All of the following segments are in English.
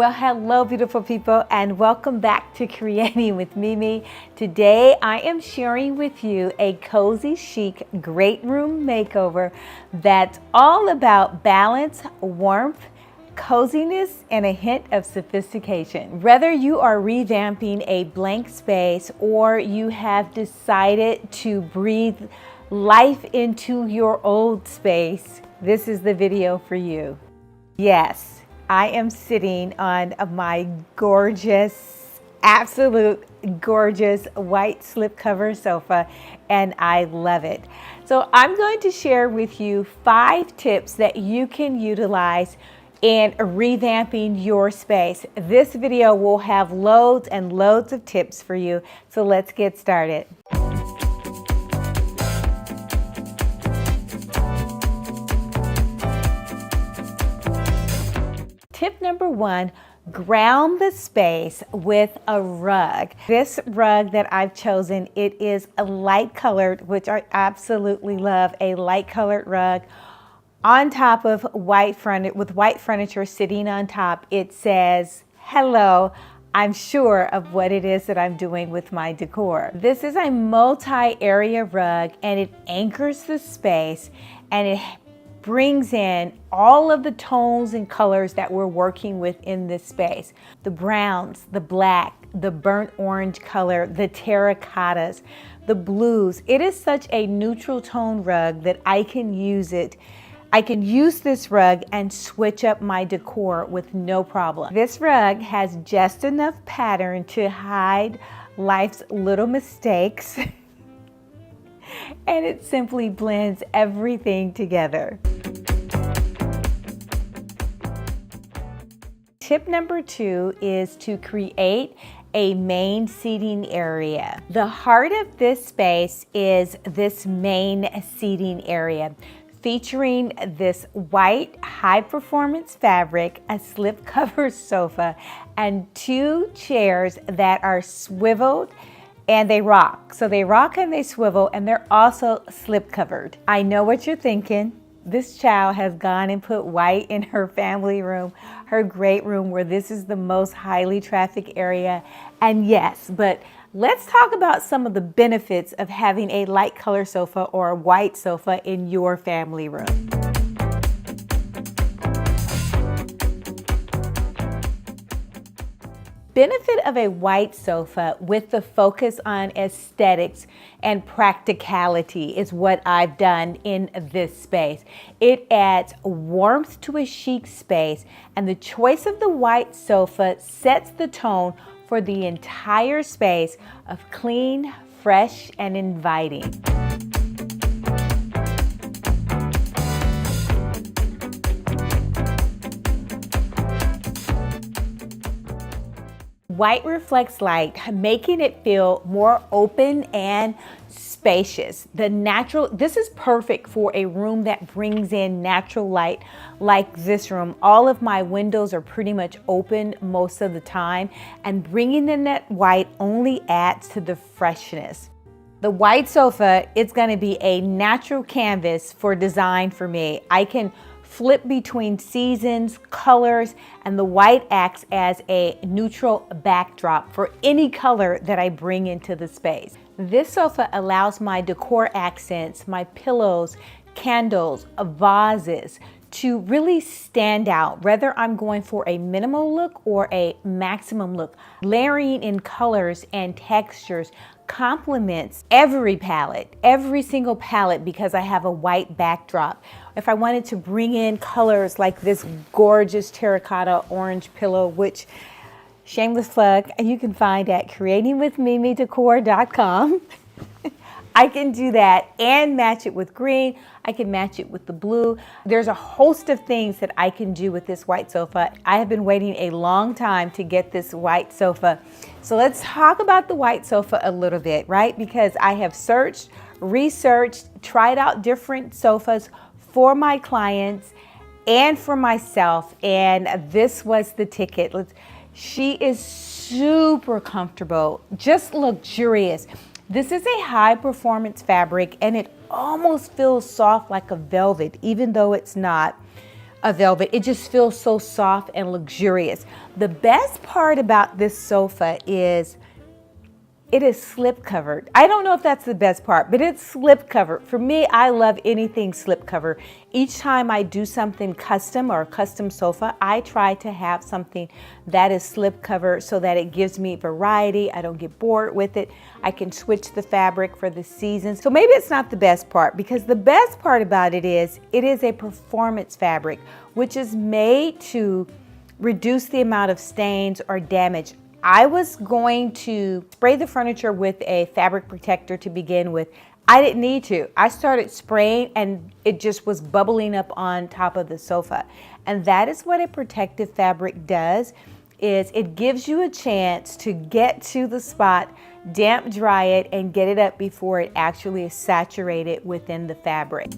Well, hello beautiful people, and welcome back to Creating with Mimi. Today I am sharing with you a cozy chic great room makeover that's all about balance, warmth, coziness, and a hint of sophistication. Whether you are revamping a blank space or you have decided to breathe life into your old space, this is the video for you. Yes, I am sitting on my gorgeous, absolute gorgeous white slipcover sofa, and I love it. So I'm going to share with you 5 tips that you can utilize in revamping your space. This video will have loads and loads of tips for you, so let's get started. Tip number 1, ground the space with a rug. This rug that I've chosen, it is a light colored, which I absolutely love, a light colored rug on top of white furniture, with white furniture sitting on top. It says, hello, I'm sure of what it is that I'm doing with my decor. This is a multi-area rug, and it anchors the space, and it brings in all of the tones and colors that we're working with in this space. The browns, the black, the burnt orange color, the terracottas, the blues. It is such a neutral tone rug that I can use this rug and switch up my decor with no problem. This rug has just enough pattern to hide life's little mistakes and it simply blends everything together. Tip number 2 is to create a main seating area. The heart of this space is this main seating area, featuring this white high-performance fabric, a slipcover sofa, and 2 chairs that are swiveled and they rock. So they rock and they swivel, and they're also slip-covered. I know what you're thinking. This child has gone and put white in her family room, her great room, where this is the most highly trafficked area. And yes, but let's talk about some of the benefits of having a light color sofa or a white sofa in your family room. Benefit of a white sofa with the focus on aesthetics and practicality is what I've done in this space. It adds warmth to a chic space, and the choice of the white sofa sets the tone for the entire space of clean, fresh, and inviting. White reflects light, making it feel more open and spacious. This is perfect for a room that brings in natural light like this room. All of my windows are pretty much open most of the time, and bringing in that white only adds to the freshness. The white sofa, it's going to be a natural canvas for design for me. I can flip between seasons, colors, and the white acts as a neutral backdrop for any color that I bring into the space. This sofa allows my decor accents, my pillows, candles, vases to really stand out, whether I'm going for a minimal look or a maximum look. Layering in colors and textures complements every palette, every single palette, because I have a white backdrop. If I wanted to bring in colors like this gorgeous terracotta orange pillow, which, shameless plug, you can find at curatingwithmimidecor.com. I can do that and match it with green. I can match it with the blue. There's a host of things that I can do with this white sofa. I have been waiting a long time to get this white sofa. So let's talk about the white sofa a little bit, right? Because I have searched, researched, tried out different sofas for my clients and for myself, and this was the ticket. She is super comfortable, just luxurious. This is a high performance fabric, and it almost feels soft like a velvet, even though it's not. a velvet. It just feels so soft and luxurious. The best part about this sofa is it is slip covered. I don't know if that's the best part, but it's slip covered. For me, I love anything slip covered. Each time I do something custom or a custom sofa, I try to have something that is slip covered so that it gives me variety. I don't get bored with it. I can switch the fabric for the seasons. So maybe it's not the best part, because the best part about it is a performance fabric, which is made to reduce the amount of stains or damage. I was going to spray the furniture with a fabric protector to begin with. I didn't need to. I started spraying and it just was bubbling up on top of the sofa. And that is what a protective fabric does, is it gives you a chance to get to the spot, damp dry it, and get it up before it actually is saturated within the fabric.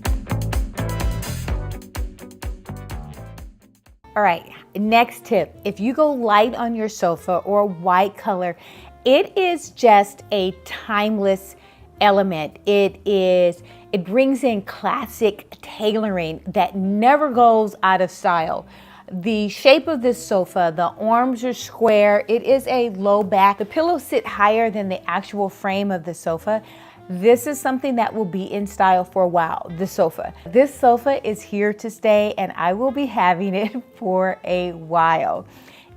All right, next tip. If you go light on your sofa or white color, it is just a timeless element. It brings in classic tailoring that never goes out of style. The shape of this sofa, the arms are square. It is a low back. The pillows sit higher than the actual frame of the sofa. This is something that will be in style for a while, the sofa. This sofa is here to stay, and I will be having it for a while.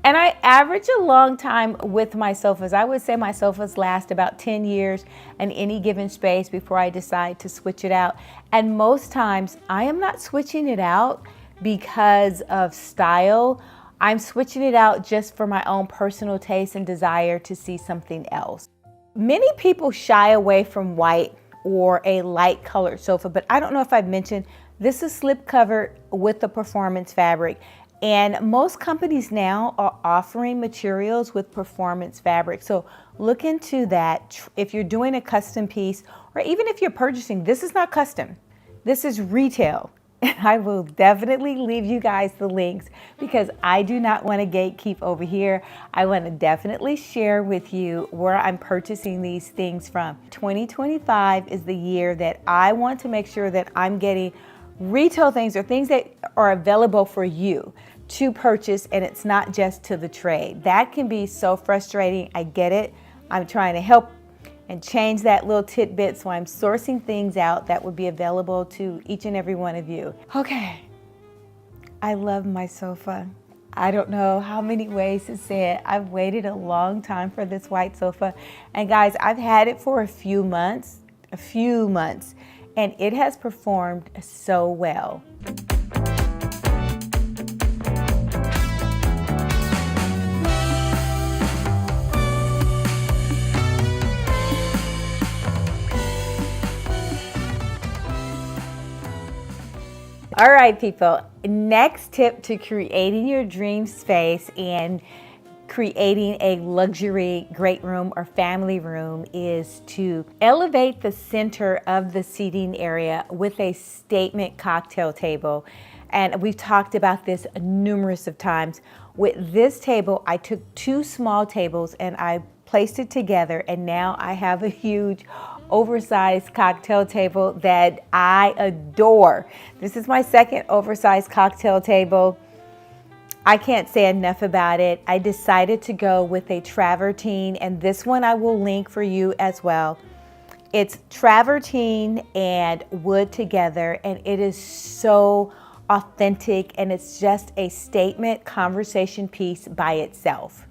And I average a long time with my sofas. I would say my sofas last about 10 years in any given space before I decide to switch it out. And most times I am not switching it out because of style. I'm switching it out just for my own personal taste and desire to see something else. Many people shy away from white or a light colored sofa, but I don't know if I've mentioned, this is slip covered with the performance fabric. And most companies now are offering materials with performance fabric. So look into that. If you're doing a custom piece, or even if you're purchasing, this is not custom, this is retail. And I will definitely leave you guys the links, because I do not want to gatekeep over here. I want to definitely share with you where I'm purchasing these things from. 2025 is the year that I want to make sure that I'm getting retail things, or things that are available for you to purchase, and it's not just to the trade. That can be so frustrating. I get it. I'm trying to help and change that little tidbit, so I'm sourcing things out that would be available to each and every one of you. Okay, I love my sofa. I don't know how many ways to say it. I've waited a long time for this white sofa. And guys, I've had it for a few months, and it has performed so well. All right, people, next tip to creating your dream space and creating a luxury great room or family room is to elevate the center of the seating area with a statement cocktail table. And we've talked about this numerous of times. With this table, I took two small tables and I placed it together, and now I have a huge oversized cocktail table that I adore. This is my second oversized cocktail table. I can't say enough about it. I decided to go with a travertine, and this one I will link for you as well. It's travertine and wood together, and it is so authentic, and it's just a statement conversation piece by itself.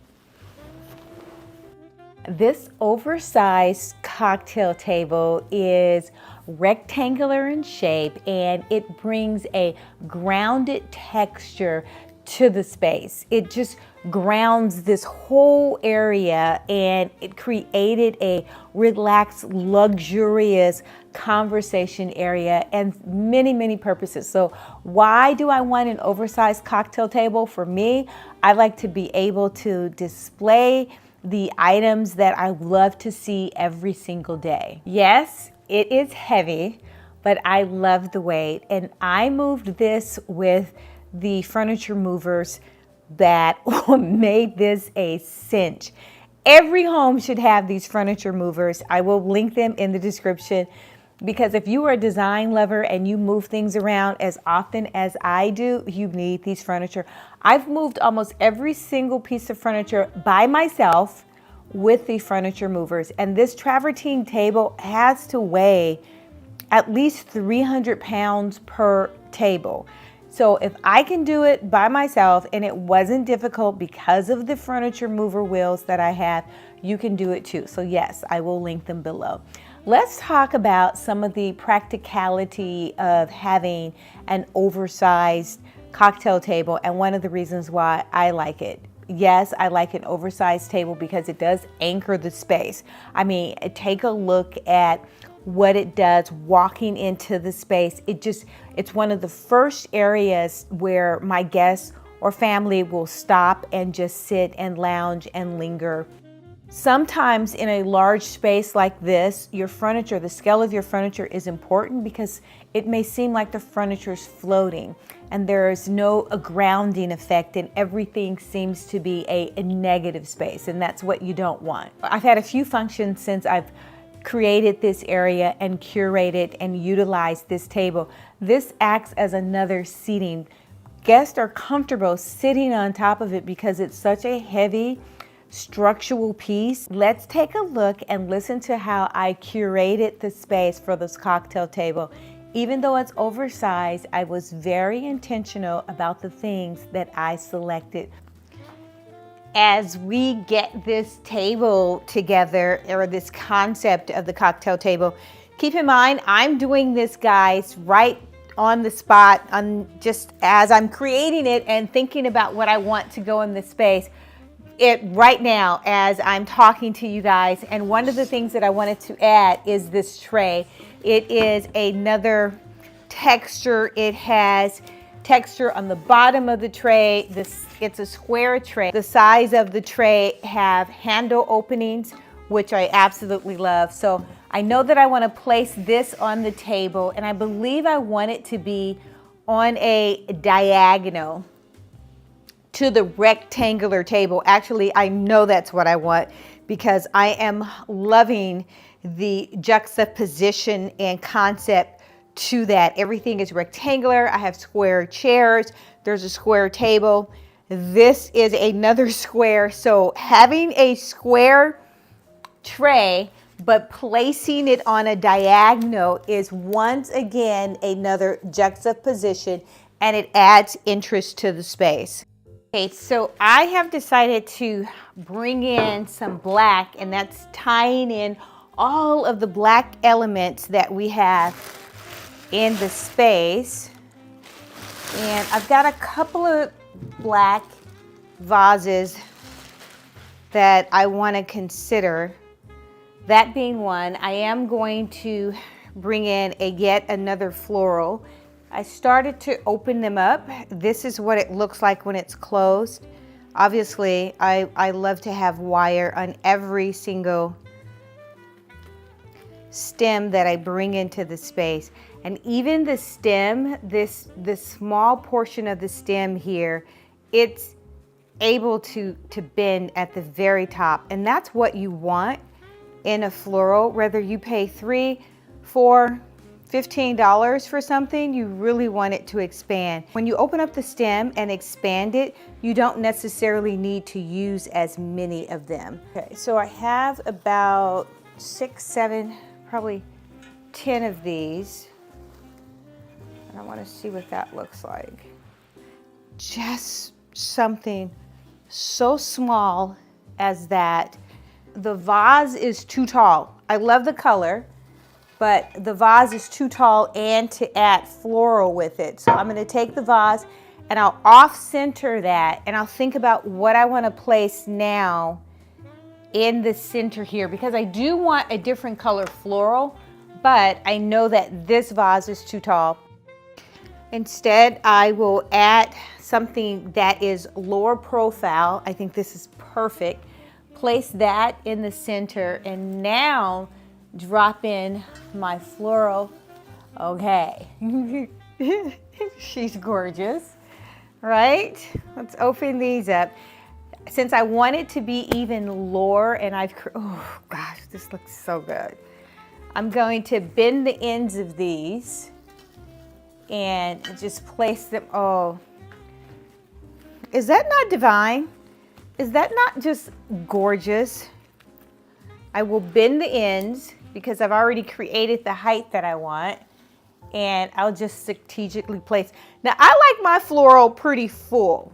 This oversized cocktail table is rectangular in shape, and it brings a grounded texture to the space. It just grounds this whole area, and it created a relaxed, luxurious conversation area and many, many purposes. So why do I want an oversized cocktail table? For me, I like to be able to display the items that I love to see every single day. Yes, it is heavy, but I love the weight. And I moved this with the furniture movers that made this a cinch. Every home should have these furniture movers. I will link them in the description. Because if you are a design lover and you move things around as often as I do, you need these furniture. I've moved almost every single piece of furniture by myself with the furniture movers. And this travertine table has to weigh at least 300 pounds per table. So if I can do it by myself and it wasn't difficult because of the furniture mover wheels that I have, you can do it too. So yes, I will link them below. Let's talk about some of the practicality of having an oversized cocktail table and one of the reasons why I like it. Yes, I like an oversized table because it does anchor the space. I mean, take a look at what it does walking into the space. It's one of the first areas where my guests or family will stop and just sit and lounge and linger. Sometimes in a large space like this, your furniture, the scale of your furniture is important because it may seem like the furniture is floating and there is no grounding effect and everything seems to be a negative space, and that's what you don't want. I've had a few functions since I've created this area and curated and utilized this table. This acts as another seating. Guests are comfortable sitting on top of it because it's such a heavy structural piece. Let's take a look and listen to how I curated the space for this cocktail table. Even though it's oversized, I was very intentional about the things that I selected. As we get this table together, or this concept of the cocktail table, keep in mind, I'm doing this, guys, right on the spot, just as I'm creating it and thinking about what I want to go in the space. Right now, as I'm talking to you guys, and one of the things that I wanted to add is this tray. It is another texture. It has texture on the bottom of the tray. It's a square tray. The size of the tray have handle openings, which I absolutely love. So I know that I want to place this on the table, and I believe I want it to be on a diagonal to the rectangular table. Actually, I know that's what I want because I am loving the juxtaposition and concept to that. Everything is rectangular. I have square chairs. There's a square table. This is another square. So having a square tray but placing it on a diagonal is once again another juxtaposition, and it adds interest to the space. Okay, so I have decided to bring in some black, and that's tying in all of the black elements that we have in the space. And I've got a couple of black vases that I want to consider. That being one, I am going to bring in yet another floral. I started to open them up. This is what it looks like when it's closed. Obviously, I love to have wire on every single stem that I bring into the space. And even the stem, this small portion of the stem here, it's able to bend at the very top. And that's what you want in a floral. Whether you pay $3, $4, $15 for something, you really want it to expand. When you open up the stem and expand it, you don't necessarily need to use as many of them. Okay, so I have about 6, 7, probably 10 of these. And I want to see what that looks like. Just something so small as that. The vase is too tall. I love the color, but the vase is too tall and to add floral with it. So I'm going to take the vase and I'll off-center that, and I'll think about what I want to place now in the center here, because I do want a different color floral, but I know that this vase is too tall. Instead, I will add something that is lower profile. I think this is perfect. Place that in the center, and now drop in my floral. Okay. She's gorgeous, right? Let's open these up. Since I want it to be even lower, and oh gosh, this looks so good. I'm going to bend the ends of these and just place them. Oh, is that not divine? Is that not just gorgeous? I will bend the ends because I've already created the height that I want, and I'll just strategically place. Now, I like my floral pretty full.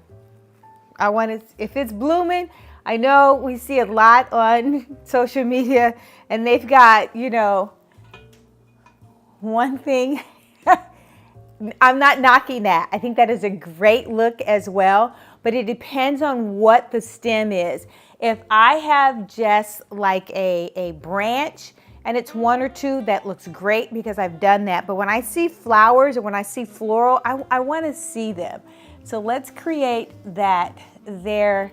I want it, if it's blooming, I know we see a lot on social media and they've got, you know, one thing. I'm not knocking that. I think that is a great look as well, but it depends on what the stem is. If I have just like a branch and it's one or two, that looks great because I've done that. But when I see flowers or when I see floral, I want to see them. So let's create that there.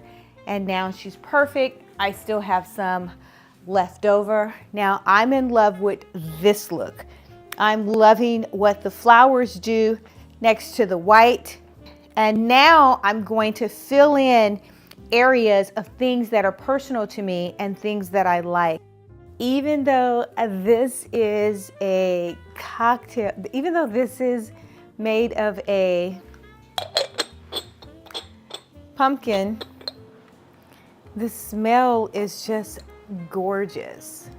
And now she's perfect. I still have some left over. Now I'm in love with this look. I'm loving what the flowers do next to the white. And now I'm going to fill in areas of things that are personal to me and things that I like. Even though this is a cocktail, even though this is made of a pumpkin, the smell is just gorgeous.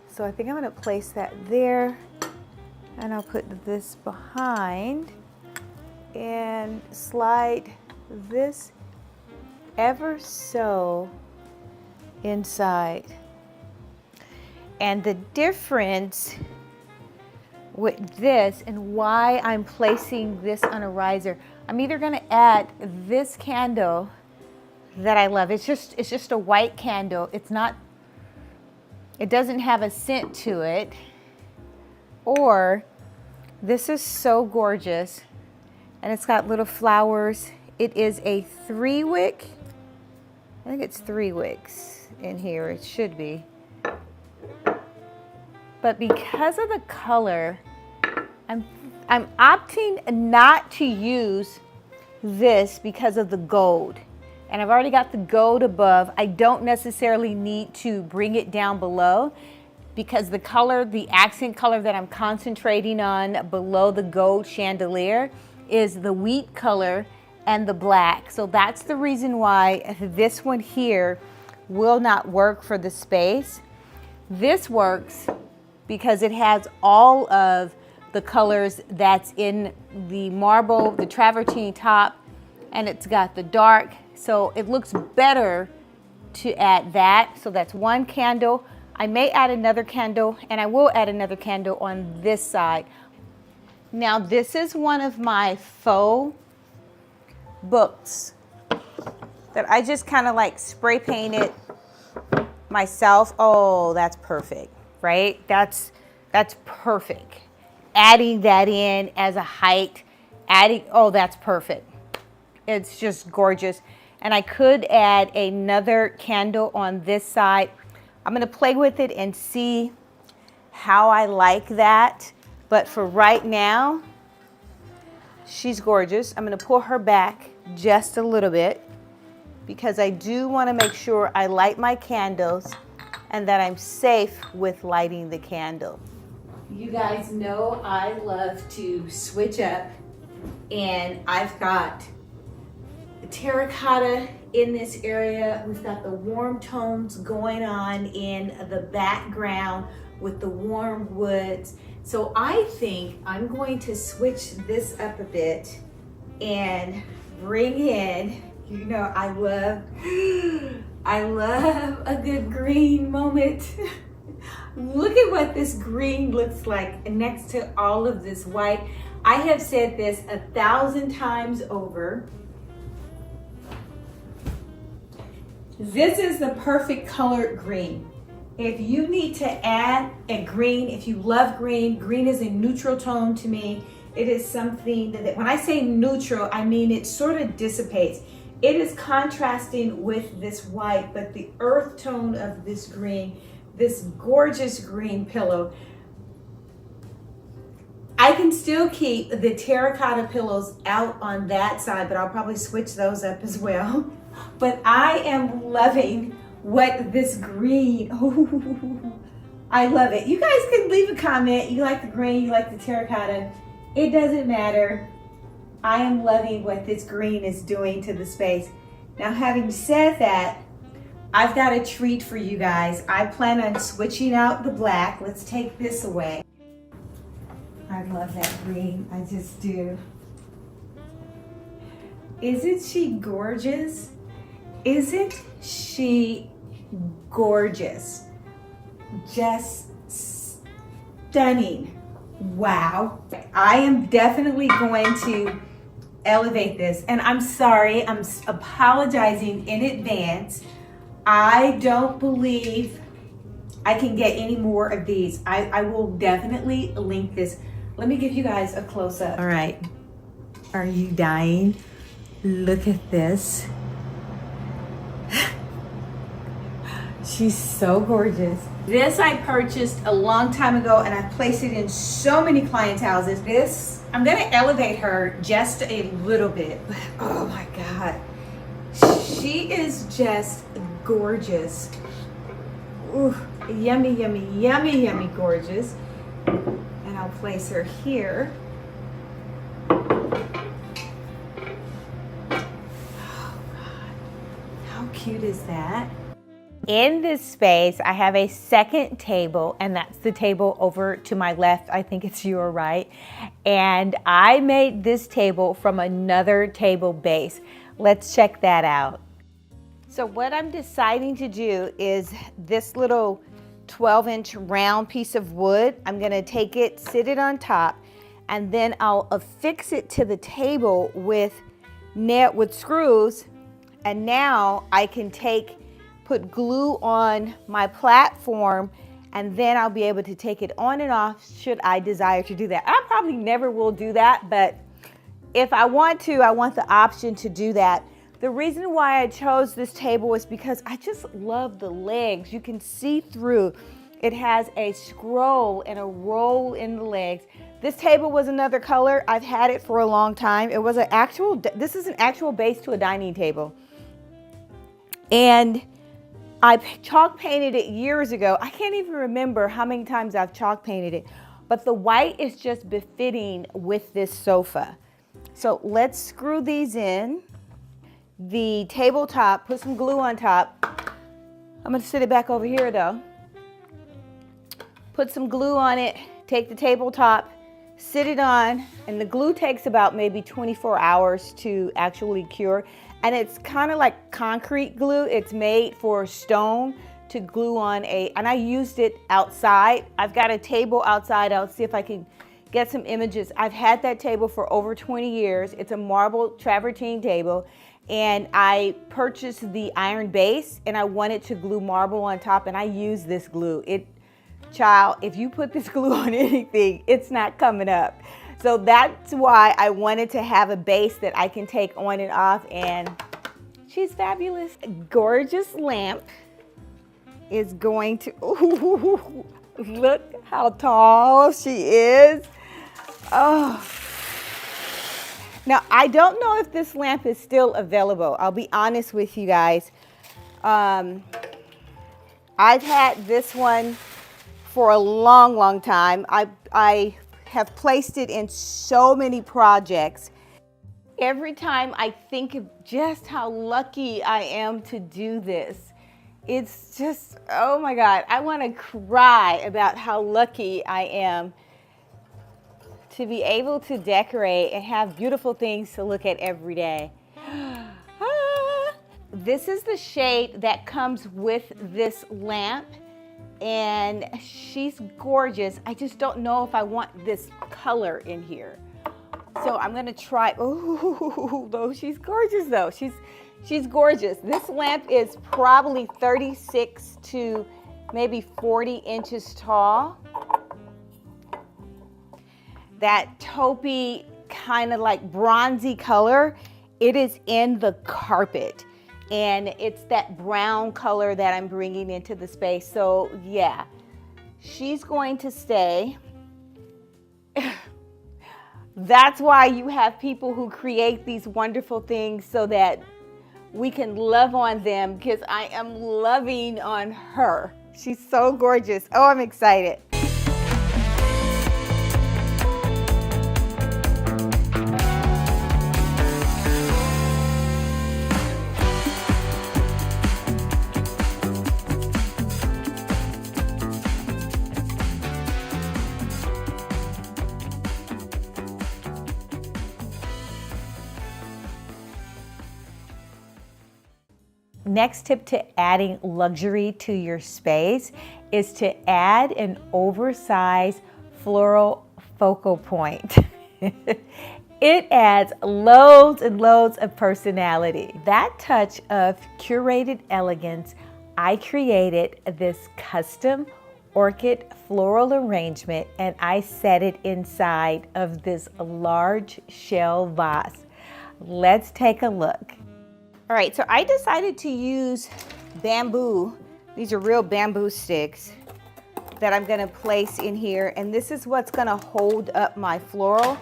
So I think I'm gonna place that there, and I'll put this behind and slide this ever so inside. And the difference with this and why I'm placing this on a riser, I'm either gonna add this candle that I love. It's just a white candle. It doesn't have a scent to it. Or this is so gorgeous and it's got little flowers. It is a 3-wick. I think it's 3 wicks in here. It should be. But because of the color, I'm opting not to use this because of the gold. And I've already got the gold above. I don't necessarily need to bring it down below because the color, the accent color that I'm concentrating on below the gold chandelier is the wheat color and the black. So that's the reason why this one here will not work for the space. This works because it has all of the colors that's in the marble, the travertine top, and it's got the dark. So it looks better to add that. So that's one candle. I may add another candle, and I will add another candle on this side. Now this is one of my faux books that I just kind of like spray painted myself. Oh, that's perfect, right? That's perfect. Adding that in as a height, oh, that's perfect. It's just gorgeous. And I could add another candle on this side. I'm gonna play with it and see how I like that. But for right now, she's gorgeous. I'm gonna pull her back just a little bit because I do wanna make sure I light my candles and that I'm safe with lighting the candle. You guys know I love to switch up, and I've got terracotta in this area. We've got the warm tones going on in the background with the warm woods. So I think I'm going to switch this up a bit and bring in, you know, I love a good green moment. Look at what this green looks like next to all of this white. I have said this 1,000 times over. This is the perfect color green. If you need to add a green, if you love green, green is a neutral tone to me. It is something that, when I say neutral, I mean it sort of dissipates. It is contrasting with this white, but the earth tone of this green, this gorgeous green pillow. I can still keep the terracotta pillows out on that side, but I'll probably switch those up as well. But I am loving what this green, I love it. You guys can leave a comment. You like the green, you like the terracotta. It doesn't matter. I am loving what this green is doing to the space. Now, having said that, I've got a treat for you guys. I plan on switching out the black. Let's take this away. I love that green. I just do. Isn't she gorgeous? Isn't she gorgeous? Just stunning. Wow. I am definitely going to elevate this. And I'm sorry, I'm apologizing in advance. I don't believe I can get any more of these. I will definitely link this. Let me give you guys a close-up. All right. Are you dying? Look at this. She's so gorgeous. This I purchased a long time ago and I placed it in so many clients' houses. This, I'm gonna elevate her just a little bit. But oh my God. She is just gorgeous. Ooh, yummy, yummy, yummy, yummy gorgeous. And I'll place her here. Oh God, how cute is that? In this space, I have a second table, and that's the table over to my left. I think it's your right. And I made this table from another table base. Let's check that out. So what I'm deciding to do is this little 12-inch round piece of wood. I'm gonna take it, sit it on top, and then I'll affix it to the table with screws. And now I can put glue on my platform, and then I'll be able to take it on and off should I desire to do that. I probably never will do that, but if I want to, I want the option to do that. The reason why I chose this table is because I just love the legs. You can see through. It has a scroll and a roll in the legs. This table was another color. I've had it for a long time. It was this is an actual base to a dining table. And I chalk painted it years ago. I can't even remember how many times I've chalk painted it, but the white is just befitting with this sofa. So let's screw these in. The tabletop, put some glue on top. I'm gonna sit it back over here though. Put some glue on it, take the tabletop, sit it on, and the glue takes about maybe 24 hours to actually cure. And it's kind of like concrete glue. It's made for stone to glue on and I used it outside. I've got a table outside. I'll see if I can get some images. I've had that table for over 20 years. It's a marble travertine table. And I purchased the iron base and I wanted to glue marble on top, and I use this glue. Child, if you put this glue on anything, it's not coming up. So that's why I wanted to have a base that I can take on and off, and she's fabulous. Gorgeous lamp is going to, ooh, look how tall she is. Oh. Now, I don't know if this lamp is still available. I'll be honest with you guys. I've had this one for a long, long time. I have placed it in so many projects. Every time I think of just how lucky I am to do this, it's just, oh my God, I want to cry about how lucky I am to be able to decorate and have beautiful things to look at every day. This is the shade that comes with this lamp, and she's gorgeous. I just don't know if I want this color in here. So I'm gonna try, oh, though she's gorgeous though. She's gorgeous. This lamp is probably 36 to maybe 40 inches tall. That taupey kind of like bronzy color, it is in the carpet. And it's that brown color that I'm bringing into the space. So yeah, she's going to stay. That's why you have people who create these wonderful things so that we can love on them, because I am loving on her. She's so gorgeous. Oh, I'm excited. Next tip to adding luxury to your space is to add an oversized floral focal point. It adds loads and loads of personality. That touch of curated elegance, I created this custom orchid floral arrangement and I set it inside of this large shell vase. Let's take a look. All right, so I decided to use bamboo. These are real bamboo sticks that I'm gonna place in here, and this is what's gonna hold up my floral,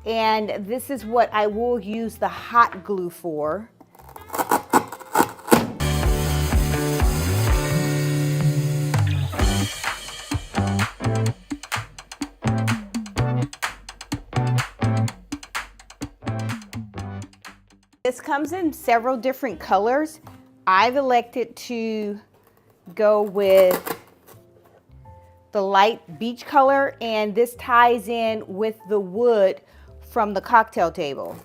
and this is what I will use the hot glue for. This comes in several different colors. I've elected to go with the light beach color, and this ties in with the wood from the cocktail table.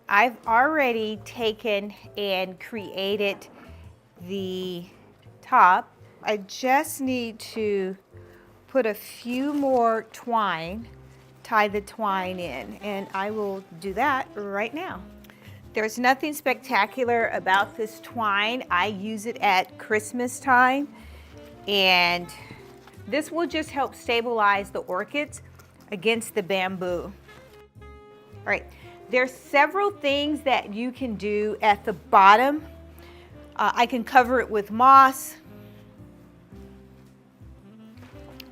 I've already taken and created the top. I just need to put a few more twine, tie the twine in, and I will do that right now. There's nothing spectacular about this twine. I use it at Christmas time, and this will just help stabilize the orchids against the bamboo. All right, there's several things that you can do at the bottom. I can cover it with moss.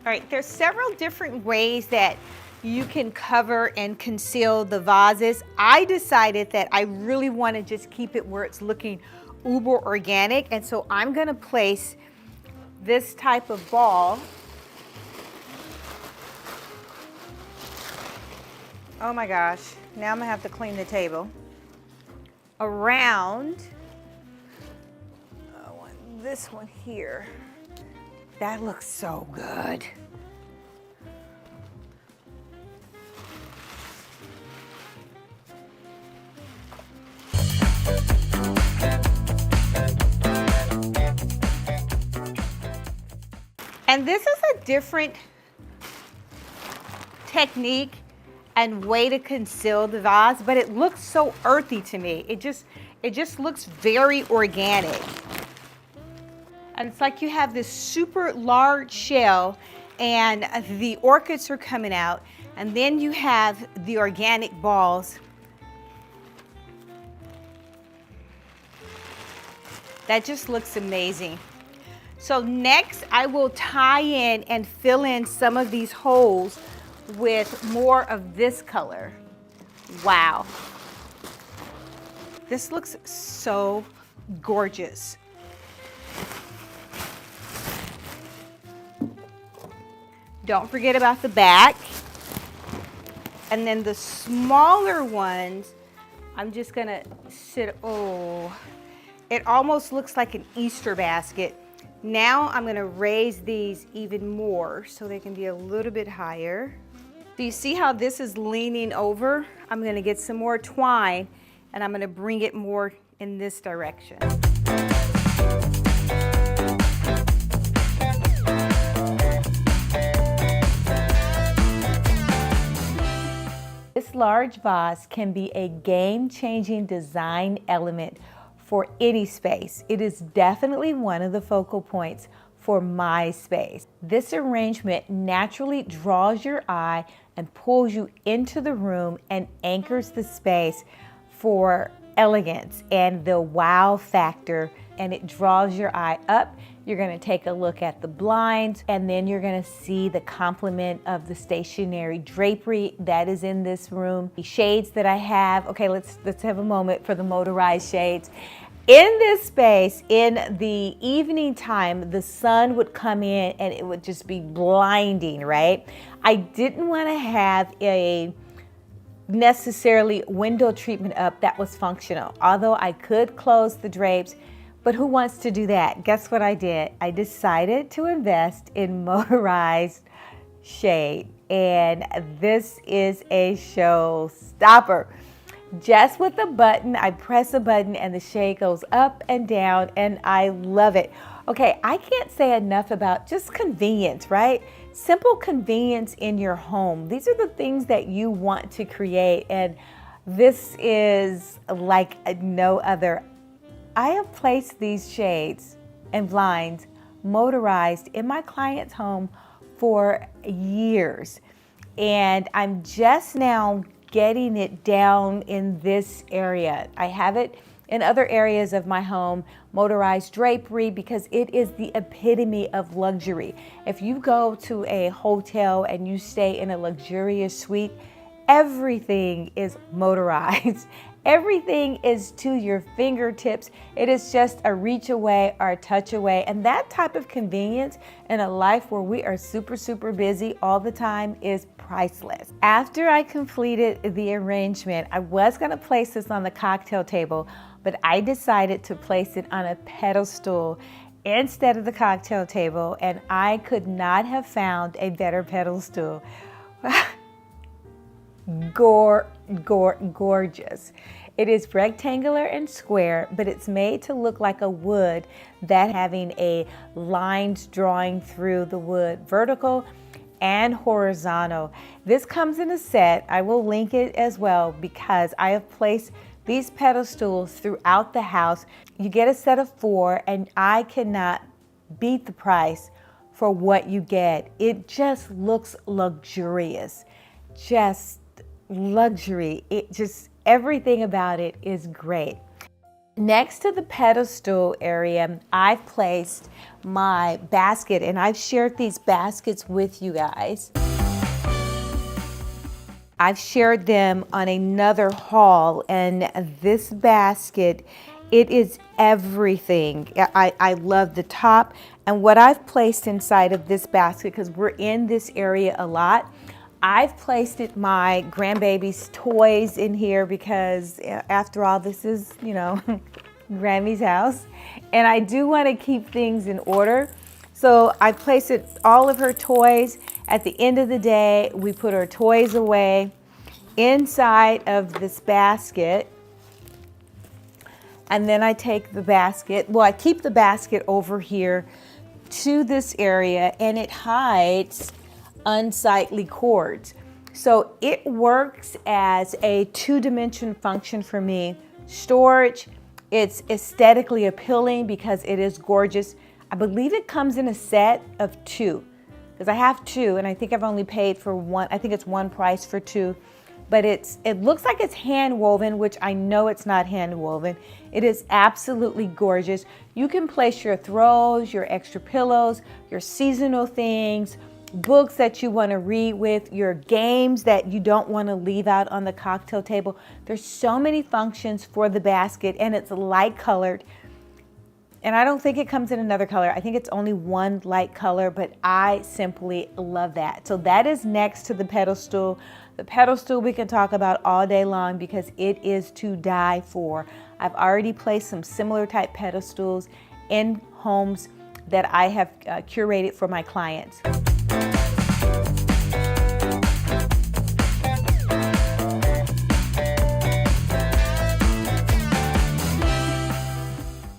All right, there's several different ways that you can cover and conceal the vases. I decided that I really want to just keep it where it's looking uber organic, and so I'm going to place this type of ball. Oh my gosh, now I'm going to have to clean the table. Around this one here. That looks so good. And this is a different technique and way to conceal the vase, but it looks so earthy to me. It just looks very organic. And it's like you have this super large shell and the orchids are coming out, and then you have the organic balls. That just looks amazing. So next I will tie in and fill in some of these holes with more of this color. Wow. This looks so gorgeous. Don't forget about the back. And then the smaller ones, I'm just gonna oh, it almost looks like an Easter basket. Now I'm gonna raise these even more so they can be a little bit higher. Do you see how this is leaning over? I'm gonna get some more twine and I'm gonna bring it more in this direction. This large vase can be a game-changing design element for any space. It is definitely one of the focal points for my space. This arrangement naturally draws your eye and pulls you into the room and anchors the space for elegance and the wow factor, and it draws your eye up You're gonna take a look at the blinds, and then you're gonna see the complement of the stationary drapery that is in this room. The shades that I have, okay, let's have a moment for the motorized shades. In this space, in the evening time, the sun would come in and it would just be blinding, right? I didn't want to have a necessarily window treatment up that was functional, although I could close the drapes, but who wants to do that? Guess what I did? I decided to invest in motorized shade, and this is a showstopper. Just with a button, I press a button and the shade goes up and down, and I love it. Okay, I can't say enough about just convenience, right? Simple convenience in your home. These are the things that you want to create, and this is like no other. I have placed these shades and blinds motorized in my client's home for years, and I'm just now getting it down in this area. I have it in other areas of my home, motorized drapery, because it is the epitome of luxury. If you go to a hotel and you stay in a luxurious suite, everything is motorized. Everything is to your fingertips. It is just a reach away or a touch away. And that type of convenience in a life where we are super, super busy all the time is priceless. After I completed the arrangement, I was gonna place this on the cocktail table, but I decided to place it on a pedestal instead of the cocktail table, and I could not have found a better pedestal. Gorgeous. It is rectangular and square, but it's made to look like a wood that having a lines drawing through the wood, vertical and horizontal. This comes in a set. I will link it as well because I have placed these pedestals throughout the house. You get a set of 4, and I cannot beat the price for what you get. It just looks luxurious. Just luxury. It just, everything about it is great. Next to the pedestal area, I've placed my basket, and I've shared these baskets with you guys. I've shared them on another haul, and this basket, it is everything. I love the top, and what I've placed inside of this basket, because we're in this area a lot, I've placed my grandbaby's toys in here because after all, this is, you know, Grammy's house. And I do want to keep things in order. So I placed all of her toys. At the end of the day, we put her toys away inside of this basket. And then I take the basket, well, I keep the basket over here to this area, and it hides unsightly cords. So it works as a 2-dimension function for me. Storage, it's aesthetically appealing because it is gorgeous. I believe it comes in a set of 2, because I have 2 and I think I've only paid for 1. I think it's 1 price for 2, but it looks like it's hand woven, which I know it's not hand woven. It is absolutely gorgeous. You can place your throws, your extra pillows, your seasonal things, books that you want to read with, your games that you don't want to leave out on the cocktail table. There's so many functions for the basket, and it's light colored. And I don't think it comes in another color. I think it's only 1 light color, but I simply love that. So that is next to the pedestal. The pedestal we can talk about all day long because it is to die for. I've already placed some similar type pedestals in homes that I have curated for my clients.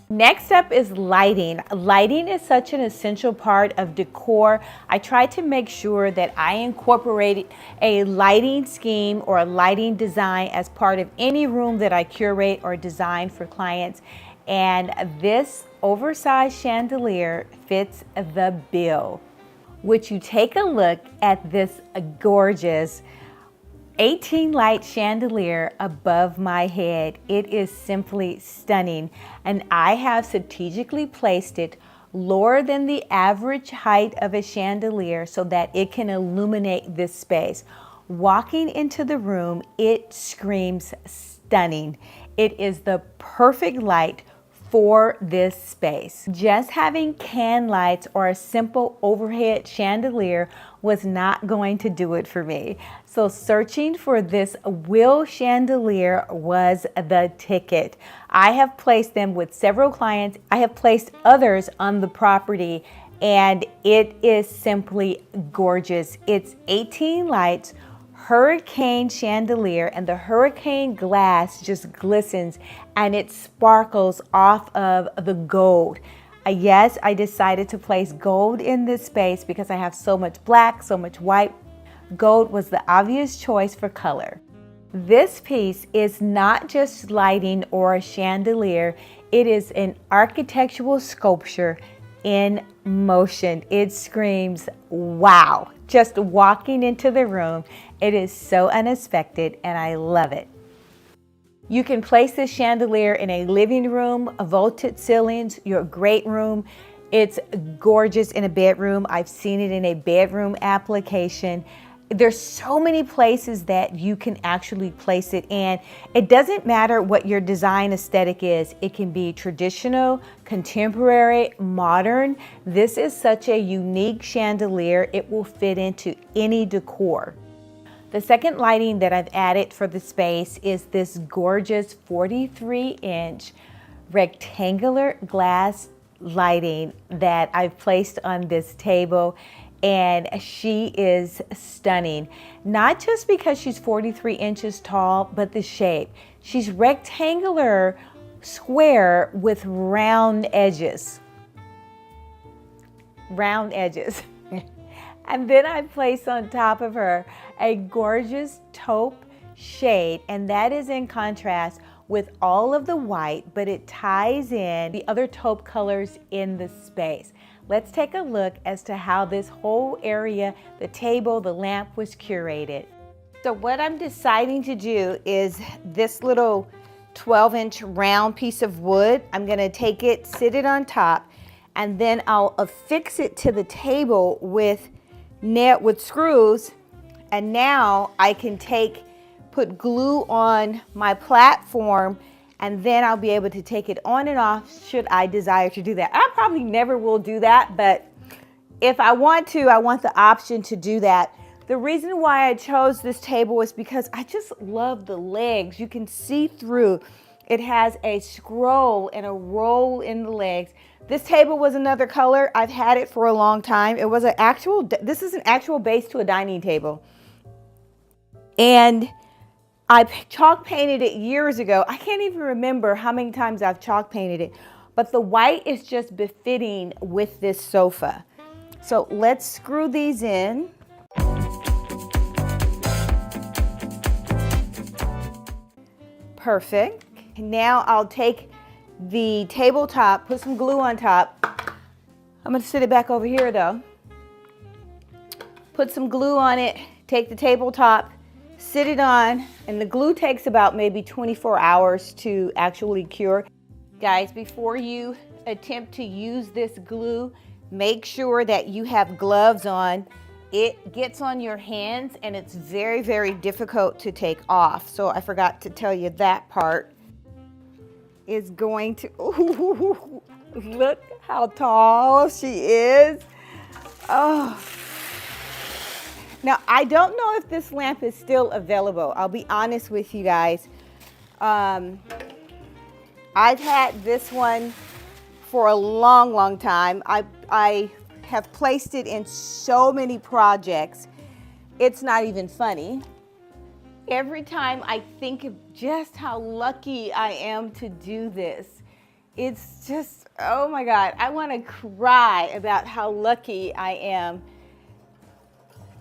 Next up is lighting. Lighting is such an essential part of decor. I try to make sure that I incorporated a lighting scheme or a lighting design as part of any room that I curate or design for clients. And this oversized chandelier fits the bill. Would you take a look at this gorgeous 18 light chandelier above my head? It is simply stunning, and I have strategically placed it lower than the average height of a chandelier so that it can illuminate this space. Walking into the room, it screams stunning. It is the perfect light for this space. Just having can lights or a simple overhead chandelier was not going to do it for me. So searching for this wheel chandelier was the ticket. I have placed them with several clients. I have placed others on the property, and it is simply gorgeous. It's 18 lights, hurricane chandelier, and the hurricane glass just glistens and it sparkles off of the gold. Yes, I decided to place gold in this space because I have so much black, so much white. Gold was the obvious choice for color. This piece is not just lighting or a chandelier, it is an architectural sculpture in motion. It screams, wow. Just walking into the room, it is so unexpected and I love it. You can place this chandelier in a living room, vaulted ceilings, your great room. It's gorgeous in a bedroom. I've seen it in a bedroom application. There's so many places that you can actually place it in. It doesn't matter what your design aesthetic is. It can be traditional, contemporary, modern. This is such a unique chandelier. It will fit into any decor. The second lighting that I've added for the space is this gorgeous 43-inch rectangular glass lighting that I've placed on this table, and she is stunning. Not just because she's 43 inches tall, but the shape. She's rectangular, square with round edges. Round edges. And then I place on top of her a gorgeous taupe shade, and that is in contrast with all of the white, but it ties in the other taupe colors in the space. Let's take a look as to how this whole area, the table, the lamp was curated. So what I'm deciding to do is this little 12-inch round piece of wood. I'm gonna take it, sit it on top, and then I'll affix it to the table with screws, and now I can put glue on my platform, and then I'll be able to take it on and off should I desire to do that. I probably never will do that, but if I want to, I want the option to do that. The reason why I chose this table is because I just love the legs. You can see through. It has a scroll and a roll in the legs. This table was another color. I've had it for a long time. It was this is an actual base to a dining table. And I chalk painted it years ago. I can't even remember how many times I've chalk painted it, but the white is just befitting with this sofa. So let's screw these in. Perfect. Now I'll take the tabletop, put some glue on top. I'm gonna sit it back over here though. Put some glue on it, take the tabletop, sit it on, and the glue takes about maybe 24 hours to actually cure. Guys, before you attempt to use this glue, make sure that you have gloves on. It gets on your hands and it's very, very difficult to take off. So I forgot to tell you that part. Is going to, ooh, look how tall she is. Oh. Now, I don't know if this lamp is still available. I'll be honest with you guys. I've had this one for a long, long time. I have placed it in so many projects. It's not even funny. Every time I think of just how lucky I am to do this, it's just, oh my God, I want to cry about how lucky I am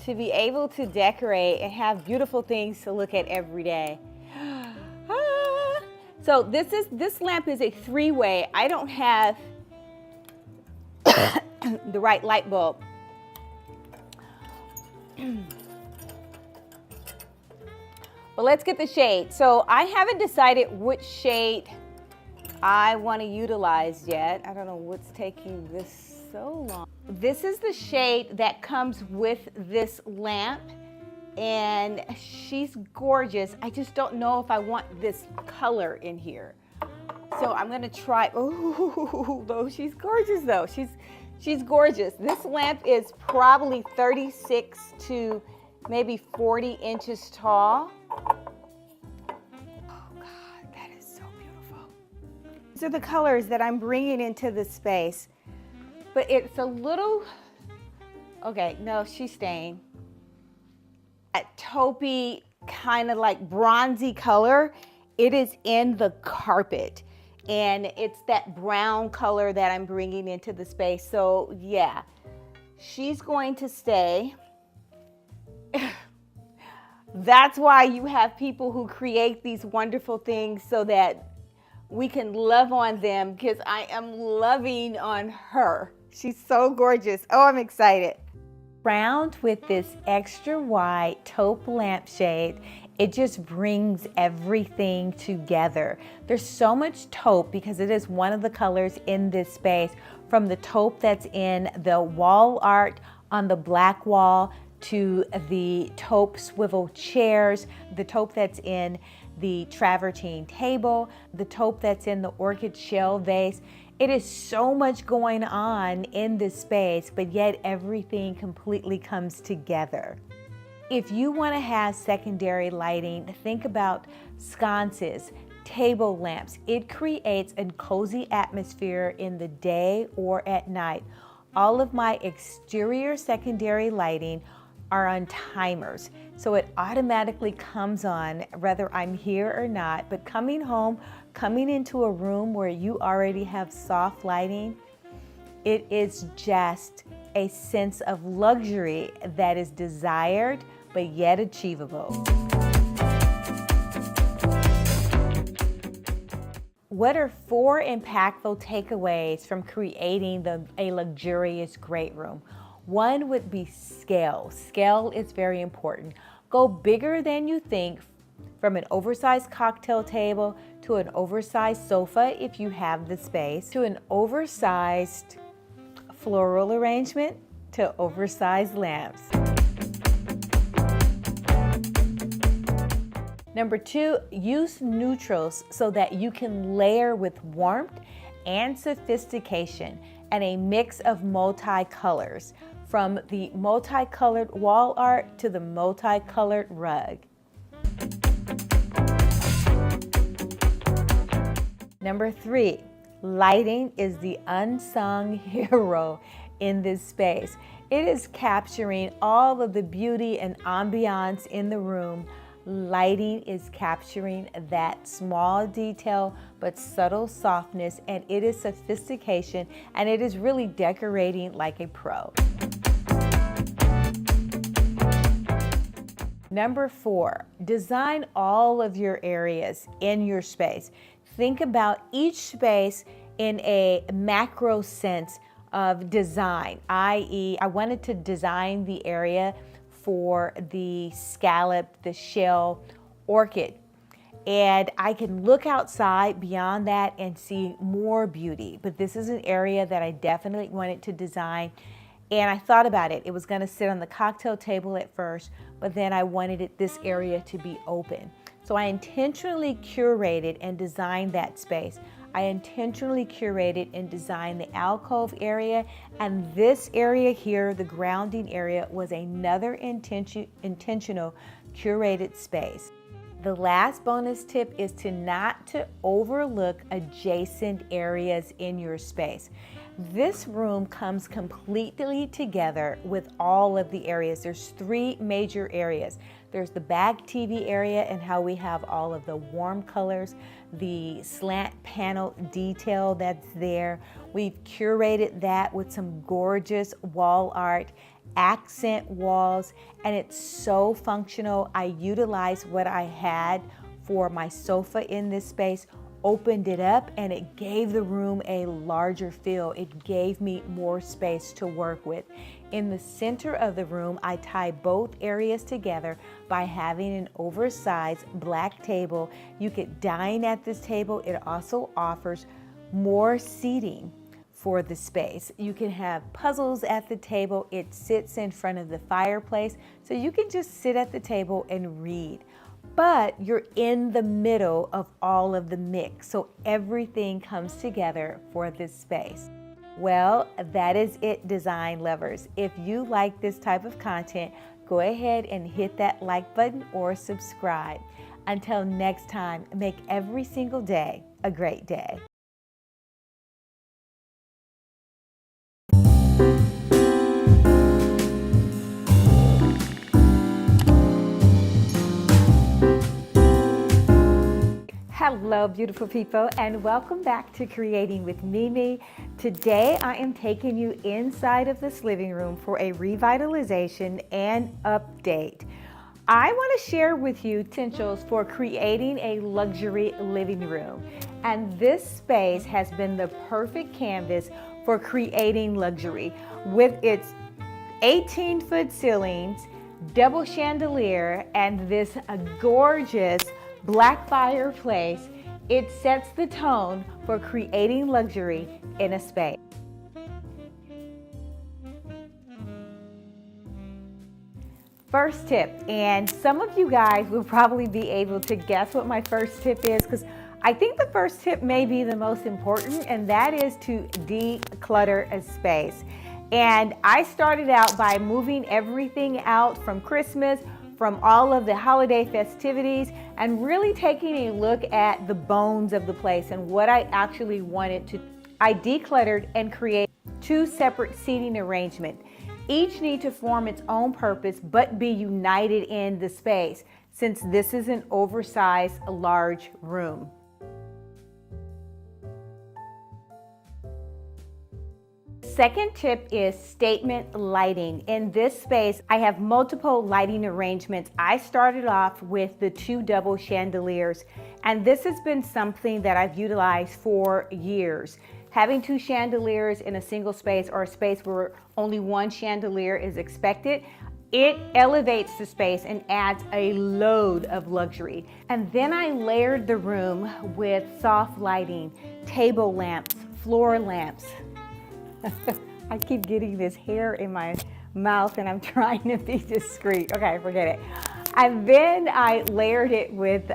to be able to decorate and have beautiful things to look at every day. So this lamp is a three-way. I don't have the right light bulb. Well, let's get the shade. So I haven't decided which shade I want to utilize yet. I don't know what's taking this so long. This is the shade that comes with this lamp, and she's gorgeous. I just don't know if I want this color in here. So I'm gonna try, oh, though she's gorgeous though. She's gorgeous. This lamp is probably 36 to maybe 40 inches tall. Oh God, that is so beautiful. These are the colors that I'm bringing into the space, but it's a little, okay, no, she's staying. That taupey, kind of like bronzy color, it is in the carpet. And it's that brown color that I'm bringing into the space. So yeah, she's going to stay. That's why you have people who create these wonderful things so that we can love on them, because I am loving on her. She's so gorgeous. Oh, I'm excited. Crowned with this extra wide taupe lampshade, it just brings everything together. There's so much taupe because it is one of the colors in this space, from the taupe that's in the wall art on the black wall to the taupe swivel chairs, the taupe that's in the travertine table, the taupe that's in the orchid shell vase. It is so much going on in this space, but yet everything completely comes together. If you want to have secondary lighting, think about sconces, table lamps. It creates a cozy atmosphere in the day or at night. All of my exterior secondary lighting are on timers, so it automatically comes on whether I'm here or not. But coming home, coming into a room where you already have soft lighting, it is just a sense of luxury that is desired but yet achievable. What are 4 impactful takeaways from creating a luxurious great room? 1 would be scale. Scale is very important. Go bigger than you think, from an oversized cocktail table to an oversized sofa if you have the space, to an oversized floral arrangement, to oversized lamps. Number 2, use neutrals so that you can layer with warmth and sophistication, and a mix of multicolors, from the multicolored wall art to the multicolored rug. Number 3, lighting is the unsung hero in this space. It is capturing all of the beauty and ambiance in the room. Lighting is capturing that small detail but subtle softness, and it is sophistication, and it is really decorating like a pro. Number 4, design all of your areas in your space. Think about each space in a macro sense of design, i.e., I wanted to design the area for the scallop, the shell, orchid. And I can look outside beyond that and see more beauty. But this is an area that I definitely wanted to design. And I thought about it. It was gonna sit on the cocktail table at first, but then I wanted this area to be open. So I intentionally curated and designed that space. I intentionally curated and designed the alcove area, and this area here, the grounding area, was another intentional curated space. The last bonus tip is not to overlook adjacent areas in your space. This room comes completely together with all of the areas. There's 3 major areas. There's the back TV area and how we have all of the warm colors, the slant panel detail that's there. We've curated that with some gorgeous wall art, accent walls, and it's so functional. I utilized what I had for my sofa in this space opened it up and it gave the room a larger feel. It gave me more space to work with. In the center of the room, I tie both areas together by having an oversized black table. You could dine at this table. It also offers more seating for the space. You can have puzzles at the table. It sits in front of the fireplace, so you can just sit at the table and read. But you're in the middle of all of the mix, so everything comes together for this space. Well, that is it, design lovers. If you like this type of content, go ahead and hit that like button or subscribe. Until next time, make every single day a great day. Hello, beautiful people, and welcome back to Creating with Mimi. Today, I am taking you inside of this living room for a revitalization and update. I want to share with you potentials for creating a luxury living room. And this space has been the perfect canvas for creating luxury with its 18-foot ceilings, double chandelier, and this gorgeous black fireplace. It sets the tone for creating luxury in a space. First tip, and some of you guys will probably be able to guess what my first tip is, because I think the first tip may be the most important, and that is to declutter a space. And I started out by moving everything out from Christmas, from all of the holiday festivities, and really taking a look at the bones of the place and what I actually wanted to. I decluttered and created two separate seating arrangements. Each need to form its own purpose but be united in the space, since this is an oversized large room. Second tip is statement lighting. In this space, I have multiple lighting arrangements. I started off with the two double chandeliers, and this has been something that I've utilized for years. Having two chandeliers in a single space, or a space where only one chandelier is expected, it elevates the space and adds a load of luxury. And then I layered the room with soft lighting, table lamps, floor lamps. I keep getting this hair in my mouth and I'm trying to be discreet. Okay, forget it. And then I layered it with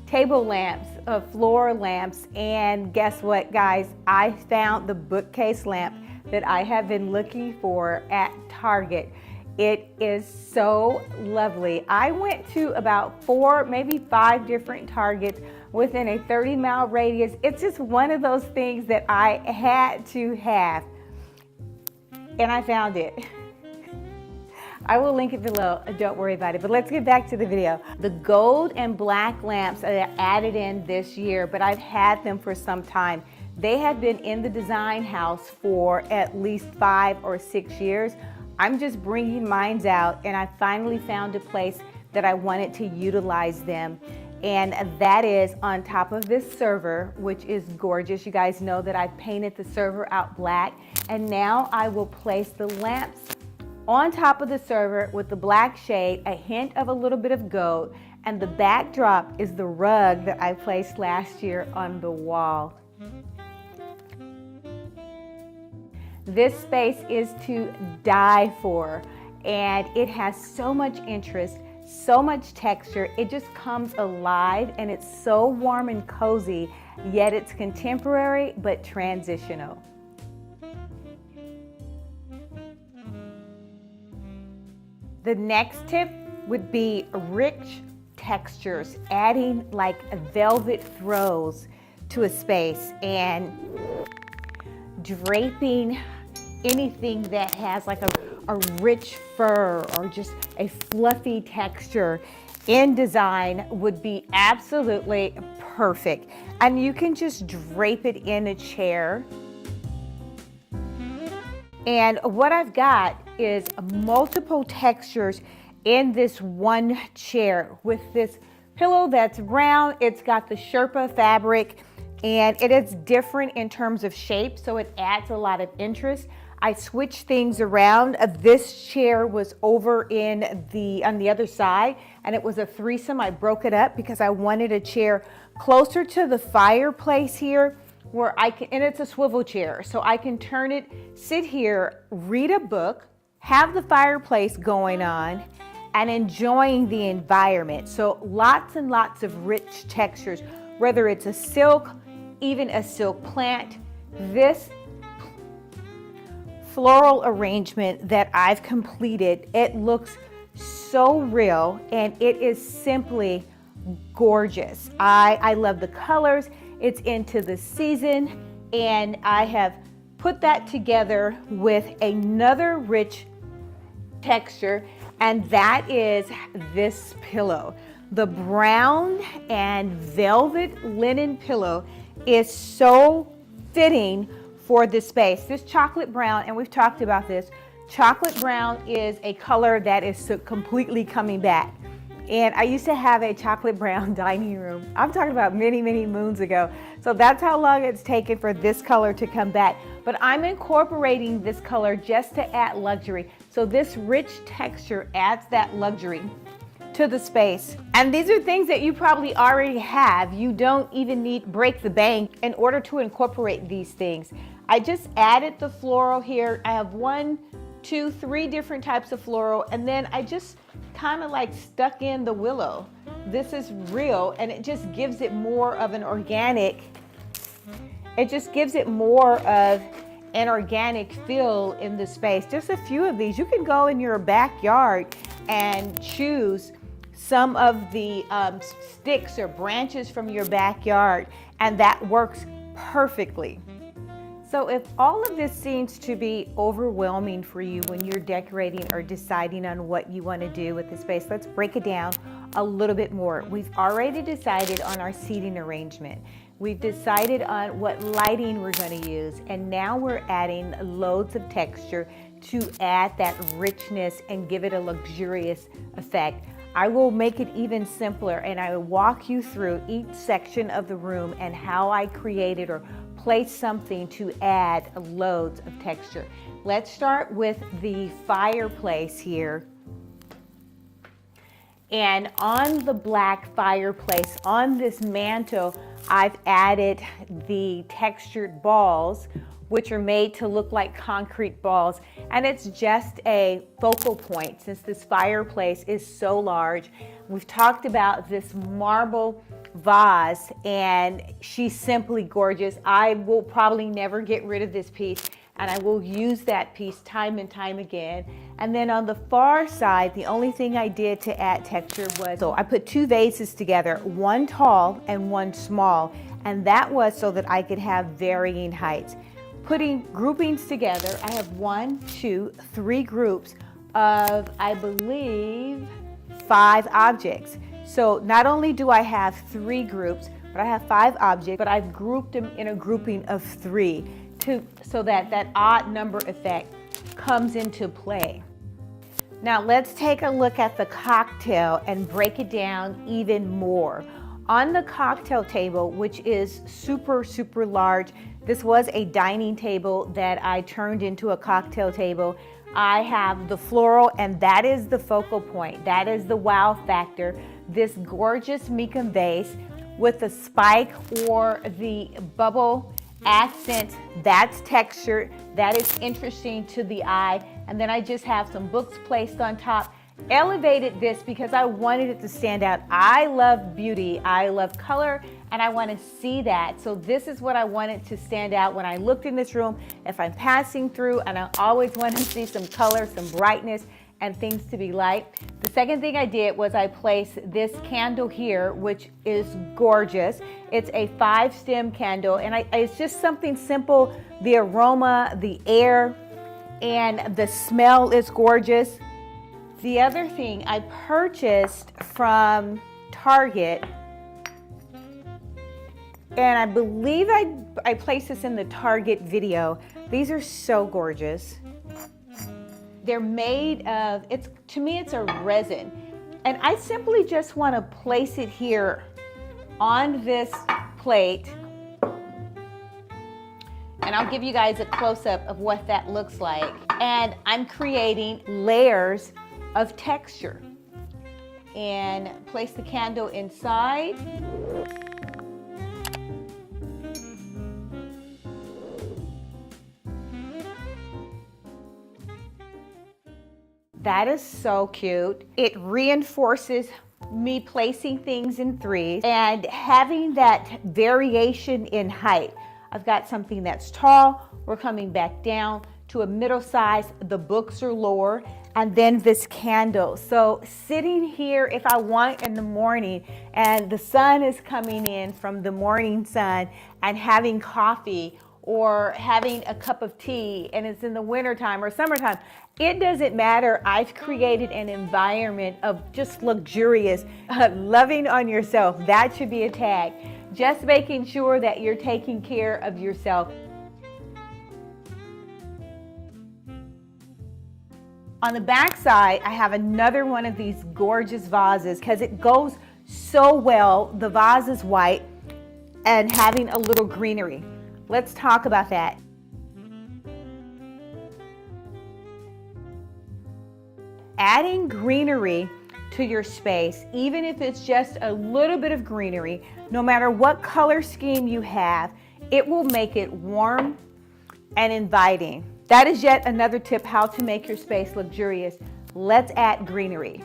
table lamps, floor lamps, and guess what, guys? I found the bookcase lamp that I have been looking for at Target. It is so lovely. I went to about 4, maybe 5 different Targets within a 30-mile radius. It's just one of those things that I had to have, and I found it. I will link it below, don't worry about it, but let's get back to the video. The gold and black lamps are added in this year, but I've had them for some time. They have been in the design house for at least 5 or 6 years. I'm just bringing mine out, and I finally found a place that I wanted to utilize them. And that is on top of this server, which is gorgeous. You guys know that I've painted the server out black, and now I will place the lamps on top of the server with the black shade, a hint of a little bit of gold, and the backdrop is the rug that I placed last year on the wall. This space is to die for, and it has so much interest, so much texture. It just comes alive, and it's so warm and cozy, yet it's contemporary but transitional. The next tip would be rich textures, adding like velvet throws to a space and draping anything that has like a rich fur or just a fluffy texture in design would be absolutely perfect. And you can just drape it in a chair. And what I've got is multiple textures in this one chair with this pillow that's round. It's got the Sherpa fabric and it is different in terms of shape, so it adds a lot of interest. I switched things around. This chair was over on the other side, and it was a threesome. I broke it up because I wanted a chair closer to the fireplace here where I can, and it's a swivel chair, so I can turn it, sit here, read a book, have the fireplace going on, and enjoying the environment. So lots and lots of rich textures, whether it's a silk, even a silk plant. This floral arrangement that I've completed, it looks so real and it is simply gorgeous. I love the colors. It's into the season, and I have put that together with another rich texture, and that is this pillow. The brown and velvet linen pillow is so fitting for this space. This chocolate brown, and we've talked about this, chocolate brown is a color that is so completely coming back. And I used to have a chocolate brown dining room. I'm talking about many, many moons ago. So that's how long it's taken for this color to come back. But I'm incorporating this color just to add luxury. So this rich texture adds that luxury to the space. And these are things that you probably already have. You don't even need to break the bank in order to incorporate these things. I just added the floral here. I have 1, 2, 3 different types of floral, and then I just kind of like stuck in the willow. This is real, and it just gives it more of an organic, feel in the space. Just a few of these. You can go in your backyard and choose some of the sticks or branches from your backyard, and that works perfectly. So if all of this seems to be overwhelming for you when you're decorating or deciding on what you want to do with the space, let's break it down a little bit more. We've already decided on our seating arrangement. We've decided on what lighting we're going to use, and now we're adding loads of texture to add that richness and give it a luxurious effect. I will make it even simpler, and I will walk you through each section of the room and how I created or place something to add loads of texture. Let's start with the fireplace here. And on the black fireplace, on this mantle, I've added the textured balls, which are made to look like concrete balls. And it's just a focal point since this fireplace is so large. We've talked about this marble vase, and she's simply gorgeous. I will probably never get rid of this piece, and I will use that piece time and time again. And then on the far side, the only thing I did to add texture was, so I put 2 vases together, one tall and one small, and that was so that I could have varying heights. Putting groupings together, I have 1, 2, 3 groups of, I believe, 5 objects. So not only do I have 3 groups, but I have 5 objects, but I've grouped them in a grouping of 3 so that odd number effect comes into play. Now let's take a look at the cocktail and break it down even more. On the cocktail table, which is super, super large, this was a dining table that I turned into a cocktail table. I have the floral, and that is the focal point. That is the wow factor. This gorgeous mica vase with the spike or the bubble accent, that's texture, that is interesting to the eye. And then I just have some books placed on top. Elevated this because I wanted it to stand out. I love beauty, I love color, and I want to see that. So this is what I wanted to stand out when I looked in this room. If I'm passing through, and I always want to see some color, some brightness, and things to be light. The second thing I did was I placed this candle here, which is gorgeous. It's a 5-stem candle, and it's just something simple. The aroma, the air, and the smell is gorgeous. The other thing I purchased from Target, and I believe I placed this in the Target video. These are so gorgeous. They're made of, to me it's a resin. And I simply just want to place it here on this plate and I'll give you guys a close-up of what that looks like. And I'm creating layers of texture. And place the candle inside. That is so cute. It reinforces me placing things in threes and having that variation in height. I've got something that's tall, we're coming back down to a middle size, the books are lower, and then this candle. So sitting here, if I want in the morning and the sun is coming in from the morning sun and having coffee or having a cup of tea and it's in the wintertime or summertime, it doesn't matter. I've created an environment of just luxurious, loving on yourself. That should be a tag. Just making sure that you're taking care of yourself. On the back side, I have another one of these gorgeous vases because it goes so well. The vase is white and having a little greenery. Let's talk about that. Adding greenery to your space, even if it's just a little bit of greenery, no matter what color scheme you have, it will make it warm and inviting. That is yet another tip how to make your space luxurious. Let's add greenery.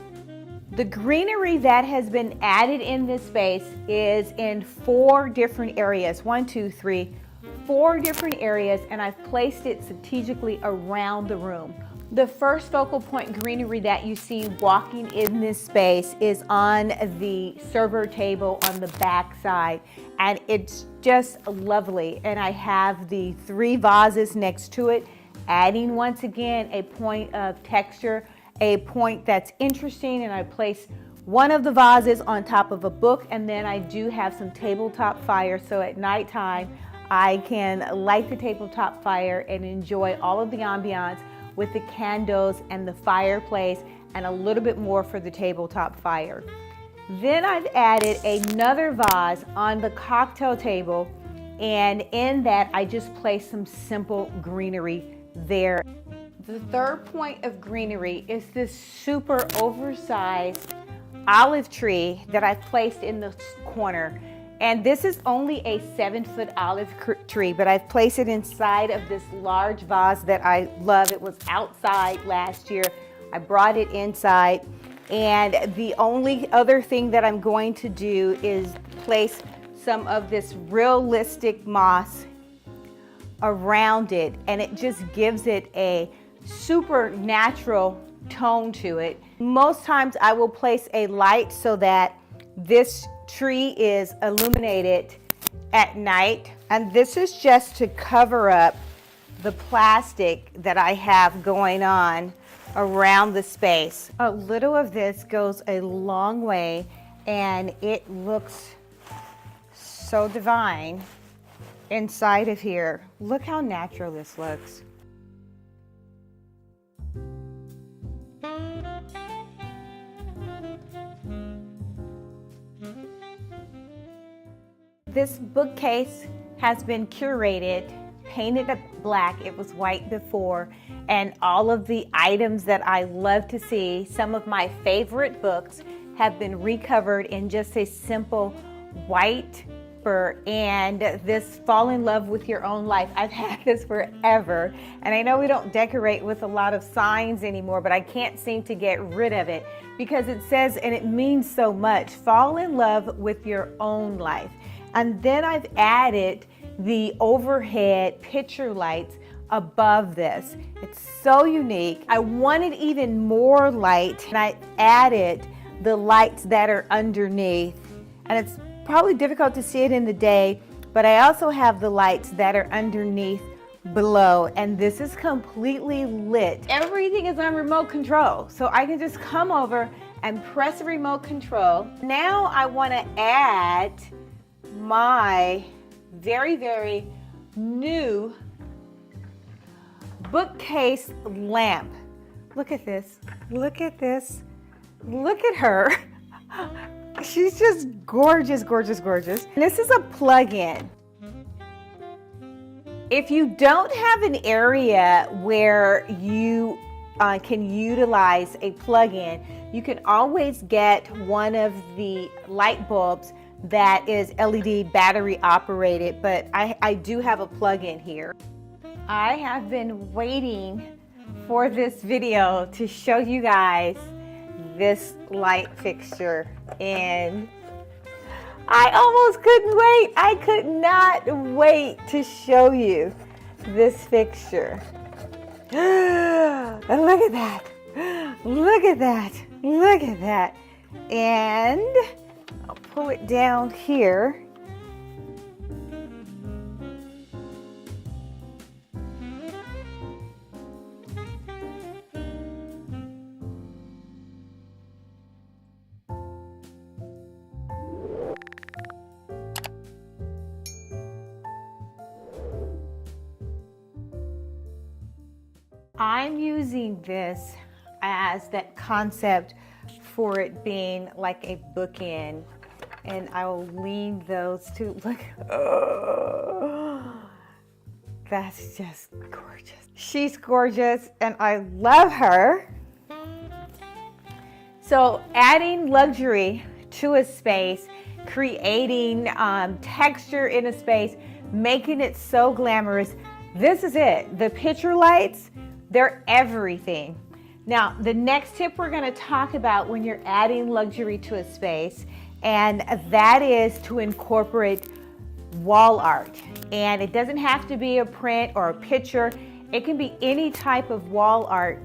The greenery that has been added in this space is in 4 different areas. 4 different areas, and I've placed it strategically around the room. The first focal point greenery that you see walking in this space is on the server table on the back side, and it's just lovely. And I have the 3 vases next to it, adding once again a point of texture, a point that's interesting. And I place one of the vases on top of a book, and then I do have some tabletop fire, so at nighttime I can light the tabletop fire and enjoy all of the ambiance with the candles and the fireplace and a little bit more for the tabletop fire. Then I've added another vase on the cocktail table, and in that I just placed some simple greenery there. The third point of greenery is this super oversized olive tree that I've placed in the corner. And this is only a 7-foot olive tree, but I've placed it inside of this large vase that I love. It was outside last year. I brought it inside. And the only other thing that I'm going to do is place some of this realistic moss around it. And it just gives it a supernatural tone to it. Most times I will place a light so that this tree is illuminated at night, and this is just to cover up the plastic that I have going on around the space. A little of this goes a long way, and it looks so divine inside of here. Look how natural this looks. This bookcase has been curated, painted black. It was white before, and all of the items that I love to see, some of my favorite books, have been recovered in just a simple white paper. And this Fall in Love with Your Own Life, I've had this forever, and I know we don't decorate with a lot of signs anymore, but I can't seem to get rid of it because it says, and it means so much, fall in love with your own life. And then I've added the overhead picture lights above this. It's so unique. I wanted even more light, and I added the lights that are underneath. And it's probably difficult to see it in the day, but I also have the lights that are underneath below, and this is completely lit. Everything is on remote control, so I can just come over and press the remote control. Now I want to add my very, very new bookcase lamp. Look at this. Look at this. Look at her. She's just gorgeous, gorgeous, gorgeous. And this is a plug-in. If you don't have an area where you can utilize a plug-in, you can always get one of the light bulbs that is LED battery operated, but I do have a plug-in here. I have been waiting for this video to show you guys this light fixture, and I almost couldn't wait. I could not wait to show you this fixture. And look at that. Look at that. Look at that. And I'll pull it down here. I'm using this as that concept for it being like a bookend, and I will lean those two. Look, oh, that's just gorgeous. She's gorgeous and I love her. So adding luxury to a space, creating texture in a space, making it so glamorous. This is it. The picture lights, they're everything. Now, the next tip we're going to talk about when you're adding luxury to a space, and that is to incorporate wall art. And it doesn't have to be a print or a picture. It can be any type of wall art.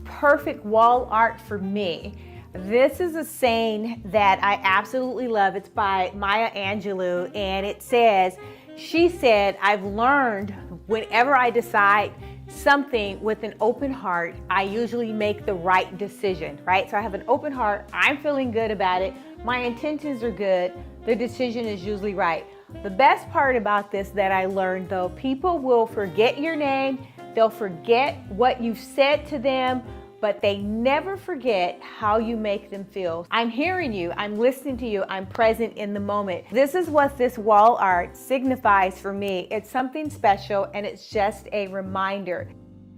Perfect wall art for me. This is a saying that I absolutely love. It's by Maya Angelou, and it says, she said, I've learned whenever I decide something with an open heart, I usually make the right decision, right? So I have an open heart, I'm feeling good about it, my intentions are good, the decision is usually right. The best part about this that I learned though, people will forget your name, they'll forget what you've said to them, but they never forget how you make them feel. I'm hearing you, I'm listening to you, I'm present in the moment. This is what this wall art signifies for me. It's something special and it's just a reminder.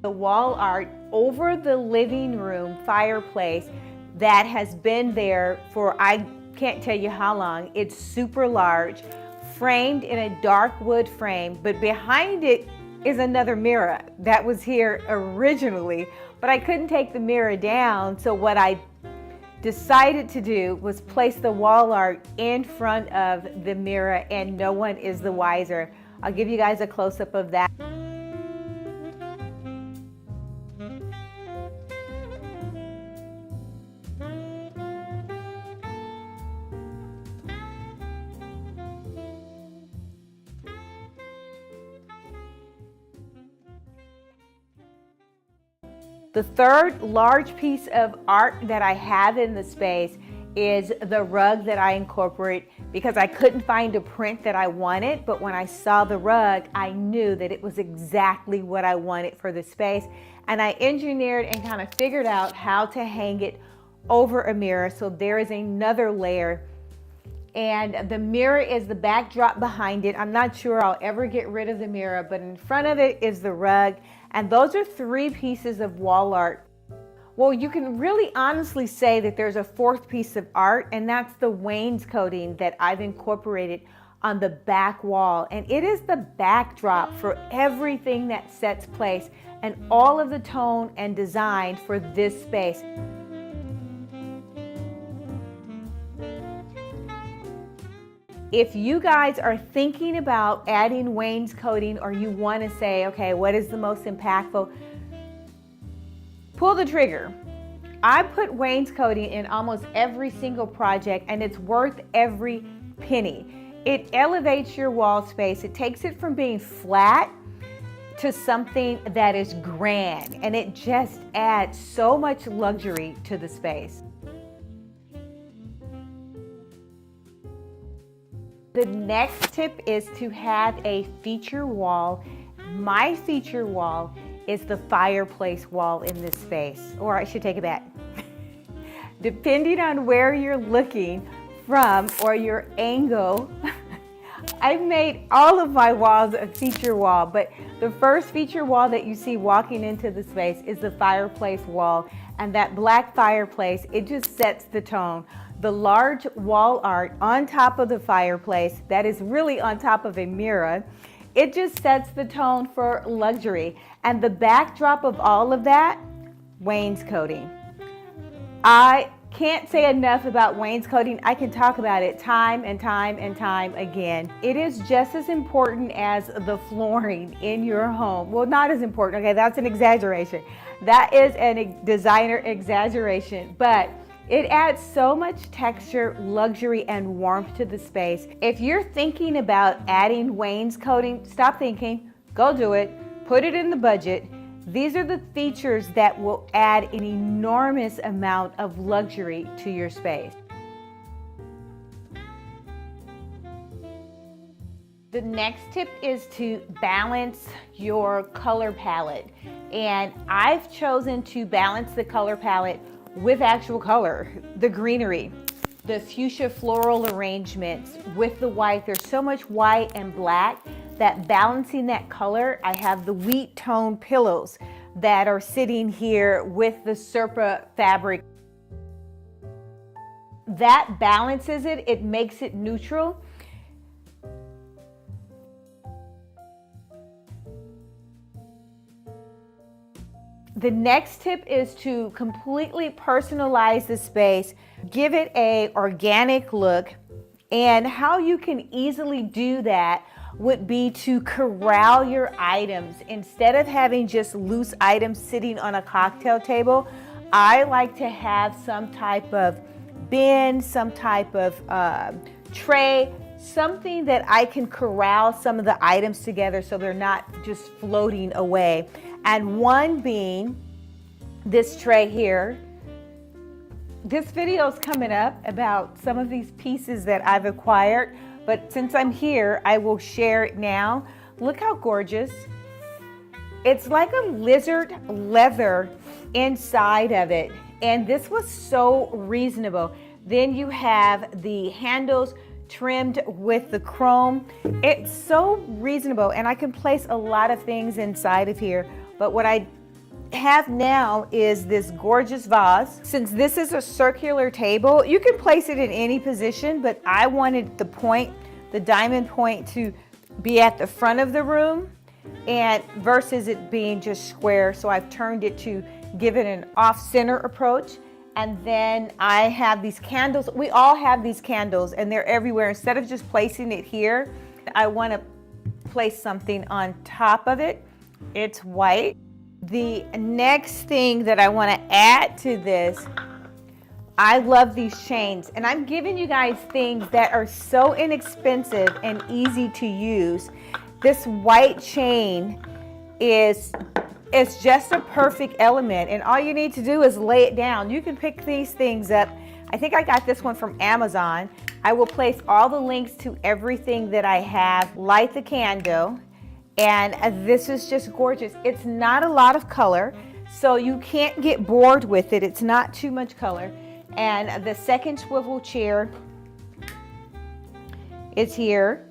The wall art over the living room fireplace that has been there for, I can't tell you how long. It's super large, framed in a dark wood frame, but behind it is another mirror that was here originally, but I couldn't take the mirror down. So what I decided to do was place the wall art in front of the mirror, and no one is the wiser. I'll give you guys a close-up of that. The third large piece of art that I have in the space is the rug that I incorporate, because I couldn't find a print that I wanted, but when I saw the rug, I knew that it was exactly what I wanted for the space. And I engineered and kind of figured out how to hang it over a mirror. So there is another layer, and the mirror is the backdrop behind it. I'm not sure I'll ever get rid of the mirror, but in front of it is the rug. And those are three pieces of wall art. Well, you can really honestly say that there's a fourth piece of art, and that's the wainscoting that I've incorporated on the back wall. And it is the backdrop for everything that sets place and all of the tone and design for this space. If you guys are thinking about adding wainscoting, or you want to say, okay, what is the most impactful? Pull the trigger. I put wainscoting in almost every single project, and it's worth every penny. It elevates your wall space. It takes it from being flat to something that is grand, and it just adds so much luxury to the space. The next tip is to have a feature wall. My feature wall is the fireplace wall in this space, or I should take it back. Depending on where you're looking, from or your angle. I've made all of my walls a feature wall, but the first feature wall that you see walking into the space is the fireplace wall. And that black fireplace, it just sets the tone. The large wall art on top of the fireplace, that is really on top of a mirror, it just sets the tone for luxury. And the backdrop of all of that, wainscoting. I can't say enough about wainscoting. I can talk about it time and time and time again. It is just as important as the flooring in your home. Well, not as important. Okay, that's an exaggeration. That is a designer exaggeration, but it adds so much texture, luxury, and warmth to the space. If you're thinking about adding wainscoting, stop thinking, go do it, put it in the budget. These are the features that will add an enormous amount of luxury to your space. The next tip is to balance your color palette. And I've chosen to balance the color palette with actual color, the greenery, the fuchsia floral arrangements with the white. There's so much white and black that balancing that color. I have the wheat tone pillows that are sitting here with the Serpa fabric. That balances it, it makes it neutral. The next tip is to completely personalize the space, give it an organic look, and how you can easily do that would be to corral your items. Instead of having just loose items sitting on a cocktail table, I like to have some type of bin, some type of tray, something that I can corral some of the items together so they're not just floating away. And one being this tray here. This video is coming up about some of these pieces that I've acquired, but since I'm here, I will share it now. Look how gorgeous. It's like a lizard leather inside of it. And this was so reasonable. Then you have the handles trimmed with the chrome. It's so reasonable, and I can place a lot of things inside of here. But what I have now is this gorgeous vase. Since this is a circular table, you can place it in any position, but I wanted the point, the diamond point, to be at the front of the room and versus it being just square. So I've turned it to give it an off-center approach. And then I have these candles. We all have these candles and they're everywhere. Instead of just placing it here, I want to place something on top of it. It's white. The next thing that I want to add to this, I love these chains, and I'm giving you guys things that are so inexpensive and easy to use. This white chain is just a perfect element, and all you need to do is lay it down. You can pick these things up. I think I got this one from Amazon. I will place all the links to everything that I have. Light the candle. And this is just gorgeous. It's not a lot of color, so you can't get bored with it. It's not too much color. And the second swivel chair is here.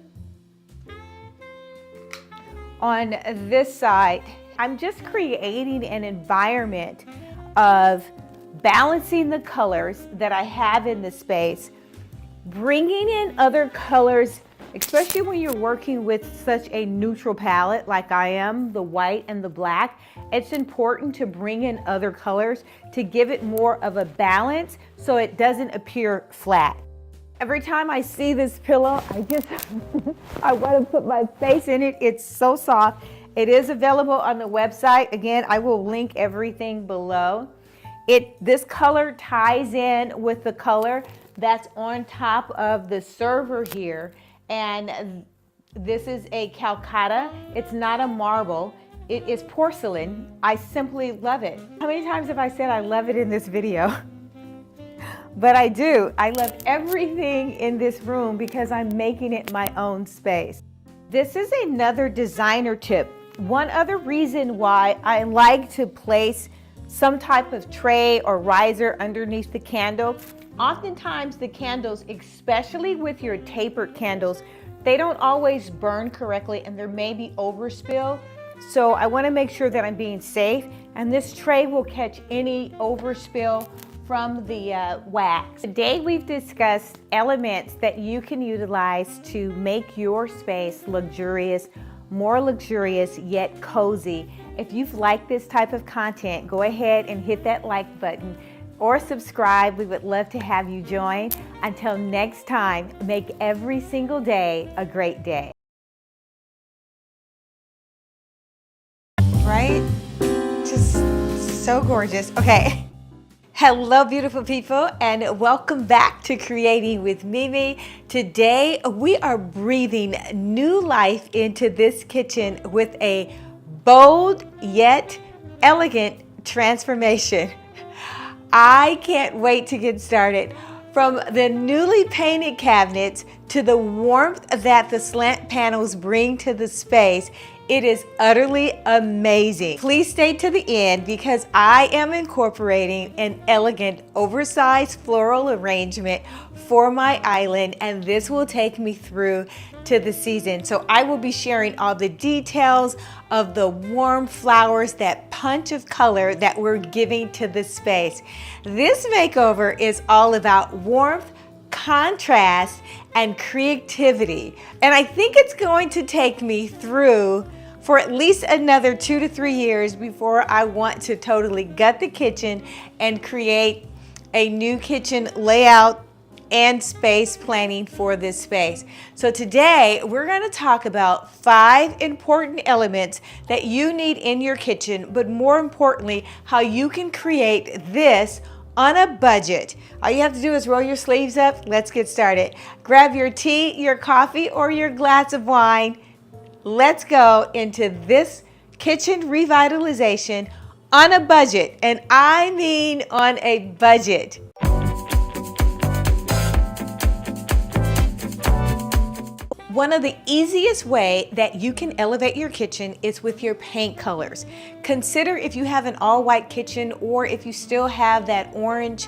On this side, I'm just creating an environment of balancing the colors that I have in the space, bringing in other colors, especially when you're working with such a neutral palette like I am, the white and the black. It's important to bring in other colors to give it more of a balance so it doesn't appear flat. Every time I see this pillow, I want to put my face in it. It's so soft. It is available on the website. Again, I will link everything below. This color ties in with the color that's on top of the server here. And this is a Calcutta. It's not a marble. It is porcelain. I simply love it. How many times have I said I love it in this video? But I do. I love everything in this room because I'm making it my own space. This is another designer tip. One other reason why I like to place some type of tray or riser underneath the candle Oftentimes the candles, especially with your tapered candles, they don't always burn correctly and there may be overspill. So I want to make sure that I'm being safe, and this tray will catch any overspill from the wax. Today we've discussed elements that you can utilize to make your space luxurious, more luxurious yet cozy. If you've liked this type of content, go ahead and hit that like button or subscribe. We would love to have you join. Until next time, make every single day a great day. Right? Just so gorgeous. Okay. Hello, beautiful people, and welcome back to Creating with Mimi. Today, we are breathing new life into this kitchen with a bold yet elegant transformation. I can't wait to get started. From the newly painted cabinets to the warmth that the slant panels bring to the space, it is utterly amazing. Please stay to the end because I am incorporating an elegant oversized floral arrangement for my island, and this will take me through to the season. So I will be sharing all the details of the warm flowers, that punch of color that we're giving to the space. This makeover is all about warmth, contrast, and creativity. And I think it's going to take me through for at least another 2 to 3 years before I want to totally gut the kitchen and create a new kitchen layout and space planning for this space. So today we're going to talk about 5 important elements that you need in your kitchen, but more importantly, how you can create this on a budget. All you have to do is roll your sleeves up. Let's get started. Grab your tea, your coffee, or your glass of wine. Let's go into this kitchen revitalization on a budget, and I mean on a budget. One of the easiest way that you can elevate your kitchen is with your paint colors. Consider if you have an all-white kitchen or if you still have that orange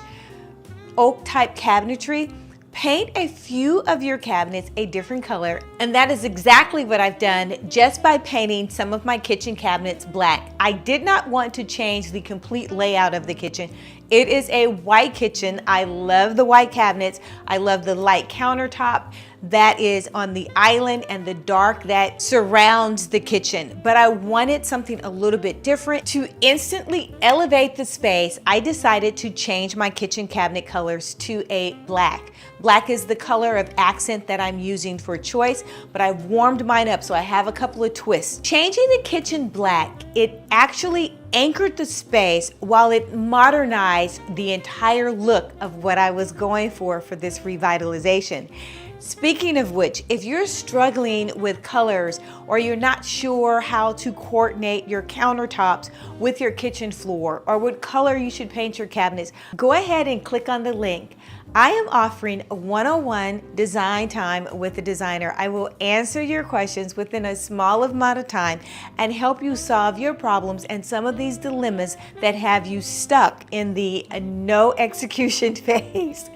oak type cabinetry, paint a few of your cabinets a different color, and that is exactly what I've done just by painting some of my kitchen cabinets black. I did not want to change the complete layout of the kitchen. It is a white kitchen. I love the white cabinets. I love the light countertop that is on the island and the dark that surrounds the kitchen. But I wanted something a little bit different. To instantly elevate the space, I decided to change my kitchen cabinet colors to a black. Black is the color of accent that I'm using for choice, but I've warmed mine up, so I have a couple of twists. Changing the kitchen black, it actually anchored the space while it modernized the entire look of what I was going for this revitalization. Speaking of which, if you're struggling with colors or you're not sure how to coordinate your countertops with your kitchen floor or what color you should paint your cabinets, go ahead and click on the link. I am offering a 101 design time with a designer. I will answer your questions within a small amount of time and help you solve your problems and some of these dilemmas that have you stuck in the no execution phase.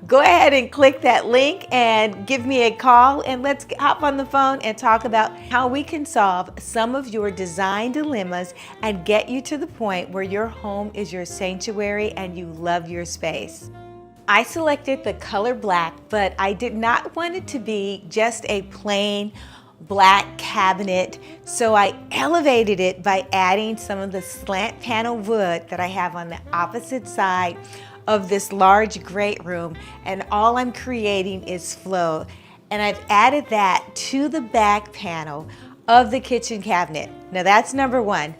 Go ahead and click that link and give me a call, and let's hop on the phone and talk about how we can solve some of your design dilemmas and get you to the point where your home is your sanctuary and you love your space. I selected the color black, but I did not want it to be just a plain black cabinet, so I elevated it by adding some of the slant panel wood that I have on the opposite side of this large great room, and all I'm creating is flow. And I've added that to the back panel of the kitchen cabinet. Now that's number 1.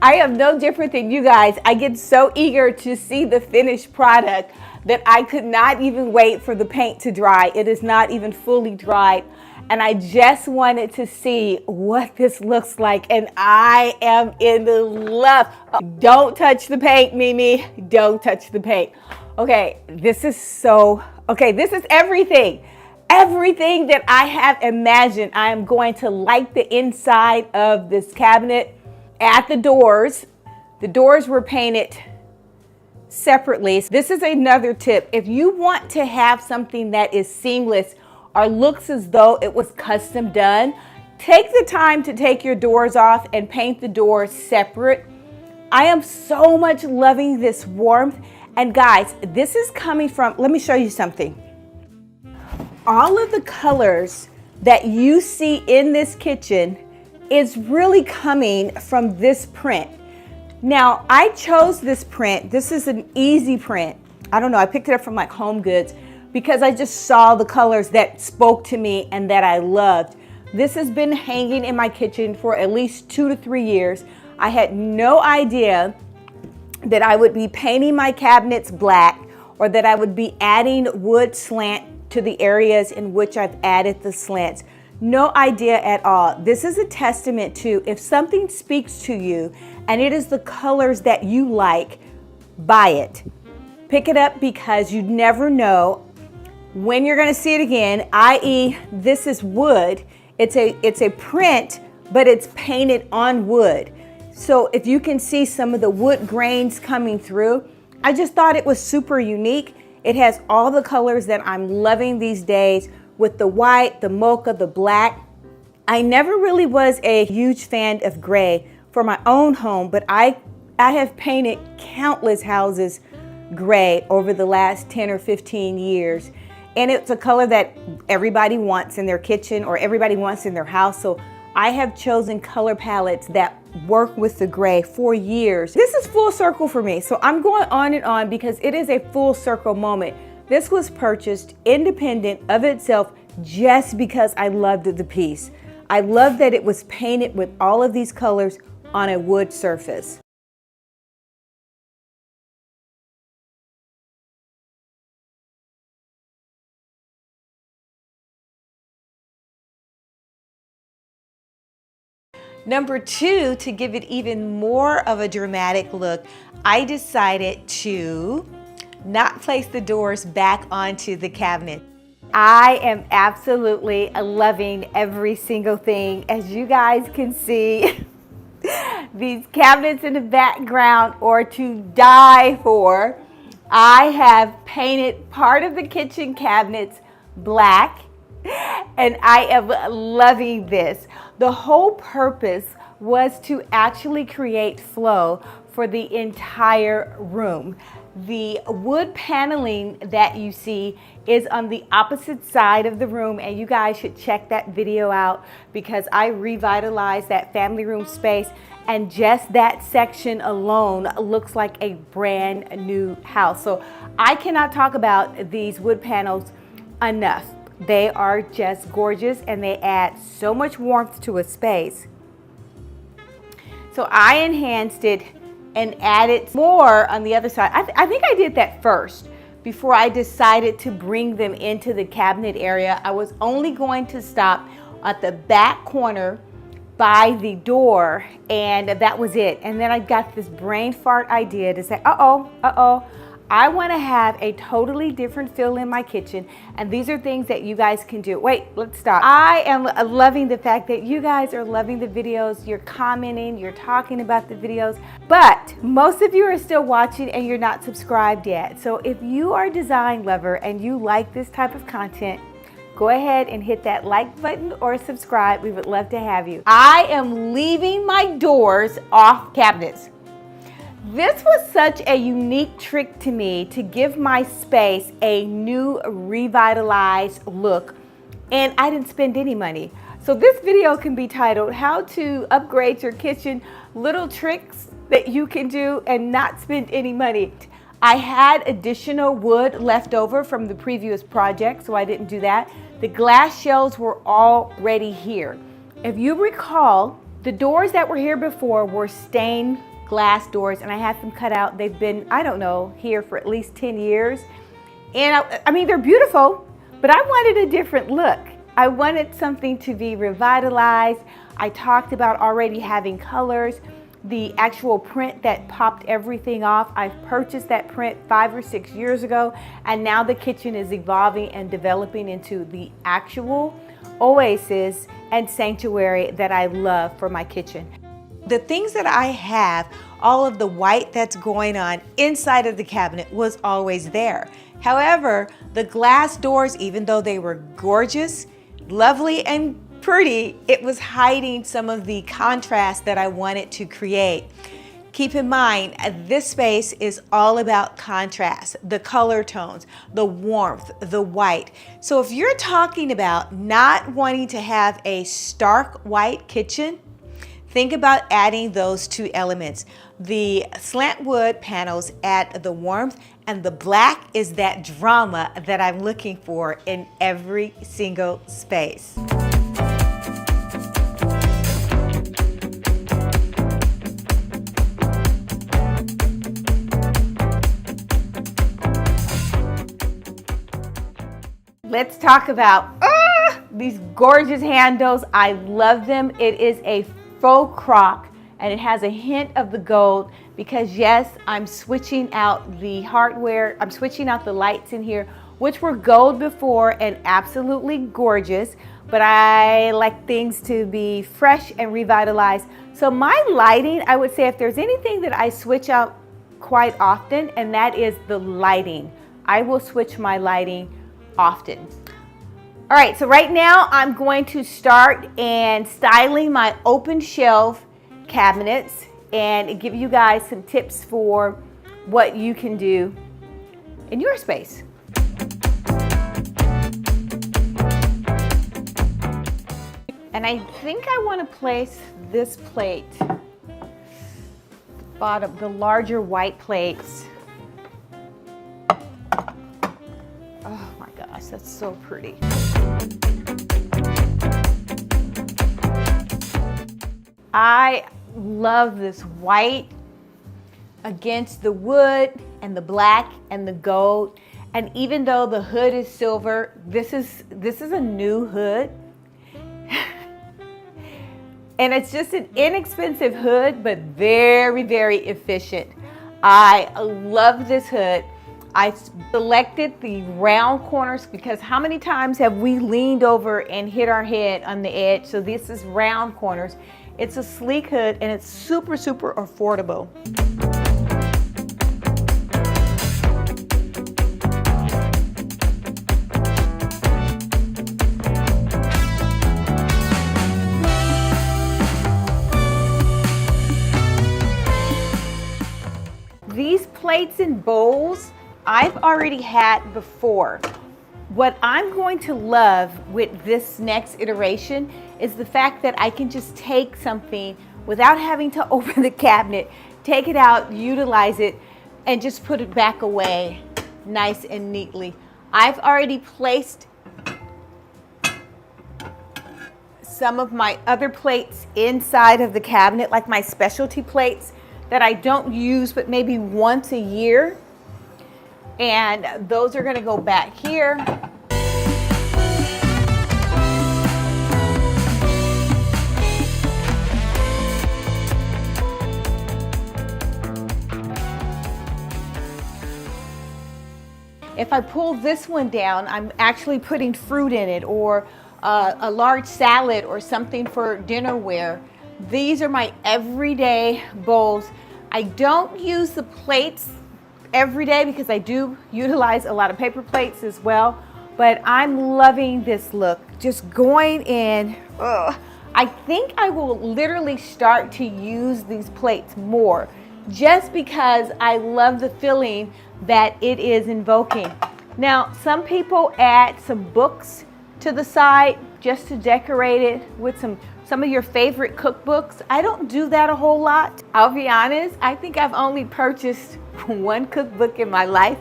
I am no different than you guys. I get so eager to see the finished product that I could not even wait for the paint to dry. It is not even fully dried. And I just wanted to see what this looks like, and I am in love. Don't touch the paint, Mimi. Don't touch the paint. Okay, this is everything. Everything that I have imagined. I am going to like the inside of this cabinet. At the doors were painted separately. This is another tip. If you want to have something that is seamless or looks as though it was custom done, take the time to take your doors off and paint the doors separate. I am so much loving this warmth. And guys, this is coming from, let me show you something. All of the colors that you see in this kitchen is really coming from this print. Now, I chose this print. This is an easy print. I don't know, I picked it up from like Home Goods because I just saw the colors that spoke to me and that I loved. This has been hanging in my kitchen for at least 2 to 3 years. I had no idea that I would be painting my cabinets black or that I would be adding wood slant to the areas in which I've added the slants. No idea at all. This is a testament to if something speaks to you and it is the colors that you like, buy it. Pick it up because you never know when you're gonna see it again, i.e. this is wood. It's a print, but it's painted on wood. So if you can see some of the wood grains coming through, I just thought it was super unique. It has all the colors that I'm loving these days with the white, the mocha, the black. I never really was a huge fan of gray for my own home, but I have painted countless houses gray over the last 10 or 15 years. And it's a color that everybody wants in their kitchen or everybody wants in their house. So I have chosen color palettes that work with the gray for years. This is full circle for me. So I'm going on and on because it is a full circle moment. This was purchased independent of itself just because I loved the piece. I love that it was painted with all of these colors on a wood surface. Number 2, to give it even more of a dramatic look, I decided to not place the doors back onto the cabinet. I am absolutely loving every single thing. As you guys can see, these cabinets in the background are to die for. I have painted part of the kitchen cabinets black, and I am loving this. The whole purpose was to actually create flow for the entire room. The wood paneling that you see is on the opposite side of the room, and you guys should check that video out because I revitalized that family room space, and just that section alone looks like a brand new house. So I cannot talk about these wood panels enough. They are just gorgeous and they add so much warmth to a space. So I enhanced it and added more on the other side. I think I did that first before I decided to bring them into the cabinet area. I was only going to stop at the back corner by the door, and that was it. And then I got this brain fart idea to say, I want to have a totally different feel in my kitchen, and these are things that you guys can do. Wait, let's stop. I am loving the fact that you guys are loving the videos, you're commenting, you're talking about the videos, but most of you are still watching and you're not subscribed yet. So if you are a design lover and you like this type of content, go ahead and hit that like button or subscribe. We would love to have you. I am leaving my doors off cabinets. This was such a unique trick to me to give my space a new revitalized look, and I didn't spend any money. So this video can be titled How to Upgrade Your Kitchen, Little Tricks That You Can Do and Not Spend Any Money. I had additional wood left over from the previous project, so I didn't do that. The glass shelves were already here. If you recall, the doors that were here before were stained glass doors, and I had them cut out. They've been, I don't know, here for at least 10 years. And I mean, they're beautiful, but I wanted a different look. I wanted something to be revitalized. I talked about already having colors. The actual print that popped everything off, I purchased that print 5 or 6 years ago, and now the kitchen is evolving and developing into the actual oasis and sanctuary that I love for my kitchen. The things that I have, all of the white that's going on inside of the cabinet was always there. However, the glass doors, even though they were gorgeous, lovely, and pretty, it was hiding some of the contrast that I wanted to create. Keep in mind, this space is all about contrast, the color tones, the warmth, the white. So if you're talking about not wanting to have a stark white kitchen, think about adding those two elements. The slant wood panels add the warmth, and the black is that drama that I'm looking for in every single space. Let's talk about these gorgeous handles. I love them. It is a faux croc and it has a hint of the gold because yes, I'm switching out the hardware. I'm switching out the lights in here, which were gold before and absolutely gorgeous, but I like things to be fresh and revitalized. So my lighting, I would say if there's anything that I switch out quite often, and that is the lighting. I will switch my lighting often. All right, so right now I'm going to start and styling my open shelf cabinets and give you guys some tips for what you can do in your space. And I think I want to place this plate, bottom, the larger white plates. Oh my gosh, that's so pretty. I love this white against the wood and the black and the gold. And even though the hood is silver, this is a new hood. And it's just an inexpensive hood, but very, very efficient. I love this hood. I selected the round corners because how many times have we leaned over and hit our head on the edge? So this is round corners. It's a sleek hood and it's super, super affordable. These plates and bowls I've already had before. What I'm going to love with this next iteration is the fact that I can just take something without having to open the cabinet, take it out, utilize it, and just put it back away nice and neatly. I've already placed some of my other plates inside of the cabinet, like my specialty plates that I don't use but maybe once a year. And those are gonna go back here. If I pull this one down, I'm actually putting fruit in it or a large salad or something for dinnerware. These are my everyday bowls. I don't use the plates every day because I do utilize a lot of paper plates as well, but I'm loving this look. Just going in, I think I will literally start to use these plates more just because I love the feeling that it is invoking. Now, some people add some books to the side just to decorate it with some of your favorite cookbooks. I don't do that a whole lot. I'll be honest, I think I've only purchased one cookbook in my life,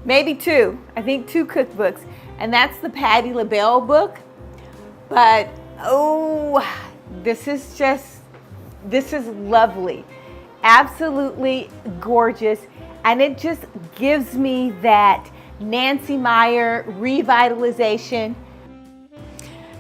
maybe two. I think two cookbooks, and that's the Patti LaBelle book. But oh, this is lovely. Absolutely gorgeous, and it just gives me that Nancy Meyer revitalization.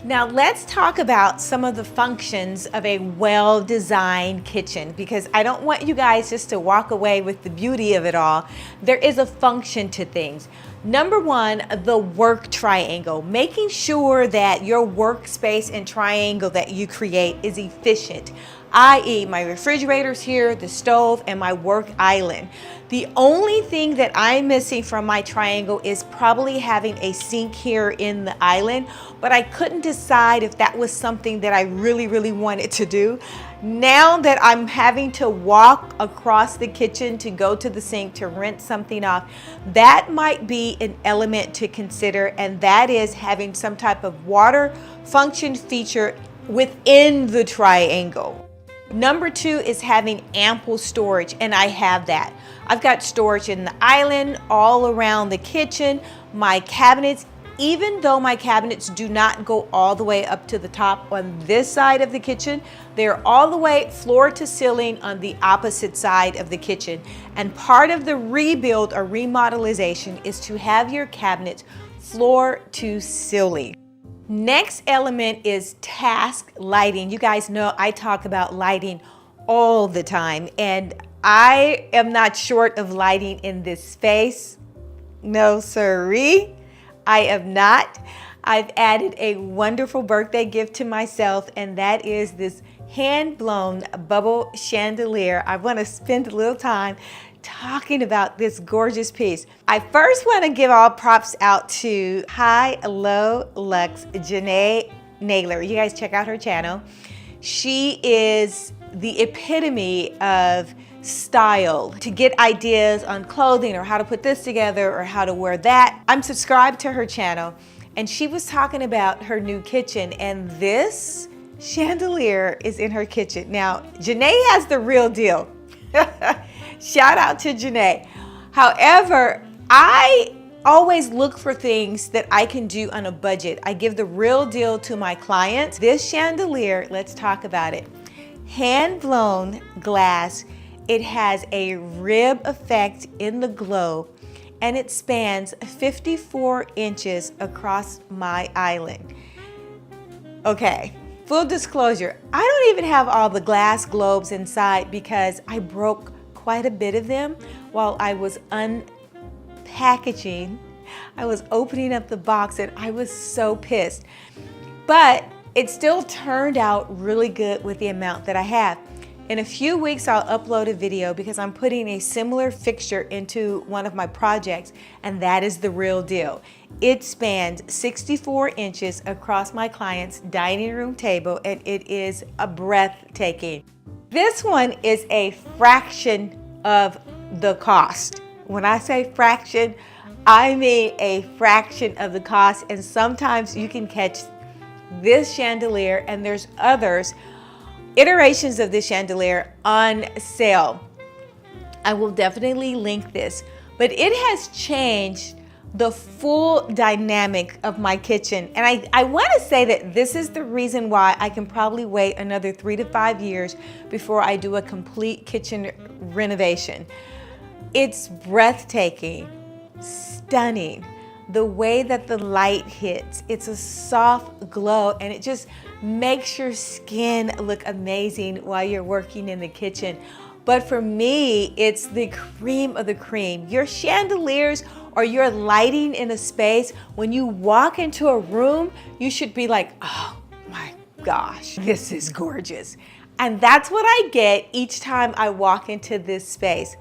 Now let's talk about some of the functions of a well-designed kitchen, because I don't want you guys just to walk away with the beauty of it all. There is a function to things. Number one, the work triangle. Making sure that your workspace and triangle that you create is efficient, i.e. my refrigerator's here, the stove, and my work island. The only thing that I'm missing from my triangle is probably having a sink here in the island, but I couldn't decide if that was something that I really wanted to do. Now that I'm having to walk across the kitchen to go to the sink to rinse something off, that might be an element to consider, and that is having some type of water function feature within the triangle. Number two is having ample storage, and I have that. I've got storage in the island, all around the kitchen, my cabinets. Even though my cabinets do not go all the way up to the top on this side of the kitchen, they're all the way floor to ceiling on the opposite side of the kitchen. And part of the rebuild or remodelization is to have your cabinets floor to ceiling. Next element is task lighting. You guys know I talk about lighting all the time, and I am not short of lighting in this space. No siree, I am not. I've added a wonderful birthday gift to myself, and that is this hand-blown bubble chandelier. I want to spend a little time talking about this gorgeous piece. I first want to give all props out to Hello Luxe Janae Naylor. You guys check out her channel. She is the epitome of style, to get ideas on clothing or how to put this together or how to wear that. I'm subscribed to her channel, and she was talking about her new kitchen, and this chandelier is in her kitchen. Now, Janae has the real deal. Shout out to Janae. However, I always look for things that I can do on a budget. I give the real deal to my clients. This chandelier, let's talk about it. Hand-blown glass. It has a rib effect in the globe, and it spans 54 inches across my island. Okay, full disclosure, I don't even have all the glass globes inside because I broke quite a bit of them while I was unpackaging. I was opening up the box and I was so pissed. But it still turned out really good with the amount that I have. In a few weeks, I'll upload a video because I'm putting a similar fixture into one of my projects, and that is the real deal. It spans 64 inches across my client's dining room table, and it is a breathtaking. This one is a fraction of the cost. When I say fraction, I mean a fraction of the cost, and sometimes you can catch this chandelier, and there's others iterations of this chandelier on sale. I will definitely link this, but it has changed the full dynamic of my kitchen. And I want to say that this is the reason why I can probably wait another 3 to 5 years before I do a complete kitchen renovation. It's breathtaking, stunning. The way that the light hits, it's a soft glow, and it just makes your skin look amazing while you're working in the kitchen. But for me, it's the cream of the cream. Your chandeliers or your lighting in a space, when you walk into a room, you should be like, oh my gosh, this is gorgeous. And that's what I get each time I walk into this space.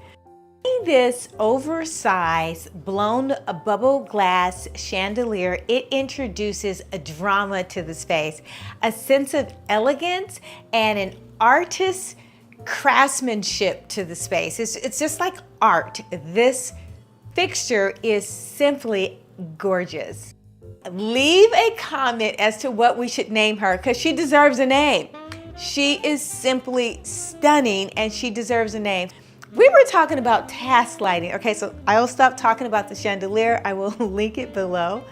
This oversized blown bubble glass chandelier, it introduces a drama to the space, a sense of elegance and an artist's craftsmanship to the space. It's just like art. This fixture is simply gorgeous. Leave a comment as to what we should name her, because she deserves a name. She is simply stunning and she deserves a name. We were talking about task lighting. Okay, so I will stop talking about the chandelier. I will link it below.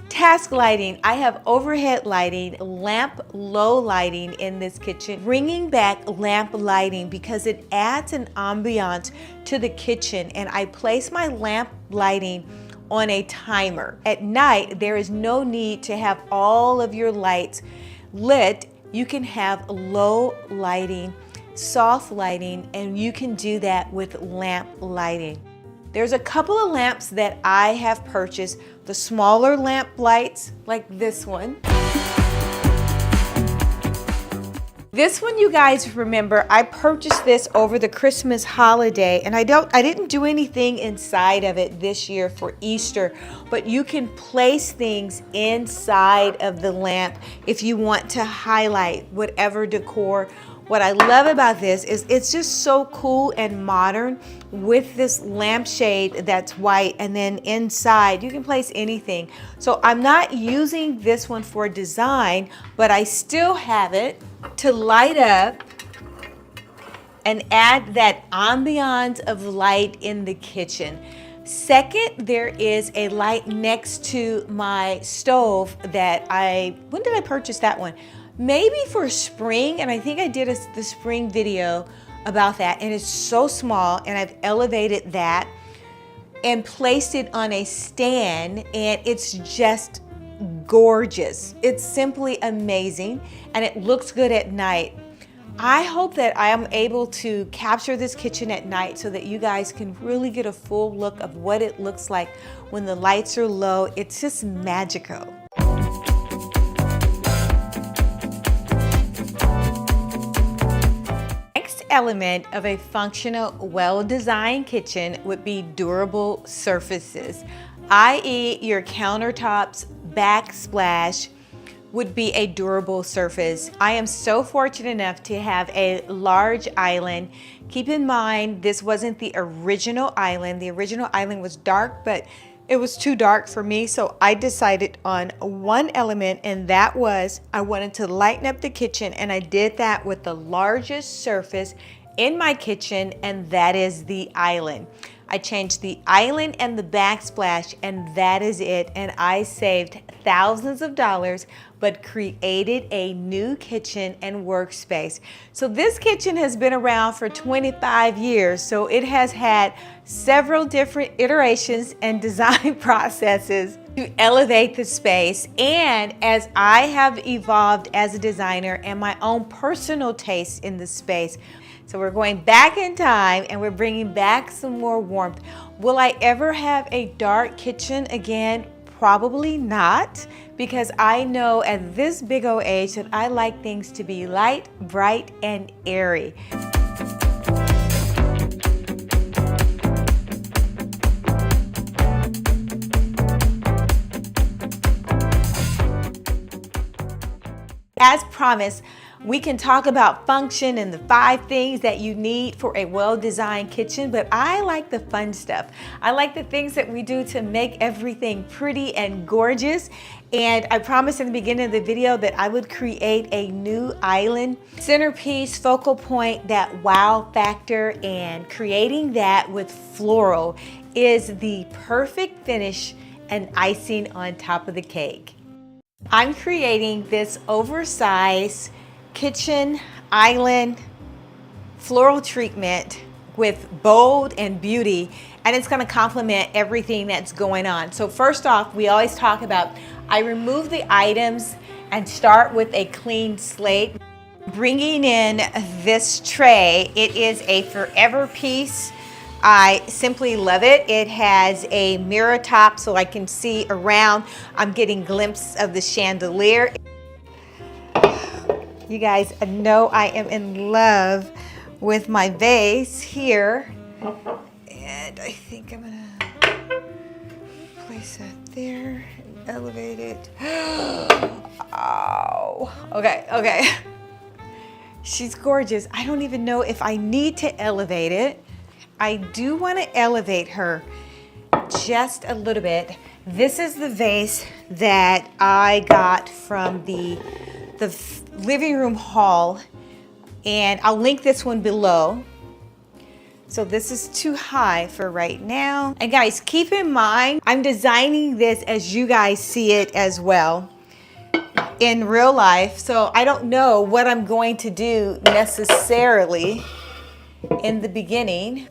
Task lighting. I have overhead lighting, lamp low lighting in this kitchen, bringing back lamp lighting because it adds an ambiance to the kitchen, and I place my lamp lighting on a timer. At night, there is no need to have all of your lights lit. You can have low lighting, soft lighting, and you can do that with lamp lighting. There's a couple of lamps that I have purchased, the smaller lamp lights like this one. This one, you guys remember, I purchased this over the Christmas holiday, and I didn't do anything inside of it this year for Easter, but you can place things inside of the lamp if you want to highlight whatever decor. What I love about this is it's just so cool and modern with this lampshade that's white, and then inside you can place anything. So I'm not using this one for design, but I still have it to light up and add that ambiance of light in the kitchen. Second, there is a light next to my stove that when did I purchase that one? Maybe for spring, and I think I did the spring video about that, and it's so small, and I've elevated that and placed it on a stand, and it's just gorgeous. It's simply amazing, and it looks good at night. I hope that I am able to capture this kitchen at night so that you guys can really get a full look of what it looks like when the lights are low. It's just magical. Next element of a functional, well-designed kitchen would be durable surfaces, i.e. your countertops, backsplash would be a durable surface. I am so fortunate enough to have a large island. Keep in mind, this wasn't the original island. The original island was dark, but it was too dark for me, so I decided on one element, and that was I wanted to lighten up the kitchen, and I did that with the largest surface in my kitchen, and that is the island. I changed the island and the backsplash, and that is it. And I saved thousands of dollars, but created a new kitchen and workspace. So this kitchen has been around for 25 years. So it has had several different iterations and design processes to elevate the space. And as I have evolved as a designer and my own personal taste in the space, so we're going back in time and we're bringing back some more warmth. Will I ever have a dark kitchen again? Probably not, because I know at this big old age that I like things to be light, bright, and airy. As promised, we can talk about function and the 5 things that you need for a well-designed kitchen, but I like the fun stuff. I like the things that we do to make everything pretty and gorgeous. And I promised in the beginning of the video that I would create a new island centerpiece, focal point, that wow factor, and creating that with floral is the perfect finish and icing on top of the cake. I'm creating this oversized kitchen island floral treatment with bold and beauty, and it's going to complement everything that's going on. So first off, we always talk about I remove the items and start with a clean slate. Bringing in this tray, it is a forever piece. I simply love it. It has a mirror top so I can see around. I'm getting glimpses of the chandelier. You guys know I am in love with my vase here. And I think I'm gonna place that there and elevate it. Oh, okay. She's gorgeous. I don't even know if I need to elevate it. I do want to elevate her just a little bit. This is the vase that I got from the living room haul, and I'll link this one below. So this is too high for right now. And guys, keep in mind, I'm designing this as you guys see it as well in real life. So I don't know what I'm going to do necessarily in the beginning.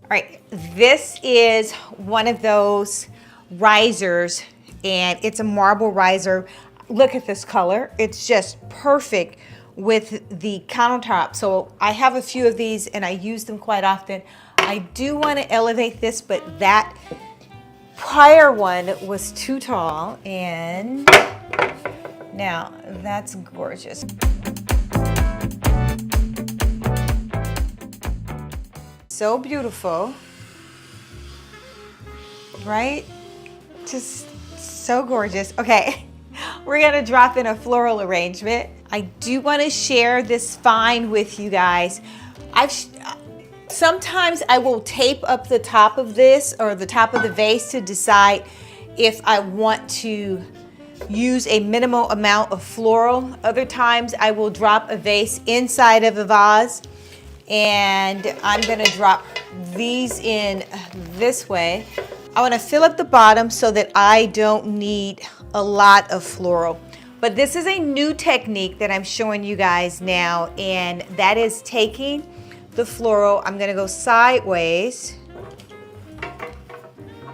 All right, this is one of those risers, and it's a marble riser. Look at this color. It's just perfect with the countertop. So I have a few of these and I use them quite often. I do want to elevate this, but that prior one was too tall, and now that's gorgeous. So beautiful, right? Just so gorgeous. Okay, we're gonna drop in a floral arrangement. I do want to share this find with you guys. Sometimes I will tape up the top of this or the top of the vase to decide if I want to use a minimal amount of floral. Other times I will drop a vase inside of a vase, and I'm gonna drop these in this way. I wanna fill up the bottom so that I don't need a lot of floral. But this is a new technique that I'm showing you guys now, and that is taking the floral, I'm gonna go sideways,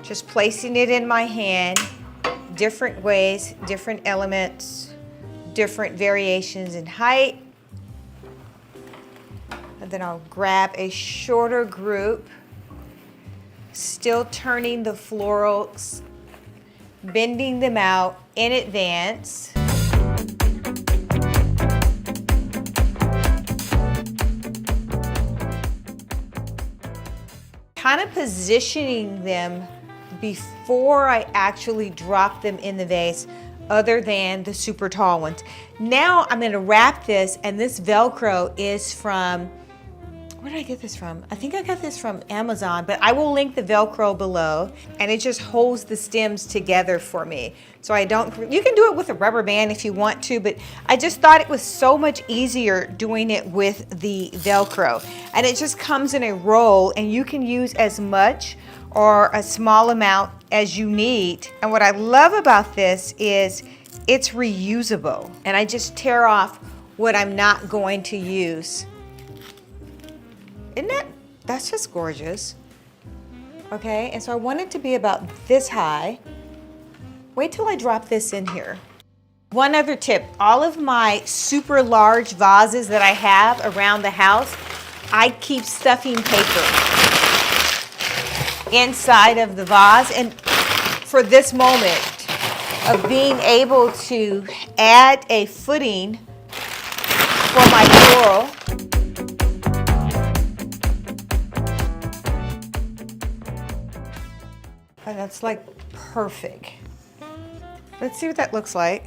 just placing it in my hand, different ways, different elements, different variations in height. And then I'll grab a shorter group, still turning the florals, bending them out in advance. Kind of positioning them before I actually drop them in the vase, other than the super tall ones. Now I'm gonna wrap this, and this Velcro is from, where did I get this from? I think I got this from Amazon, but I will link the Velcro below, and it just holds the stems together for me. So I don't, you can do it with a rubber band if you want to, but I just thought it was so much easier doing it with the Velcro. And it just comes in a roll, and you can use as much or a small amount as you need. And what I love about this is it's reusable, and I just tear off what I'm not going to use. Isn't that's just gorgeous. Okay, and so I want it to be about this high. Wait till I drop this in here. One other tip, all of my super large vases that I have around the house, I keep stuffing paper inside of the vase, and for this moment of being able to add a footing for my floral. And that's like perfect. Let's see what that looks like.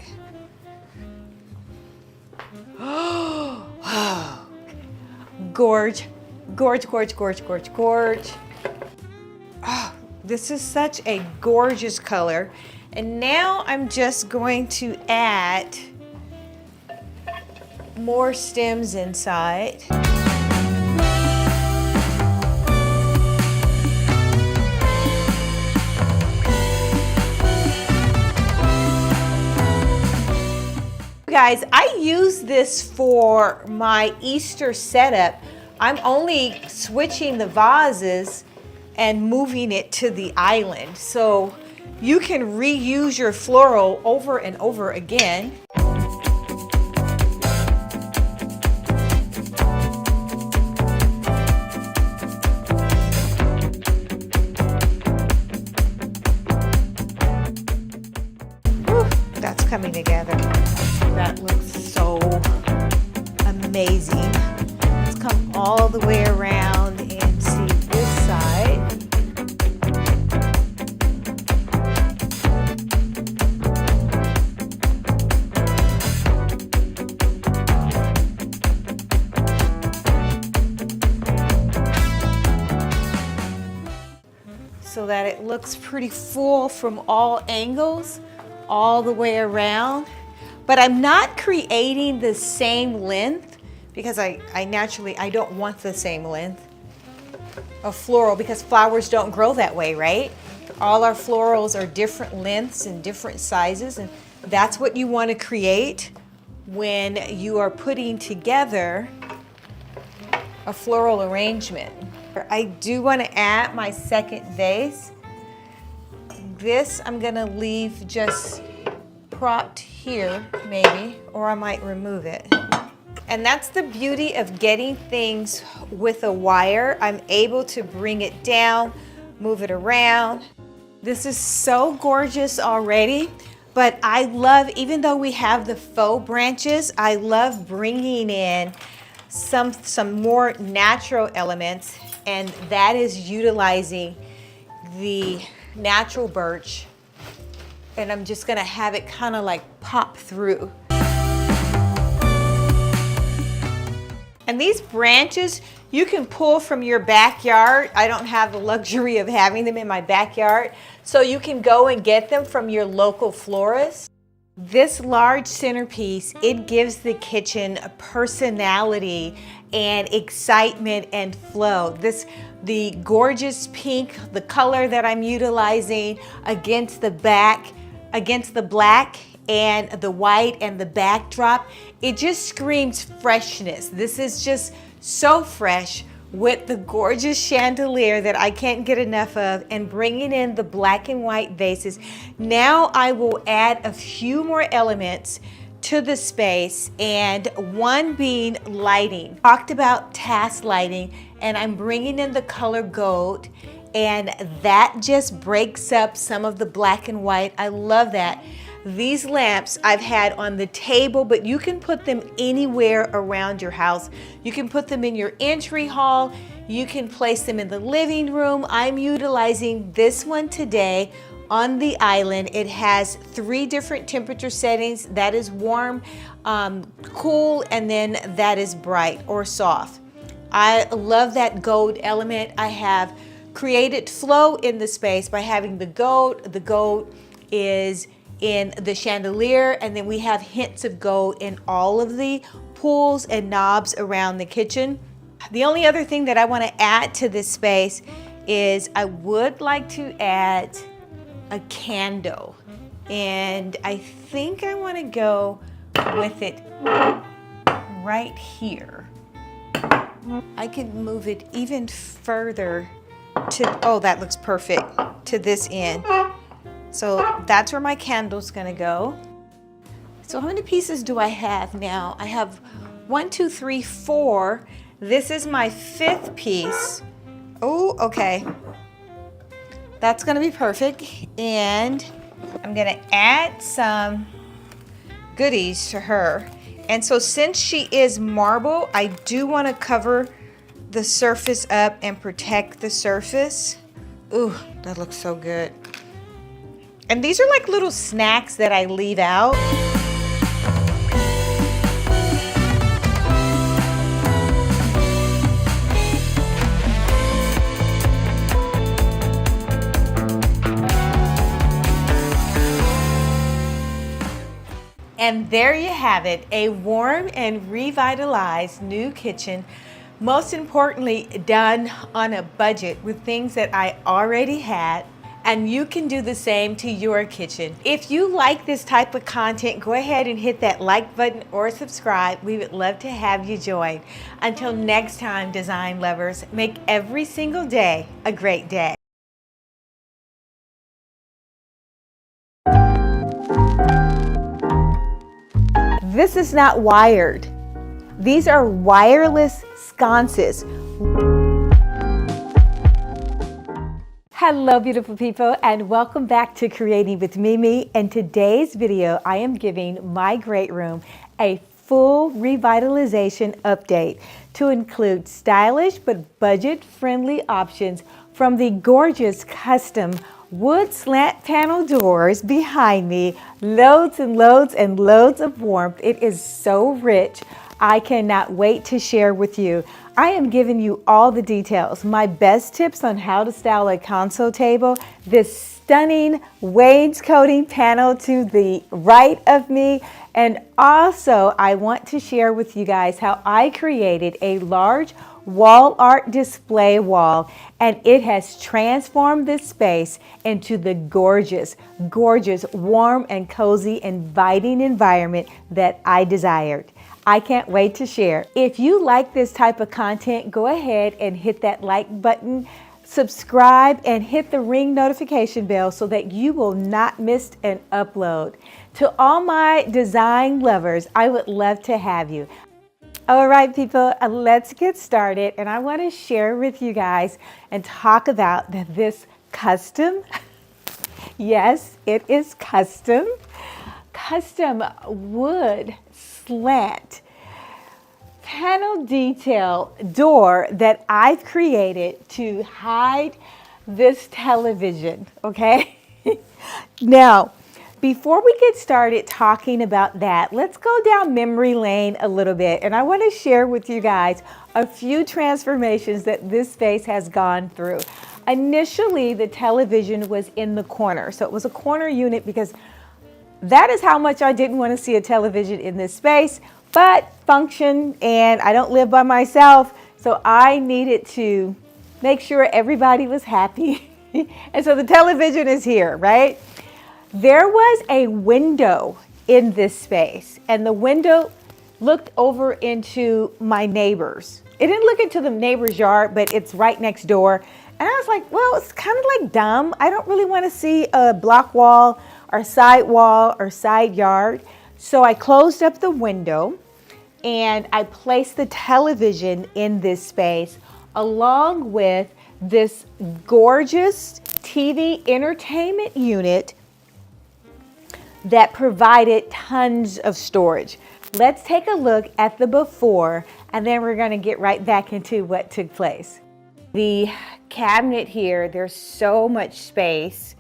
Gorge, gorge, gorge, gorge, gorge, gorge. Oh, this is such a gorgeous color. And now I'm just going to add more stems inside. Guys, I use this for my Easter setup. I'm only switching the vases and moving it to the island. So you can reuse your floral over and over again. Whew, that's coming together. That looks so amazing. Let's come all the way around and see this side. So that it looks pretty full from all angles, all the way around. But I'm not creating the same length because I don't want the same length of floral, because flowers don't grow that way, right? All our florals are different lengths and different sizes, and that's what you want to create when you are putting together a floral arrangement. I do want to add my second vase. This I'm going to leave just propped here maybe, or I might remove it. And that's the beauty of getting things with a wire. I'm able to bring it down, move it around. This is so gorgeous already, but I love, even though we have the faux branches, I love bringing in some more natural elements, and that is utilizing the natural birch. And I'm just gonna have it kind of like pop through. And these branches, you can pull from your backyard. I don't have the luxury of having them in my backyard, so you can go and get them from your local florist. This large centerpiece, it gives the kitchen a personality and excitement and flow. The gorgeous pink, the color that I'm utilizing against the black and the white and the backdrop, it just screams freshness. This is just so fresh with the gorgeous chandelier that I can't get enough of, and bringing in the black and white vases. Now I will add a few more elements to the space, and one being lighting. Talked about task lighting, and I'm bringing in the color gold, and that just breaks up some of the black and white. I love that. These lamps I've had on the table, but you can put them anywhere around your house. You can put them in your entry hall. You can place them in the living room. I'm utilizing this one today on the island. It has 3 different temperature settings. That is warm, cool, and then that is bright or soft. I love that gold element. I have created flow in the space by having the gold. The gold is in the chandelier, and then we have hints of gold in all of the pulls and knobs around the kitchen. The only other thing that I want to add to this space is I would like to add a candle, and I think I want to go with it right here. I could move it even further to, oh, that looks perfect, to this end. So that's where my candle's gonna go. So how many pieces do I have now? I have 1, 2, 3, 4. This is my 5th piece. Oh, okay. That's gonna be perfect. And I'm gonna add some goodies to her. And so since she is marble, I do wanna cover the surface up and protect the surface. Ooh, that looks so good. And these are like little snacks that I leave out. And there you have it, a warm and revitalized new kitchen. Most importantly, done on a budget with things that I already had. And you can do the same to your kitchen. If you like this type of content, go ahead and hit that like button or subscribe. We would love to have you join. Until next time, design lovers, make every single day a great day. This is not wired. These are wireless sconces. Hello beautiful people, and welcome back to Creating with Mimi. In today's video, I am giving my great room a full revitalization update to include stylish but budget-friendly options from the gorgeous custom wood slant panel doors behind me. Loads and loads and loads of warmth. It is so rich. I cannot wait to share with you. I am giving you all the details, my best tips on how to style a console table, this stunning wainscoting panel to the right of me, and also I want to share with you guys how I created a large wall art display wall, and it has transformed this space into the gorgeous, gorgeous, warm and cozy, inviting environment that I desired. I can't wait to share. If you like this type of content, go ahead and hit that like button, subscribe, and hit the ring notification bell so that you will not miss an upload. To all my design lovers, I would love to have you. All right, people, let's get started. And I want to share with you guys and talk about this custom, yes, it is custom wood slant panel detail door that I've created to hide this television, okay? Now, before we get started talking about that, let's go down memory lane a little bit. And I want to share with you guys a few transformations that this space has gone through. Initially, the television was in the corner. So it was a corner unit because that is how much I didn't want to see a television in this space, but function, and I don't live by myself, so I needed to make sure everybody was happy. And so the television is here, right? There was a window in this space, and the window looked over into my neighbor's. It didn't look into the neighbor's yard, but it's right next door. And I was like, well, it's kind of like dumb. I don't really want to see a block wall or side yard. So I closed up the window and I placed the television in this space along with this gorgeous TV entertainment unit that provided tons of storage. Let's take a look at the before, and then we're going to get right back into what took place. The cabinet here, there's so much space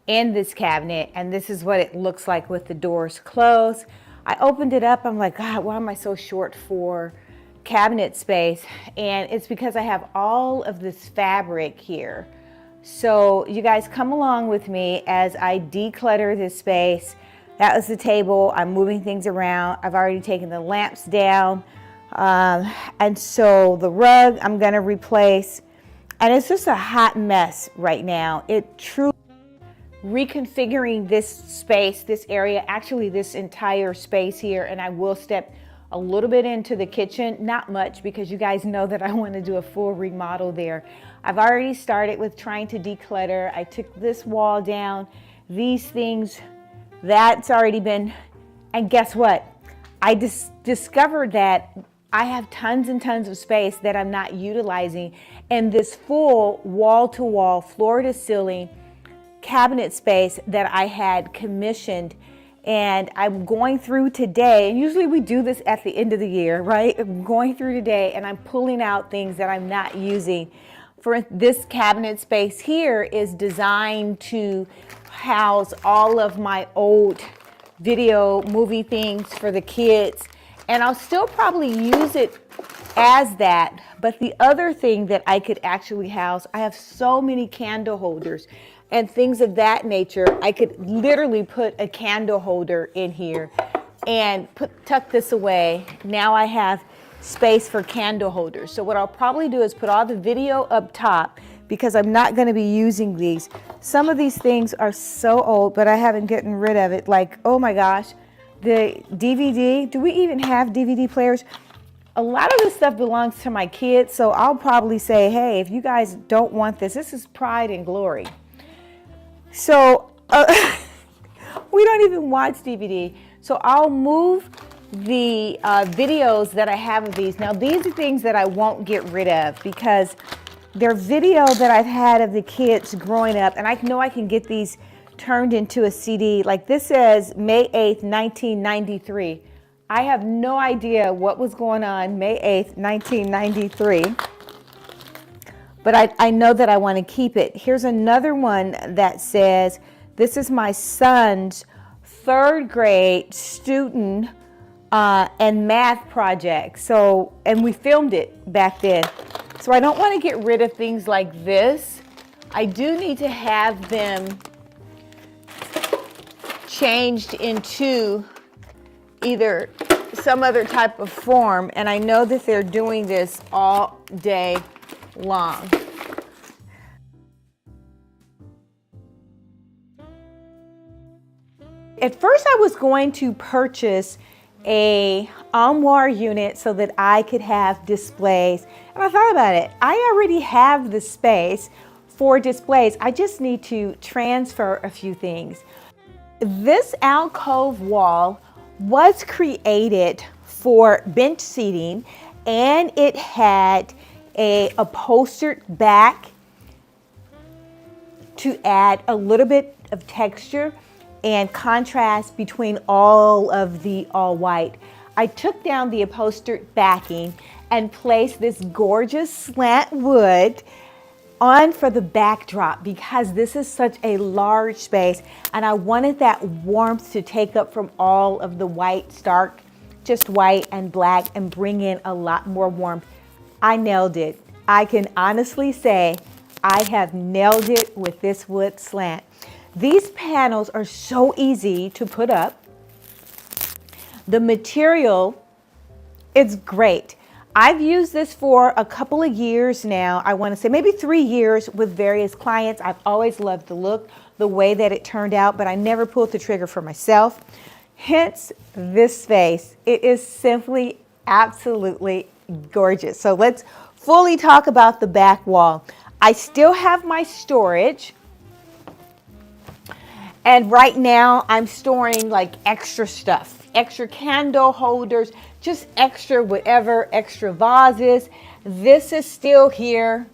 in this cabinet, and this is what it looks like with the doors closed. I opened it up, I'm like, God, why am I so short for cabinet space? And it's because I have all of this fabric here. So you guys come along with me as I declutter this space. That was the table. I'm moving things around. I've already taken the lamps down. And so the rug I'm gonna replace. And it's just a hot mess right now. It truly reconfiguring this space, this area, actually this entire space here. And I will step a little bit into the kitchen, not much, because you guys know that I want to do a full remodel there. I've already started with trying to declutter. I took this wall down, these things, that's already been, and guess what? I discovered that I have tons and tons of space that I'm not utilizing, and this full wall-to-wall, floor-to-ceiling cabinet space that I had commissioned. And I'm going through today, and usually we do this at the end of the year, right? I'm going through today and I'm pulling out things that I'm not using. For this cabinet space here is designed to house all of my old video movie things for the kids. And I'll still probably use it as that. But the other thing that I could actually house, I have so many candle holders and things of that nature. I could literally put a candle holder in here and tuck this away. Now I have space for candle holders. So what I'll probably do is put all the video up top because I'm not going to be using these. Some of these things are so old, but I haven't gotten rid of it. Like, oh my gosh, the DVD. Do we even have DVD players? A lot of this stuff belongs to my kids, so I'll probably say, hey, if you guys don't want this, this is pride and glory. So we don't even watch DVD. So I'll move the videos that I have of these. Now these are things that I won't get rid of because they're video that I've had of the kids growing up, and I know I can get these turned into a CD. Like this says May 8th, 1993. I have no idea what was going on May 8th, 1993. But I know that I want to keep it. Here's another one that says, this is my son's third grade student and math project. So, and we filmed it back then. So I don't want to get rid of things like this. I do need to have them changed into either some other type of form. And I know that they're doing this all day long. At first I was going to purchase a armoire unit so that I could have displays. And I thought about it. I already have the space for displays. I just need to transfer a few things. This alcove wall was created for bench seating, and it had a upholstered back to add a little bit of texture and contrast between all of the all white. I took down the upholstered backing and placed this gorgeous slant wood on for the backdrop because this is such a large space and I wanted that warmth to take up from all of the white, stark, just white and black, and bring in a lot more warmth. I nailed it. I can honestly say I have nailed it with this wood slant. These panels are so easy to put up. The material, it's great. I've used this for a couple of years now. I want to say maybe 3 years with various clients. I've always loved the look, the way that it turned out, but I never pulled the trigger for myself. Hence this space. It is simply absolutely gorgeous. So let's fully talk about the back wall. I still have my storage. And right now I'm storing like extra stuff, extra candle holders, just extra whatever, extra vases. This is still here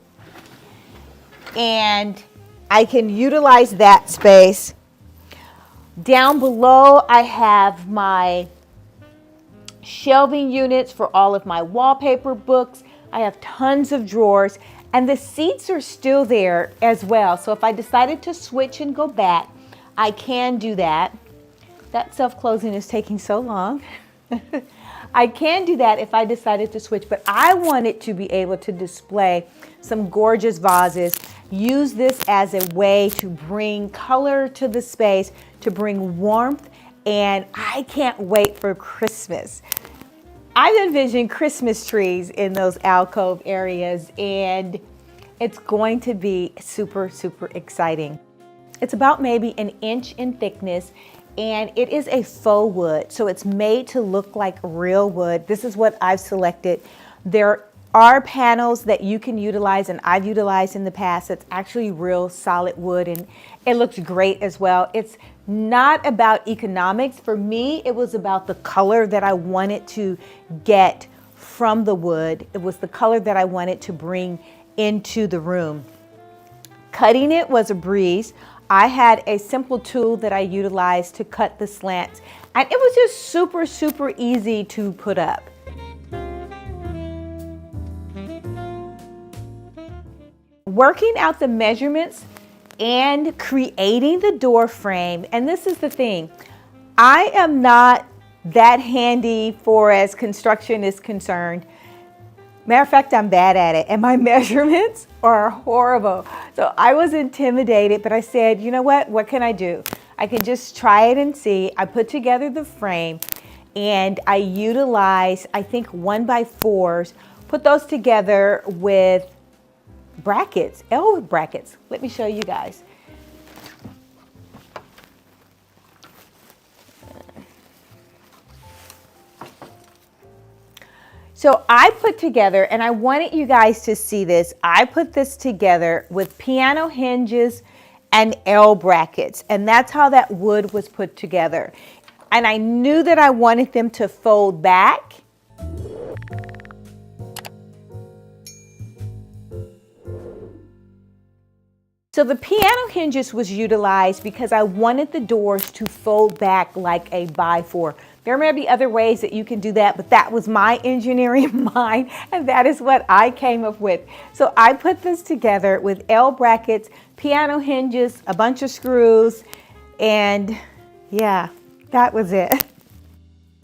and I can utilize that space. Down below I have my shelving units for all of my wallpaper books. I have tons of drawers and the seats are still there as well. So if I decided to switch and go back, I can do that. That self-closing is taking so long. I can do that if I decided to switch, but I wanted to be able to display some gorgeous vases, use this as a way to bring color to the space, to bring warmth, and I can't wait for Christmas. I've envisioned Christmas trees in those alcove areas, and it's going to be super, super exciting. It's about maybe 1 inch in thickness, and it is a faux wood, so it's made to look like real wood. This is what I've selected. There are panels that you can utilize, and I've utilized in the past. It's actually real solid wood, and it looks great as well. It's not about economics. For me, it was about the color that I wanted to get from the wood. It was the color that I wanted to bring into the room. Cutting it was a breeze. I had a simple tool that I utilized to cut the slants, and it was just super, super easy to put up. Working out the measurements and creating the door frame, and this is the thing, I am not that handy for as construction is concerned. Matter of fact, I'm bad at it, and my measurements are horrible. So I was intimidated, but I said, you know what can I do? I can just try it and see. I put together the frame, and I utilized, I think, 1x4s, put those together with brackets, L brackets. Let me show you guys. So I put together, and I wanted you guys to see this, I put this together with piano hinges and L brackets, and that's how that wood was put together. And I knew that I wanted them to fold back. So the piano hinges was utilized because I wanted the doors to fold back like a by-4. There may be other ways that you can do that, but that was my engineering mind, and that is what I came up with. So I put this together with L brackets, piano hinges, a bunch of screws, and yeah, that was it.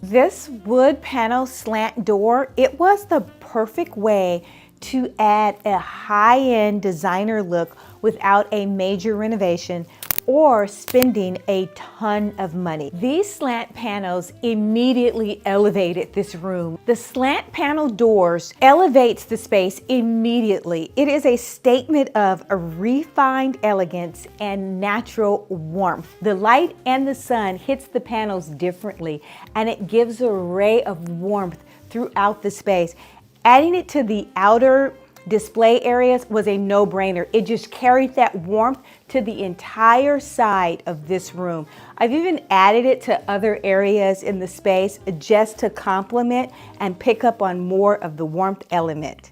This wood panel slant door, it was the perfect way to add a high-end designer look without a major renovation or spending a ton of money. These slant panels immediately elevated this room. The slant panel doors elevates the space immediately. It is a statement of a refined elegance and natural warmth. The light and the sun hits the panels differently, and it gives a ray of warmth throughout the space. Adding it to the outer display areas was a no-brainer. It just carried that warmth to the entire side of this room. I've even added it to other areas in the space just to complement and pick up on more of the warmth element.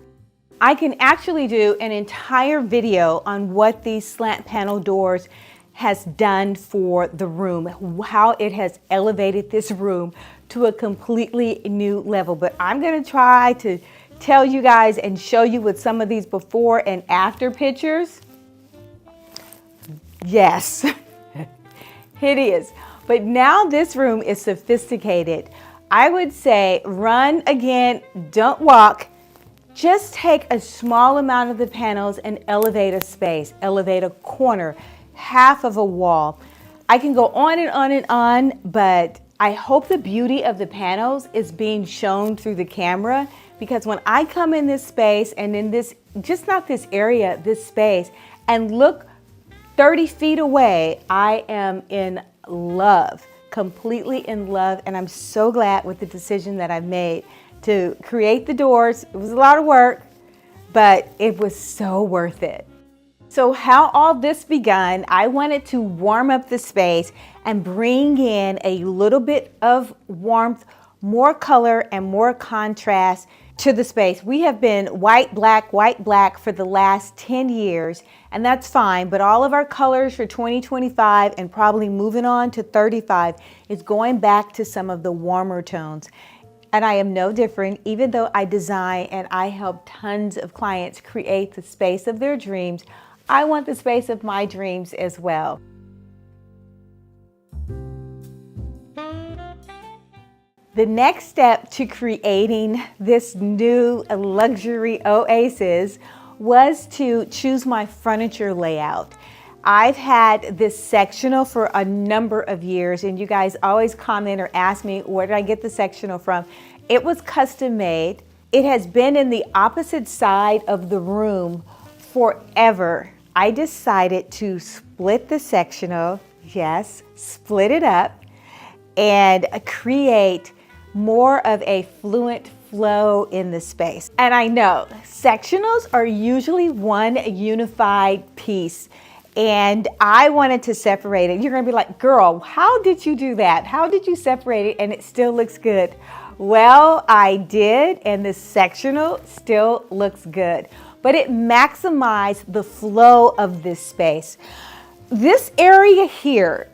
I can actually do an entire video on what these slant panel doors has done for the room, how it has elevated this room to a completely new level. But I'm gonna try to tell you guys and show you with some of these before and after pictures. Yes, it is. But now this room is sophisticated. I would say run again, don't walk. Just take a small amount of the panels and elevate a space, elevate a corner, half of a wall. I can go on and on and on, but I hope the beauty of the panels is being shown through the camera, because when I come in this space and in this, just not this area, this space, and look 30 feet away, I am in love, completely in love. And I'm so glad with the decision that I've made to create the doors. It was a lot of work, but it was so worth it. So how all this begun, I wanted to warm up the space and bring in a little bit of warmth, more color and more contrast to the space. We have been white, black for the last 10 years, and that's fine, but all of our colors for 2025 and probably moving on to 35 is going back to some of the warmer tones. And I am no different, even though I design and I help tons of clients create the space of their dreams. I want the space of my dreams as well. The next step to creating this new luxury oasis was to choose my furniture layout. I've had this sectional for a number of years, and you guys always comment or ask me, where did I get the sectional from? It was custom made. It has been in the opposite side of the room forever. I decided to split the sectional, yes, split it up, and create more of a fluent flow in the space. And I know sectionals are usually one unified piece, and I wanted to separate it. You're gonna be like, girl, how did you do that? How did you separate it and it still looks good? Well, I did, and the sectional still looks good, but it maximized the flow of this space. This area here,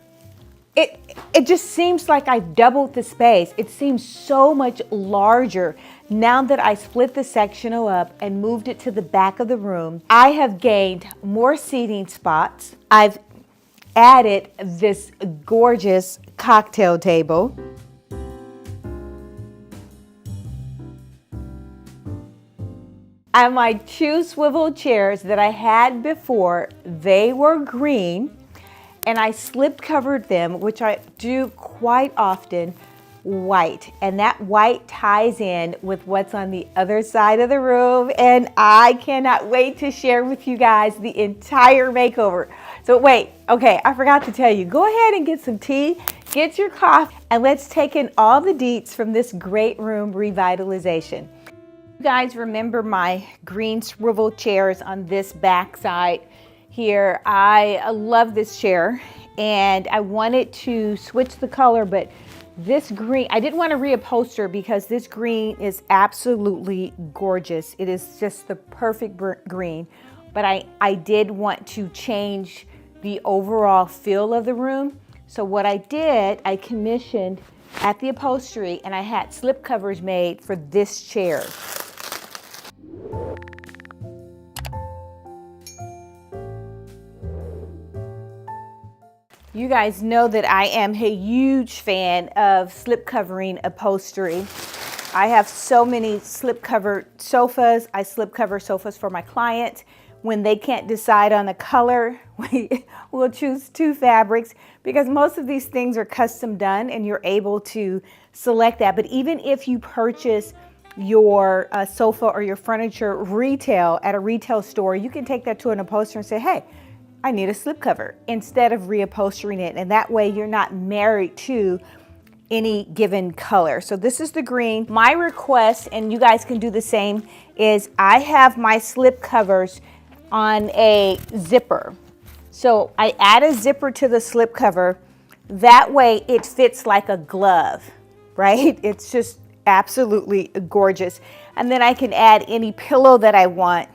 it just seems like I doubled the space. It seems so much larger now that I split the sectional up and moved it to the back of the room. I have gained more seating spots. I've added this gorgeous cocktail table. And my two swivel chairs that I had before, they were green, and I slip covered them, which I do quite often, white. And that white ties in with what's on the other side of the room, and I cannot wait to share with you guys the entire makeover. So wait, okay, I forgot to tell you, go ahead and get some tea, get your coffee, and let's take in all the deets from this great room revitalization. You guys remember my green swivel chairs on this back side here. I love this chair, and I wanted to switch the color, but this green, I didn't want to reupholster because this green is absolutely gorgeous. It is just the perfect green, but I did want to change the overall feel of the room. So what I did, I commissioned at the upholstery, and I had slip covers made for this chair. You guys know that I am a huge fan of slip covering upholstery. I have so many slip covered sofas. I slip cover sofas for my clients. When they can't decide on a color, we'll choose two fabrics, because most of these things are custom done and you're able to select that. But even if you purchase your sofa or your furniture retail at a retail store, you can take that to an upholsterer and say, hey, I need a slip cover, instead of reupholstering it. And that way you're not married to any given color. So this is the green. My request, and you guys can do the same, is I have my slip covers on a zipper. So I add a zipper to the slip cover. That way it fits like a glove, right? It's just absolutely gorgeous. And then I can add any pillow that I want.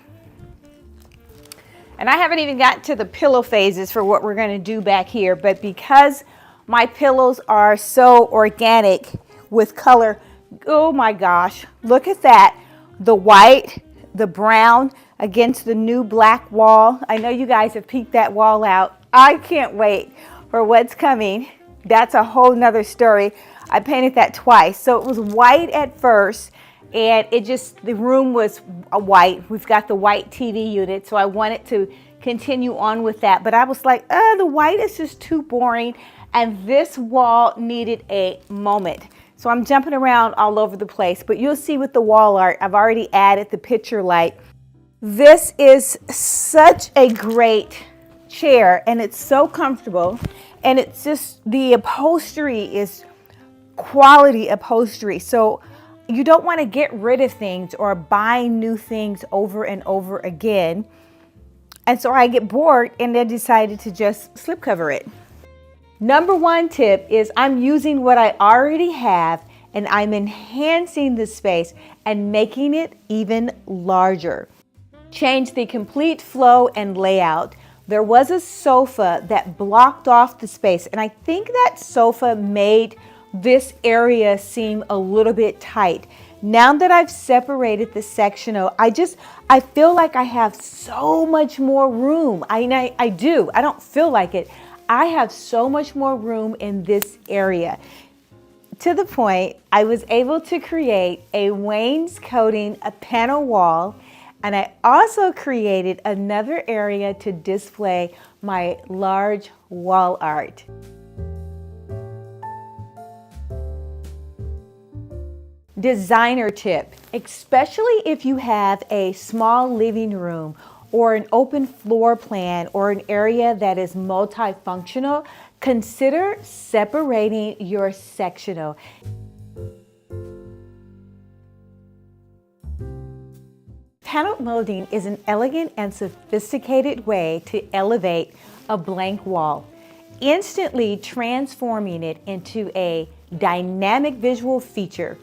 And I haven't even got to the pillow phases for what we're going to do back here, but because my pillows are so organic with color, oh my gosh, look at that. The white, the brown against the new black wall. I know you guys have peeked that wall out. I can't wait for what's coming. That's a whole nother story. I painted that twice. So it was white at first, and the room was white. We've got the white TV unit, so I wanted to continue on with that. But I was like, the white is just too boring. And this wall needed a moment. So I'm jumping around all over the place, but you'll see with the wall art, I've already added the picture light. This is such a great chair, and it's so comfortable, and it's just, the upholstery is quality upholstery. So you don't want to get rid of things or buy new things over and over again. And so I get bored and then decided to just slipcover it. Number one tip is I'm using what I already have and I'm enhancing the space and making it even larger. Change the complete flow and layout. There was a sofa that blocked off the space, and I think that sofa made this area seem a little bit tight. Now that I've separated the sectional, I feel like I have so much more room. I do. I don't feel like it. I have so much more room in this area. To the point, I was able to create a wainscoting, a panel wall, and I also created another area to display my large wall art. Designer tip, especially if you have a small living room or an open floor plan or an area that is multifunctional, consider separating your sectional. Panel molding is an elegant and sophisticated way to elevate a blank wall, instantly transforming it into a dynamic visual feature.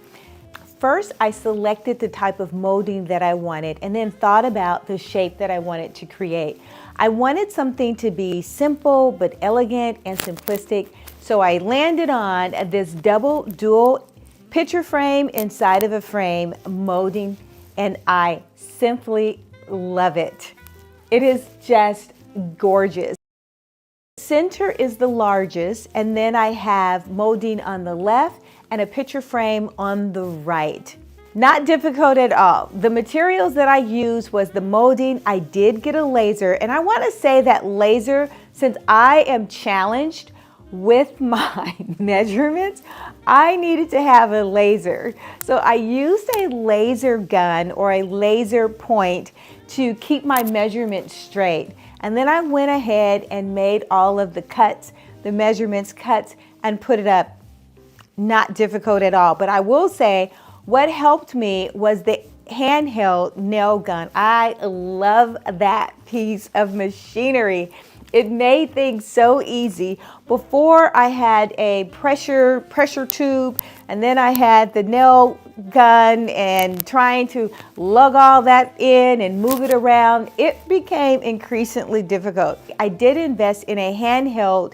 First, I selected the type of molding that I wanted and then thought about the shape that I wanted to create. I wanted something to be simple but elegant and simplistic, so I landed on this dual picture frame inside of a frame molding, and I simply love it. It is just gorgeous. Center is the largest, and then I have molding on the left and a picture frame on the right. Not difficult at all. The materials that I used was the molding. I did get a laser, and I want to say that laser, since I am challenged with my measurements, I needed to have a laser. So I used a laser gun or a laser point to keep my measurements straight. And then I went ahead and made all of the cuts, the measurements cuts, and put it up. Not difficult at all. But I will say what helped me was the handheld nail gun. I love that piece of machinery. It made things so easy. Before I had a pressure tube, and then I had the nail gun and trying to lug all that in and move it around. It became increasingly difficult. I did invest in a handheld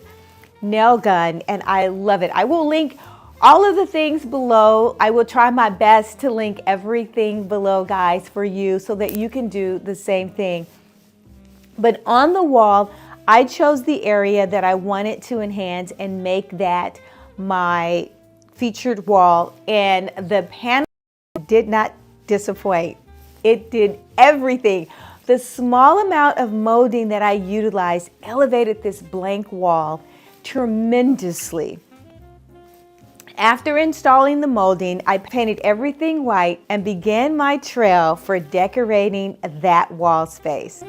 nail gun and I love it. I will link all of the things below. I will try my best to link everything below, guys, for you so that you can do the same thing. But on the wall, I chose the area that I wanted to enhance and make that my featured wall, and the panel did not disappoint. It did everything. The small amount of molding that I utilized elevated this blank wall tremendously. After installing the molding, I painted everything white and began my trail for decorating that wall space.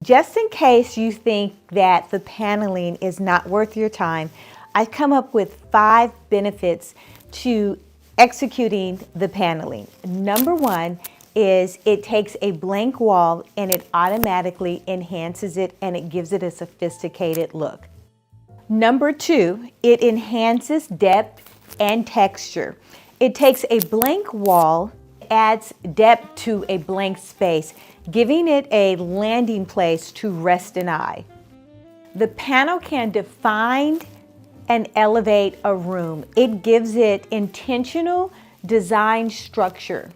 Just in case you think that the paneling is not worth your time, I've come up with 5 benefits to executing the paneling. Number 1 is it takes a blank wall and it automatically enhances it and it gives it a sophisticated look. Number 2, it enhances depth and texture. It takes a blank wall, adds depth to a blank space, giving it a landing place to rest an eye. The panel can define and elevate a room. It gives it intentional design structure.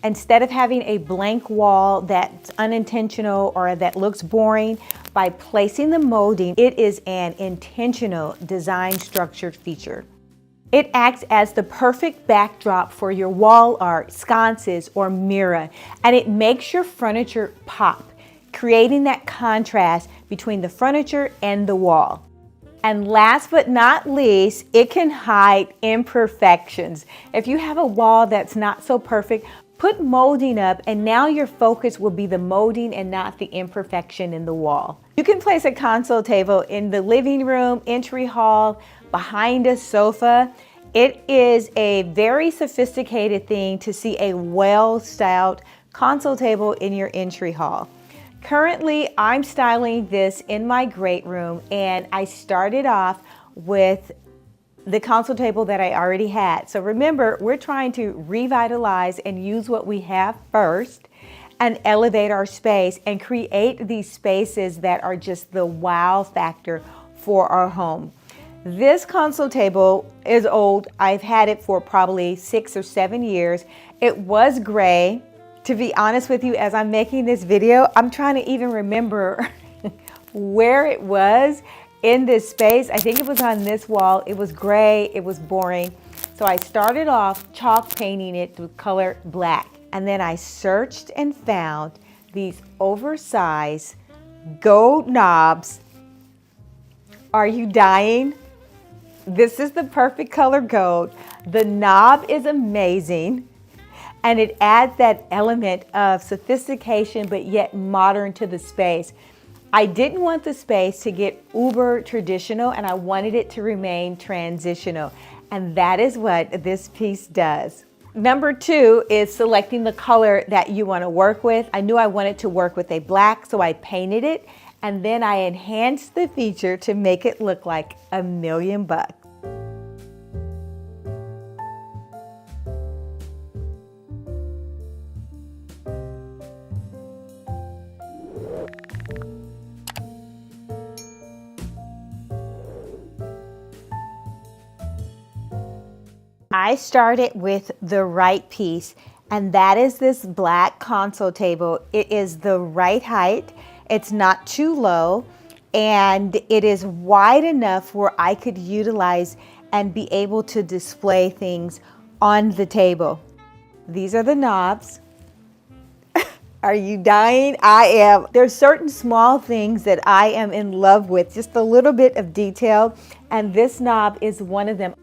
Instead of having a blank wall that's unintentional or that looks boring, by placing the molding, it is an intentional design structured feature. It acts as the perfect backdrop for your wall art, sconces, or mirror, and it makes your furniture pop, creating that contrast between the furniture and the wall. And last but not least, it can hide imperfections. If you have a wall that's not so perfect, put molding up and now your focus will be the molding and not the imperfection in the wall. You can place a console table in the living room, entry hall, behind a sofa. It is a very sophisticated thing to see a well-styled console table in your entry hall. Currently, I'm styling this in my great room, and I started off with the console table that I already had. So remember, we're trying to revitalize and use what we have first and elevate our space and create these spaces that are just the wow factor for our home. This console table is old. I've had it for probably 6 or 7 years. It was gray. To be honest with you, as I'm making this video, I'm trying to even remember where it was in this space. I think it was on this wall. It was gray, it was boring. So I started off chalk painting it with color black. And then I searched and found these oversized gold knobs. Are you dying? This is the perfect color gold. The knob is amazing. And it adds that element of sophistication, but yet modern to the space. I didn't want the space to get uber traditional, and I wanted it to remain transitional. And that is what this piece does. Number 2 is selecting the color that you want to work with. I knew I wanted to work with a black, so I painted it, and then I enhanced the feature to make it look like $1,000,000. I started with the right piece, and that is this black console table. It is the right height, it's not too low, and it is wide enough where I could utilize and be able to display things on the table. These are the knobs. Are you dying? I am. There's certain small things that I am in love with, just a little bit of detail, and this knob is one of them.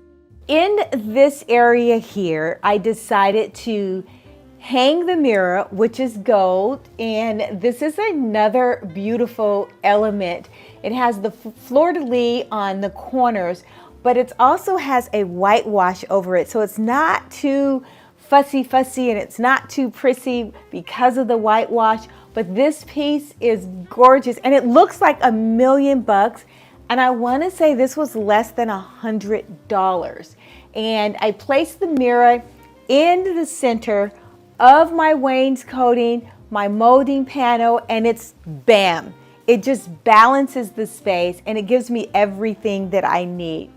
In this area here, I decided to hang the mirror, which is gold, and this is another beautiful element. It has the fleur-de-lis on the corners, but it also has a whitewash over it, so it's not too fussy and it's not too prissy because of the whitewash. But this piece is gorgeous, and it looks like $1,000,000. And I want to say this was less than $100. And I placed the mirror in the center of my wainscoting, my molding panel, and it's bam. It just balances the space and it gives me everything that I need.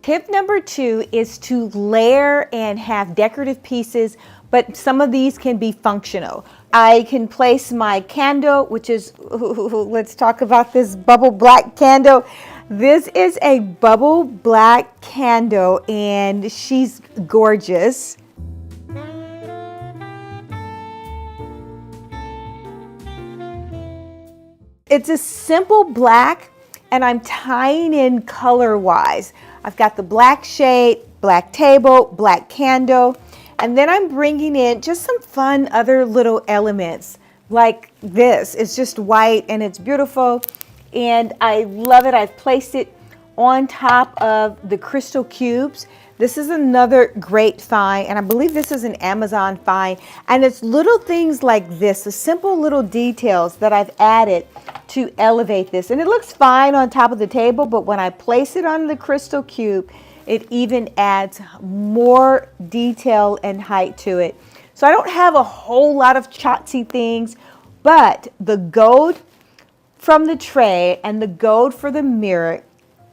Tip number 2 is to layer and have decorative pieces, but some of these can be functional. I can place my candle, which is, let's talk about this bubble black candle. This is a bubble black candle and she's gorgeous. It's a simple black, and I'm tying in color wise. I've got the black shade, black table, black candle, And then I'm bringing in just some fun other little elements like this. It's just white and it's beautiful. And I love it. I've placed it on top of the crystal cubes. This is another great find, and I believe this is an Amazon find. And it's little things like this, the simple little details that I've added to elevate this. And it looks fine on top of the table, but when I place it on the crystal cube, it even adds more detail and height to it. So I don't have a whole lot of chotzy things, but the gold from the tray and the gold for the mirror,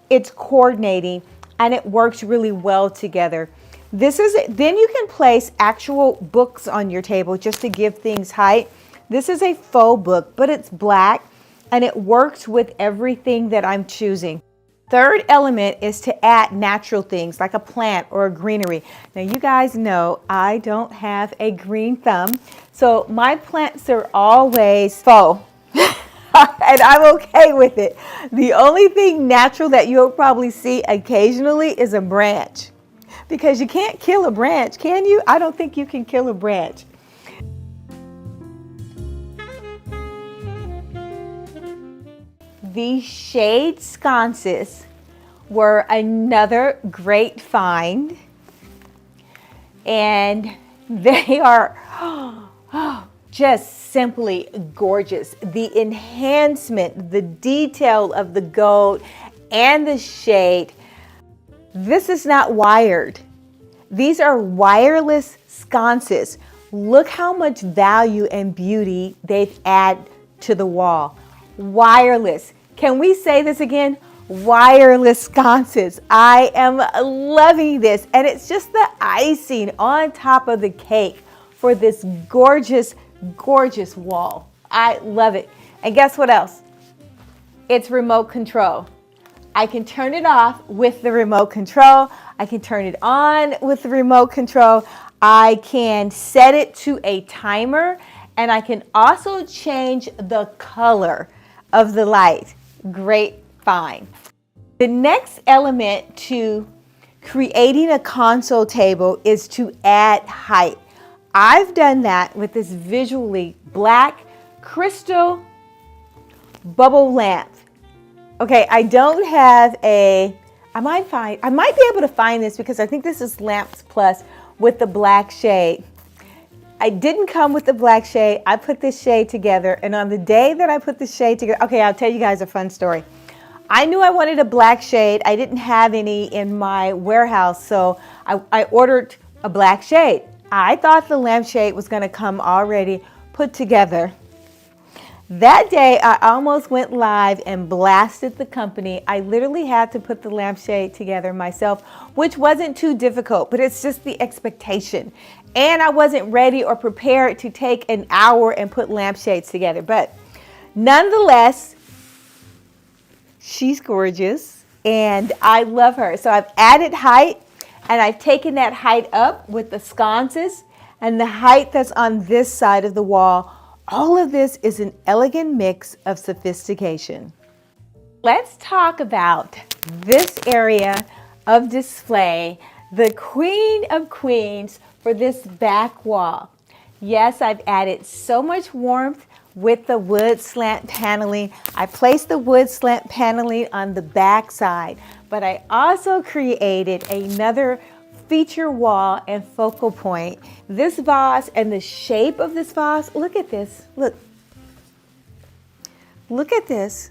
it's coordinating and it works really well together. This is it. Then you can place actual books on your table just to give things height. This is a faux book, but it's black and it works with everything that I'm choosing. Third element is to add natural things like a plant or a greenery. Now you guys know I don't have a green thumb, so my plants are always faux. And I'm okay with it. The only thing natural that you'll probably see occasionally is a branch, because you can't kill a branch, can you? I don't think you can kill a branch. These shade sconces were another great find, and they are just simply gorgeous. The enhancement, the detail of the gold and the shade. This is not wired. These are wireless sconces. Look how much value and beauty they've added to the wall. Wireless. Can we say this again? Wireless sconces. I am loving this, and it's just the icing on top of the cake for this gorgeous wall. I love it. And guess what else? It's remote control. I can turn it off with the remote control. I can turn it on with the remote control. I can set it to a timer, and I can also change the color of the light. Great find. The next element to creating a console table is to add height. I've done that with this visually black crystal bubble lamp. Okay, I don't have a, I might be able to find this because I think this is Lamps Plus with the black shade. I didn't come with the black shade. I put this shade together, and on the day that I put the shade together, okay, I'll tell you guys a fun story. I knew I wanted a black shade. I didn't have any in my warehouse, so I ordered a black shade. I thought the lampshade was going to come already put together. That day, I almost went live and blasted the company. I literally had to put the lampshade together myself, which wasn't too difficult, but it's just the expectation. And I wasn't ready or prepared to take an hour and put lampshades together. But nonetheless, she's gorgeous and I love her. So I've added height, and I've taken that height up with the sconces and the height that's on this side of the wall. All of this is an elegant mix of sophistication. Let's talk about this area of display, the queen of queens for this back wall. Yes, I've added so much warmth with the wood slant paneling. I placed the wood slant paneling on the back side, but I also created another feature wall and focal point. This vase and the shape of this vase, look at this, look at this.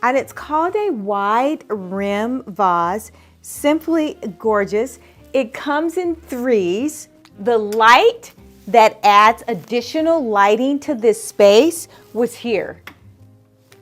And it's called a wide rim vase, simply gorgeous. It comes in threes. The light that adds additional lighting to this space was here.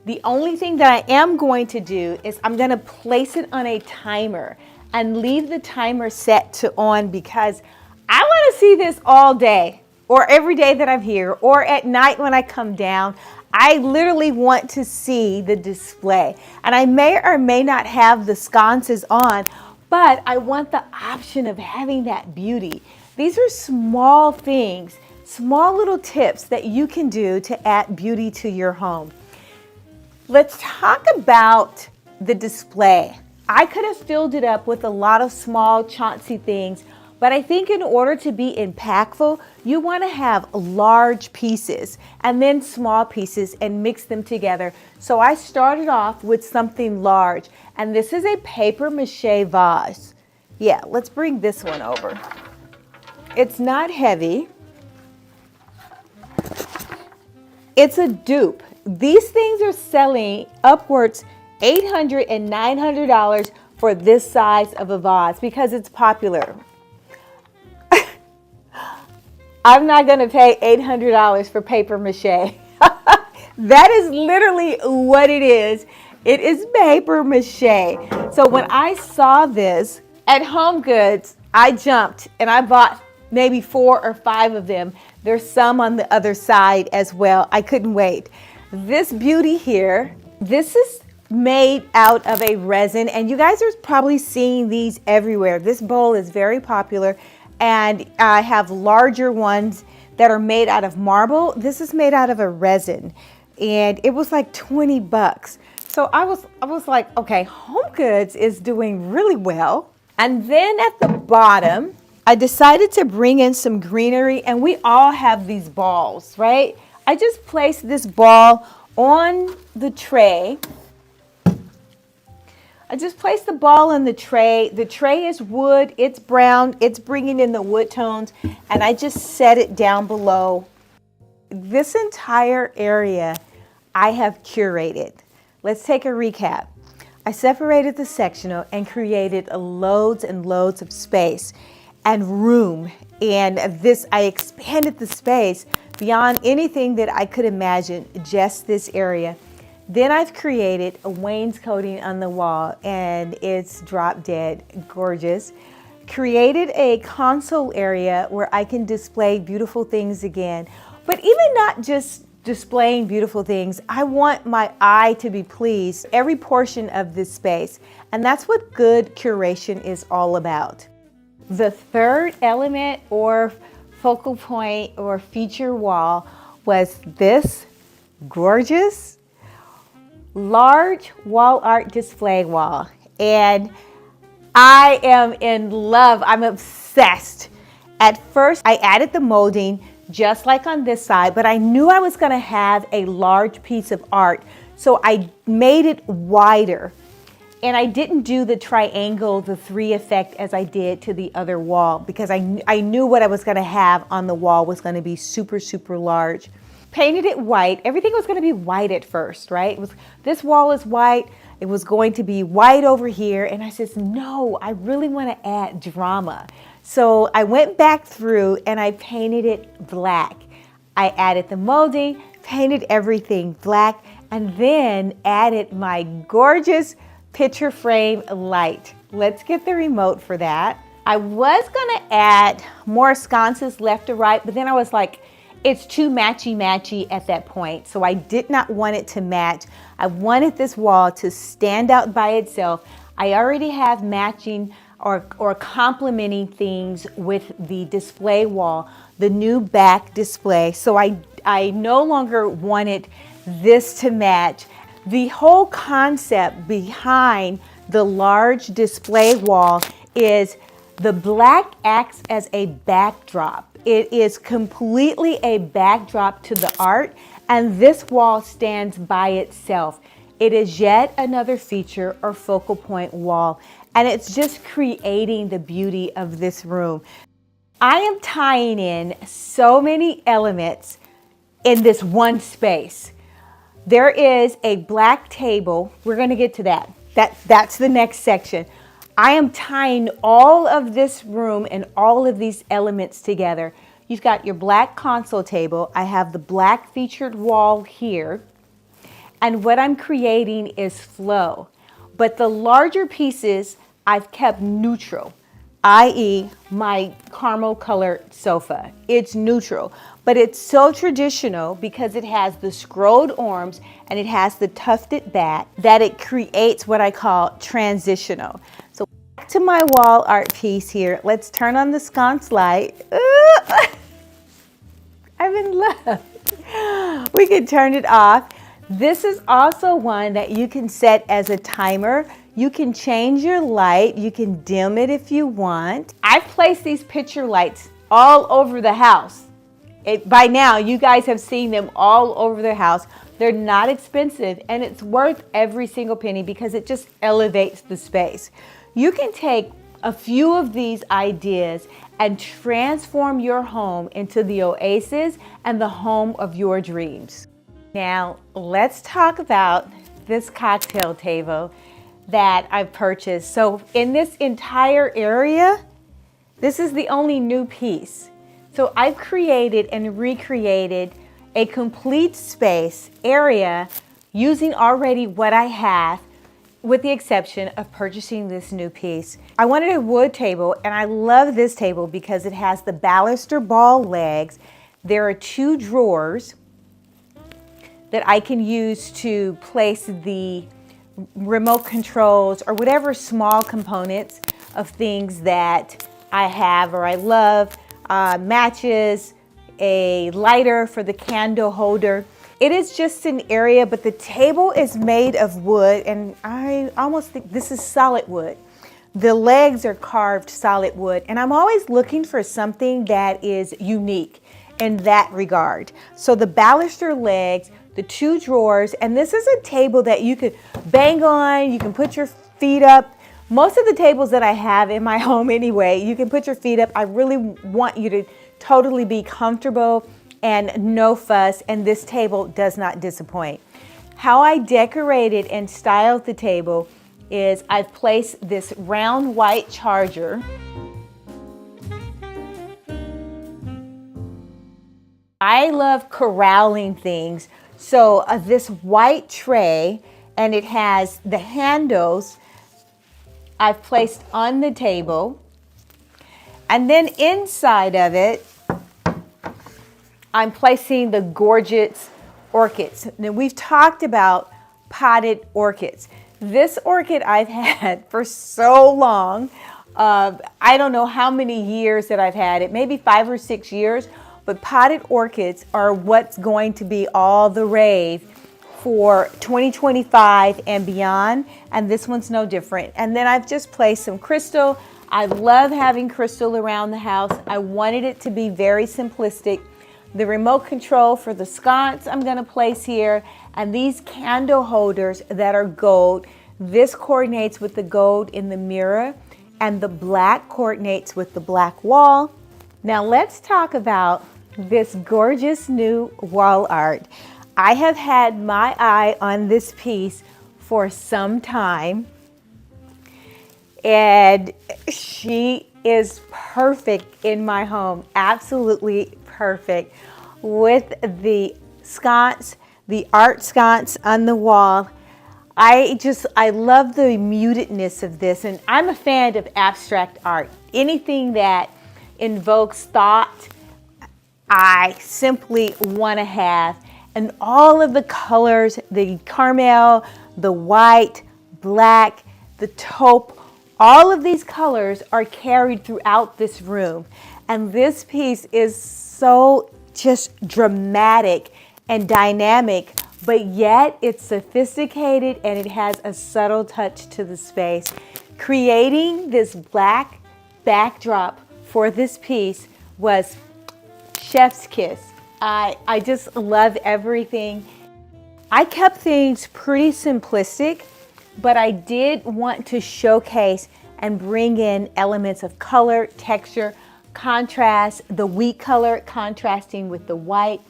The only thing that I am going to do is I'm going to place it on a timer and leave the timer set to on, because I want to see this all day or every day that I'm here or at night when I come down. I literally want to see the display, and I may or may not have the sconces on, but I want the option of having that beauty. These are small things, small little tips that you can do to add beauty to your home. Let's talk about the display. I could have filled it up with a lot of small chauncey things, But I think in order to be impactful, you want to have large pieces and then small pieces and mix them together. So I started off with something large, and this is a paper mache vase. Yeah, let's bring this one over. It's not heavy. It's a dupe. These things are selling upwards $800 and $900 for this size of a vase because it's popular. I'm not going to pay $800 for paper mache. That is literally what it is. It is paper mache. So when I saw this at Home Goods, I jumped and I bought maybe 4 or 5 of them. There's some on the other side as well. I couldn't wait. This beauty here, this is made out of a resin, and you guys are probably seeing these everywhere. This bowl is very popular, and I have larger ones that are made out of marble. This is made out of a resin, and it was like 20 bucks. So I was like, okay, Home Goods is doing really well. And then at the bottom, I decided to bring in some greenery, and we all have these balls, right? I just placed this ball on the tray. I just placed the ball in the tray. The tray is wood, it's brown, it's bringing in the wood tones, and I just set it down below. This entire area I have curated. Let's take a recap. I separated the sectional and created loads and loads of space and room. And I expanded the space beyond anything that I could imagine, just this area. Then I've created a wainscoting on the wall, and it's drop dead gorgeous. Created a console area where I can display beautiful things again. But even not just displaying beautiful things, I want my eye to be pleased every portion of this space. And that's what good curation is all about. The third element or focal point or feature wall was this gorgeous large wall art display wall, and I am in love. I'm obsessed. At first I added the molding just like on this side, but I knew I was going to have a large piece of art, so I made it wider, and I didn't do the triangle, the 3 effect as I did to the other wall, because I knew what I was going to have on the wall was going to be super large. Painted it white. Everything was going to be white at first, right? This wall is white. It was going to be white over here. And I said, no, I really want to add drama. So I went back through and I painted it black. I added the molding, painted everything black, and then added my gorgeous picture frame light. Let's get the remote for that. I was going to add more sconces left to right, but then I was like, it's too matchy at that point, so I did not want it to match. I wanted this wall to stand out by itself. I already have matching or complementing things with the display wall, the new back display, so I no longer wanted this to match. The whole concept behind the large display wall is the black acts as a backdrop. It is completely a backdrop to the art, and this wall stands by itself. It is yet another feature or focal point wall, and it's just creating the beauty of this room. I am tying in so many elements in this one space. There is a black table. We're going to get to that. That's the next section. I am tying all of this room and all of these elements together. You've got your black console table. I have the black featured wall here. And what I'm creating is flow. But the larger pieces I've kept neutral, i.e. my caramel colored sofa. It's neutral, but it's so traditional because it has the scrolled arms and it has the tufted back that it creates what I call transitional. So back to my wall art piece here. Let's turn on the sconce light. I'm in love. We can turn it off. This is also one that you can set as a timer. You can change your light. You can dim it if you want. I've placed these picture lights all over the house. By now, you guys have seen them all over the house. They're not expensive, and it's worth every single penny because it just elevates the space. You can take a few of these ideas and transform your home into the oasis and the home of your dreams. Now, let's talk about this cocktail table that I've purchased. So in this entire area, this is the only new piece. So I've created and recreated a complete space area using already what I have, with the exception of purchasing this new piece. I wanted a wood table, and I love this table because it has the baluster ball legs. There are 2 drawers that I can use to place the remote controls or whatever small components of things that I have or I love, matches, a lighter for the candle holder. It is just an area, but the table is made of wood, and I almost think this is solid wood. The legs are carved solid wood, and I'm always looking for something that is unique in that regard. So the baluster legs, the 2 drawers, and this is a table that you could bang on, you can put your feet up. Most of the tables that I have in my home anyway, you can put your feet up. I really want you to totally be comfortable and no fuss, and this table does not disappoint. How I decorated and styled the table is I've placed this round white charger. I love corralling things. So this white tray, and it has the handles I've placed on the table. And then inside of it, I'm placing the gorgeous orchids. Now, we've talked about potted orchids. This orchid I've had for so long. I don't know how many years that I've had it, maybe 5 or 6 years, but potted orchids are what's going to be all the rave for 2025 and beyond, and this one's no different. And then I've just placed some crystal. I love having crystal around the house. I wanted it to be very simplistic. The remote control for the sconce I'm going to place here, and these candle holders that are gold. This coordinates with the gold in the mirror, and the black coordinates with the black wall. Now let's talk about this gorgeous new wall art. I have had my eye on this piece for some time, and she is perfect in my home, absolutely perfect, with the sconce, the art sconce on the wall. I love the mutedness of this, and I'm a fan of abstract art. Anything that invokes thought, I simply want to have. And all of the colors, the caramel, the white, black, the taupe, all of these colors are carried throughout this room. And this piece is so just dramatic and dynamic, but yet it's sophisticated and it has a subtle touch to the space. Creating this black backdrop for this piece was chef's kiss. I just love everything. I kept things pretty simplistic, but I did want to showcase and bring in elements of color, texture, contrast, the wheat color contrasting with the white,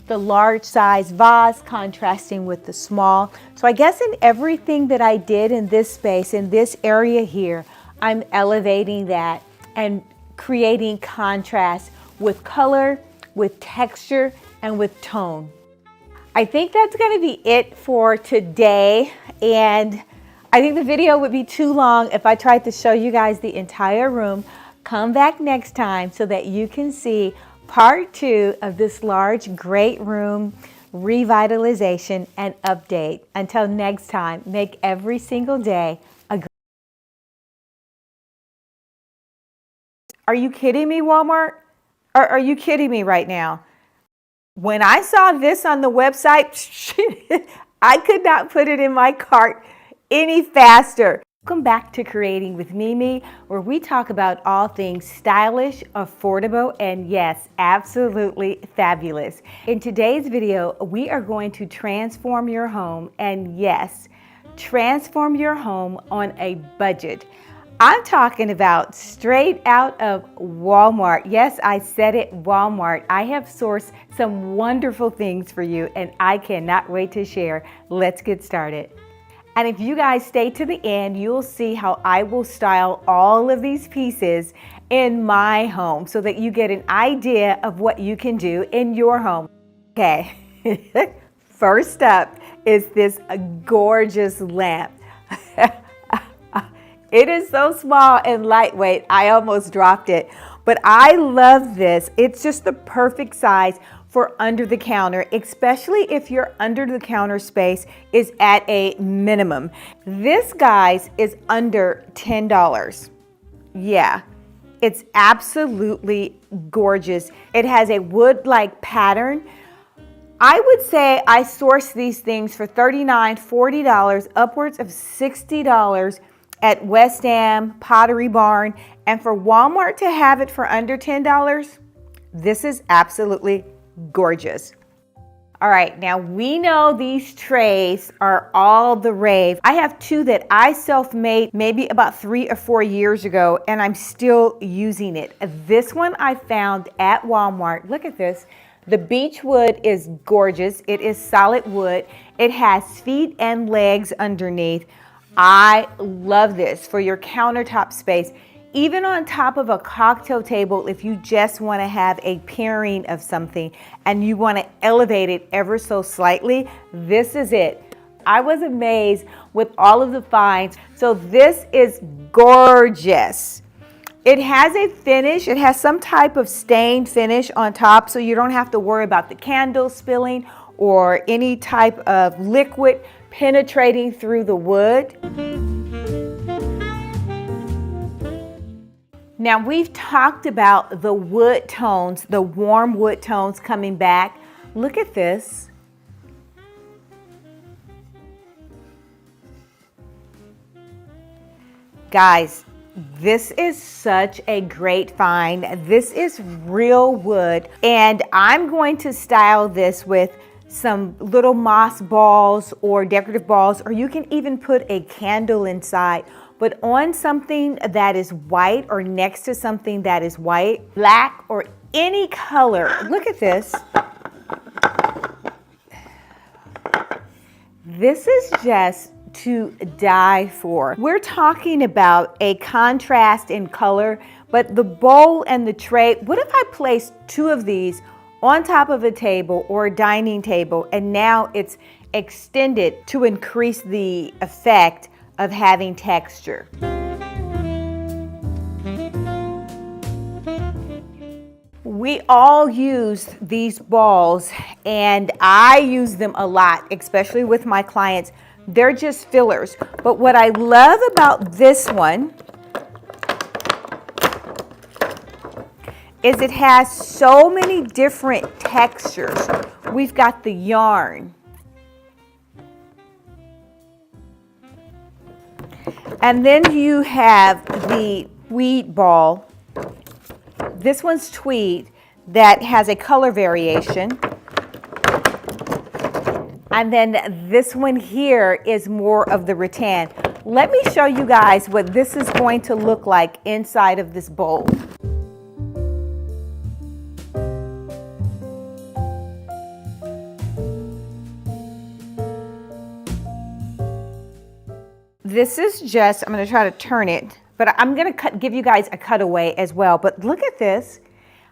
the large size vase contrasting with the small. So I guess in everything that I did in this space, in this area here, I'm elevating that and creating contrast with color, with texture, and with tone. I think that's going to be it for today, and I think the video would be too long if I tried to show you guys the entire room. Come back next time so that you can see part 2 of this large, great room revitalization and update. Until next time, make every single day a great. Are you kidding me, Walmart? Are you kidding me right now? When I saw this on the website, I could not put it in my cart any faster. Welcome back to Curating with Mimi, where we talk about all things stylish, affordable, and yes, absolutely fabulous. In today's video, we are going to transform your home, and yes, transform your home on a budget. I'm talking about straight out of Walmart. Yes, I said it, Walmart. I have sourced some wonderful things for you, and I cannot wait to share. Let's get started. And if you guys stay to the end, you'll see how I will style all of these pieces in my home so that you get an idea of what you can do in your home. Okay, first up is this gorgeous lamp. It is so small and lightweight, I almost dropped it. But I love this. It's just the perfect size for under the counter, especially if your under the counter space is at a minimum. This, guys, is under $10. Yeah, it's absolutely gorgeous. It has a wood-like pattern. I would say I sourced these things for $39, $40, upwards of $60 at West Am, Pottery Barn, and for Walmart to have it for under $10, this is absolutely gorgeous. All right, now we know these trays are all the rave. I have two that I self-made maybe about 3 or 4 years ago, and I'm still using it. This one I found at Walmart. Look at this. The beech wood is gorgeous. It is solid wood. It has feet and legs underneath. I love this for your countertop space. Even on top of a cocktail table, if you just want to have a pairing of something and you want to elevate it ever so slightly, this is it. I was amazed with all of the finds. So this is gorgeous. It has a finish. It has some type of stained finish on top, so you don't have to worry about the candle spilling or any type of liquid penetrating through the wood. Now, we've talked about the wood tones, the warm wood tones coming back. Look at this. Guys, this is such a great find. This is real wood, and I'm going to style this with some little moss balls or decorative balls, or you can even put a candle inside. But on something that is white or next to something that is white, black, or any color. Look at this. This is just to die for. We're talking about a contrast in color, but the bowl and the tray, what if I place two of these on top of a table or a dining table, and now it's extended to increase the effect of having texture. We all use these balls, and I use them a lot, especially with my clients. They're just fillers. But what I love about this one is it has so many different textures. We've got the yarn. And then you have the tweed ball. This one's tweed that has a color variation. And then this one here is more of the rattan. Let me show you guys what this is going to look like inside of this bowl. This is just, I'm going to try to turn it, but I'm going to give you guys a cutaway as well. But look at this,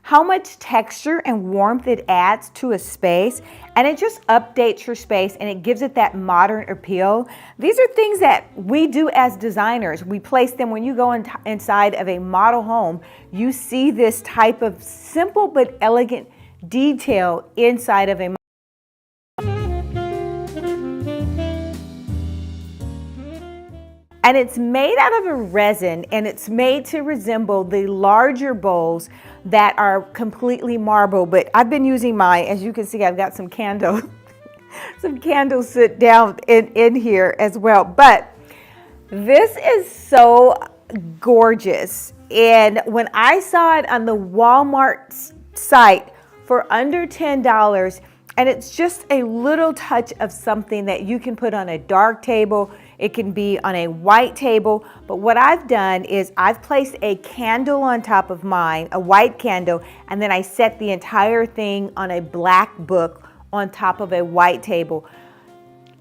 how much texture and warmth it adds to a space, and it just updates your space and it gives it that modern appeal. These are things that we do as designers. We place them when you go inside of a model home. You see this type of simple but elegant detail inside of a and it's made out of a resin, and it's made to resemble the larger bowls that are completely marble. But I've been using mine. As you can see, I've got some candles sit down in here as well. But This is so gorgeous. And when I saw it on the Walmart site for under $10, and it's just a little touch of something that you can put on a dark table. It can be on a white table. But what I've done is I've placed a candle on top of mine, a white candle, and then I set the entire thing on a black book on top of a white table.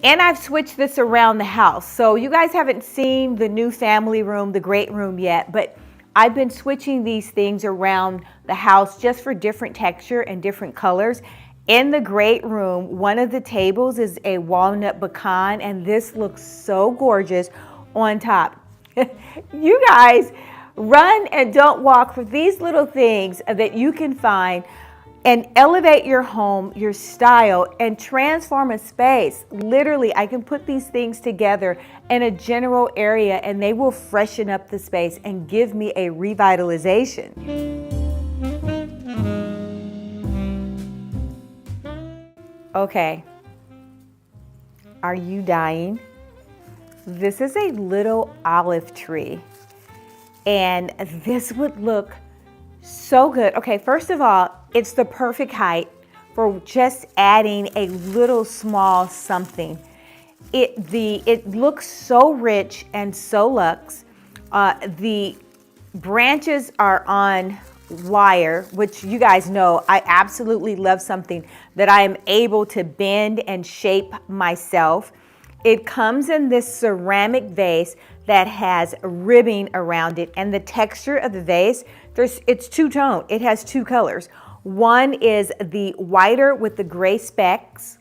And I've switched this around the house. So you guys haven't seen the new family room, the great room yet, but I've been switching these things around the house just for different texture and different colors. In the great room, one of the tables is a walnut pecan, and this looks so gorgeous on top. You guys run and don't walk for these little things that you can find and elevate your home, your style, and transform a space. Literally, I can put these things together in a general area and they will freshen up the space and give me a revitalization. Okay, are you dying? This is a little olive tree, and this would look so good. Okay, first of all, it's the perfect height for just adding a little small something. It looks so rich and so luxe. The branches are on wire, which you guys know I absolutely love something that I am able to bend and shape myself. It comes in this ceramic vase that has ribbing around it, and the texture of the vase, it's two-tone. It has two colors. One is the whiter with the gray specks,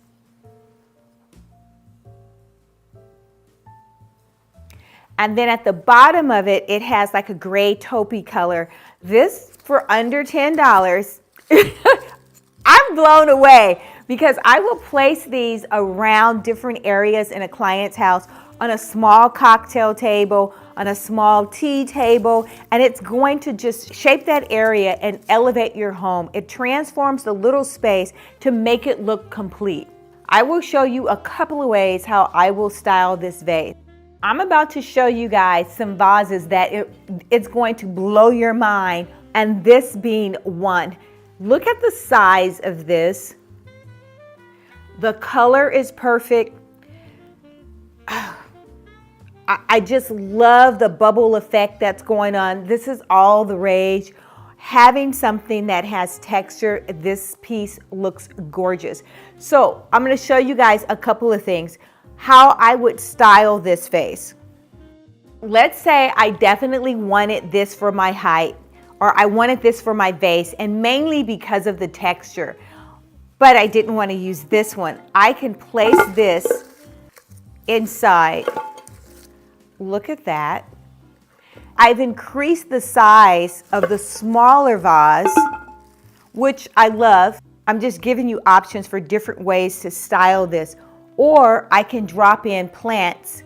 and then at the bottom of it, it has like a gray taupey color. This for under $10. I'm blown away because I will place these around different areas in a client's house, on a small cocktail table, on a small tea table, and it's going to just shape that area and elevate your home. It transforms the little space to make it look complete. I will show you a couple of ways how I will style this vase. I'm about to show you guys some vases that it's going to blow your mind, and this being one. Look at the size of this. The color is perfect. I just love the bubble effect that's going on. This is all the rage. Having something that has texture, this piece looks gorgeous. So I'm going to show you guys a couple of things, how I would style this vase. Let's say I definitely wanted this for my height, or I wanted this for my vase, and mainly because of the texture, but I didn't want to use this one. I can place this inside. Look at that. I've increased the size of the smaller vase, which I love. I'm just giving you options for different ways to style this, or I can drop in plants.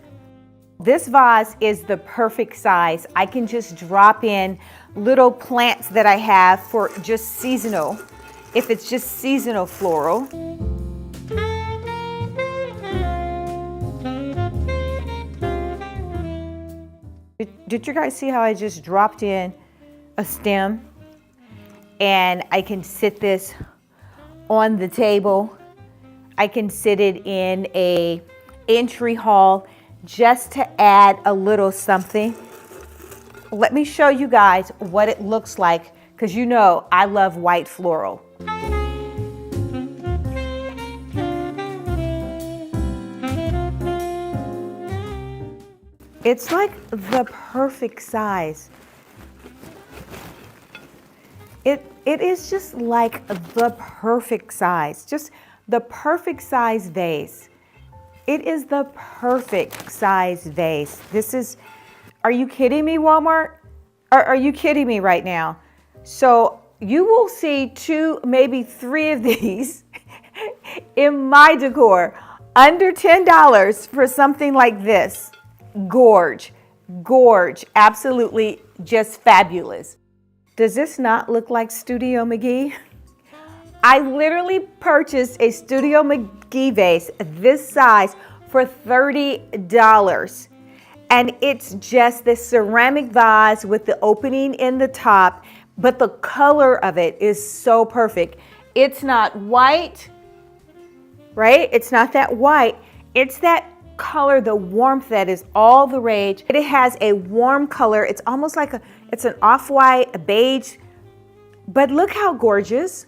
This vase is the perfect size. I can just drop in little plants that I have for just seasonal, if it's just seasonal floral. Did you guys see how I just dropped in a stem? And I can sit this on the table. I can sit it in a entry hall just to add a little something. Let me show you guys what it looks like, because you know I love white floral. It's like the perfect size. It is just like the perfect size, just the perfect size vase. It is the perfect size vase. This is, are you kidding me, Walmart? Are you kidding me right now? So you will see 2, maybe 3 of these in my decor, under $10 for something like this. Gorge, absolutely just fabulous. Does this not look like Studio McGee? I literally purchased a Studio McGee vase this size for $30. And it's just this ceramic vase with the opening in the top, but the color of it is so perfect. It's not white, right? It's not that white. It's that color, the warmth that is all the rage. It has a warm color. It's almost like it's an off-white, a beige, but look how gorgeous.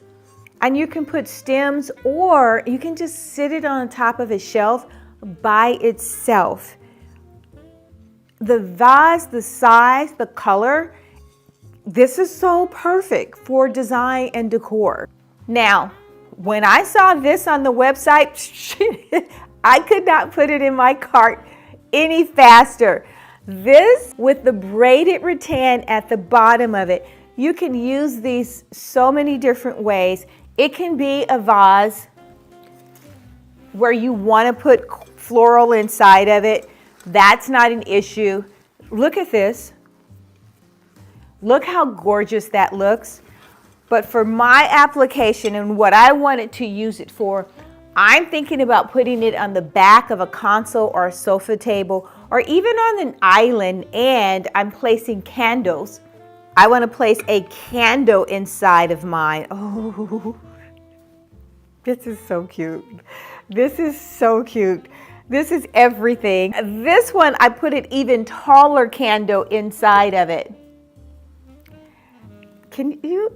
And you can put stems, or you can just sit it on top of a shelf by itself. The vase, the size, the color, this is so perfect for design and decor. Now, when I saw this on the website, I could not put it in my cart any faster. This with the braided rattan at the bottom of it, you can use these so many different ways. It can be a vase where you want to put floral inside of it. That's not an issue. Look at this. Look how gorgeous that looks. But for my application and what I wanted to use it for, I'm thinking about putting it on the back of a console or a sofa table, or even on an island, and I'm placing candles. I want to place a candle inside of mine. Oh, this is so cute. This is so cute. This is everything. This one, I put an even taller candle inside of it. Can you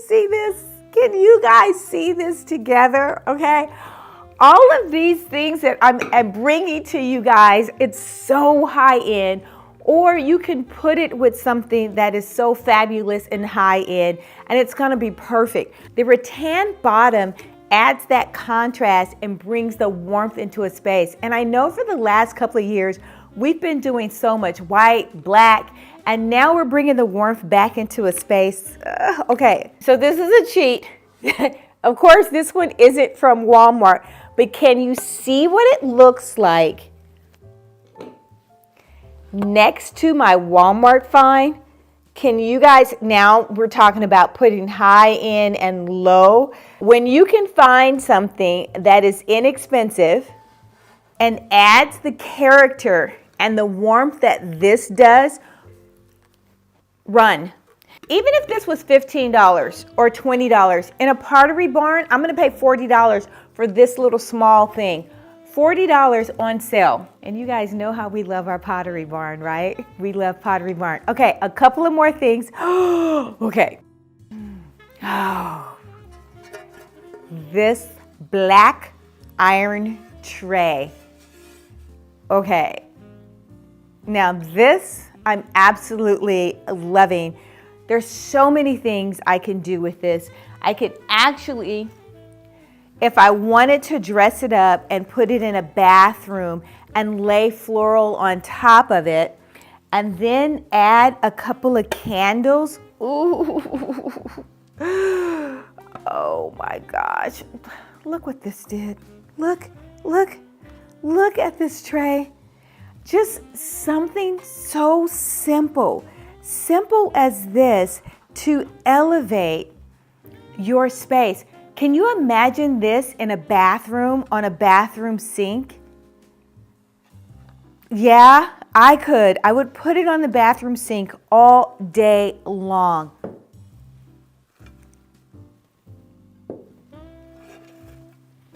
see this? Can you guys see this together? Okay. All of these things that I'm bringing to you guys, it's so high end. Or you can put it with something that is so fabulous and high end, and it's going to be perfect. The rattan bottom adds that contrast and brings the warmth into a space. And I know for the last couple of years, we've been doing so much white, black, and now we're bringing the warmth back into a space. Okay, so this is a cheat. Of course, this one isn't from Walmart, but can you see what it looks like next to my Walmart find? Can you guys, now we're talking about putting high in and low. When you can find something that is inexpensive and adds the character and the warmth that this does, run. Even if this was $15 or $20 in a pottery barn, I'm going to pay $40 for this little small thing. $40 on sale. And you guys know how we love our pottery barn, right? We love pottery barn. Okay, a couple of more things. Okay. Oh, this black iron tray. Okay. Now this I'm absolutely loving. There's so many things I can do with this. I could actually, if I wanted to dress it up and put it in a bathroom and lay floral on top of it, and then add a couple of candles. Ooh. Oh my gosh. Look what this did. Look at this tray. Just something so simple as this to elevate your space. Can you imagine this in a bathroom, on a bathroom sink? Yeah, I could. I would put it on the bathroom sink all day long.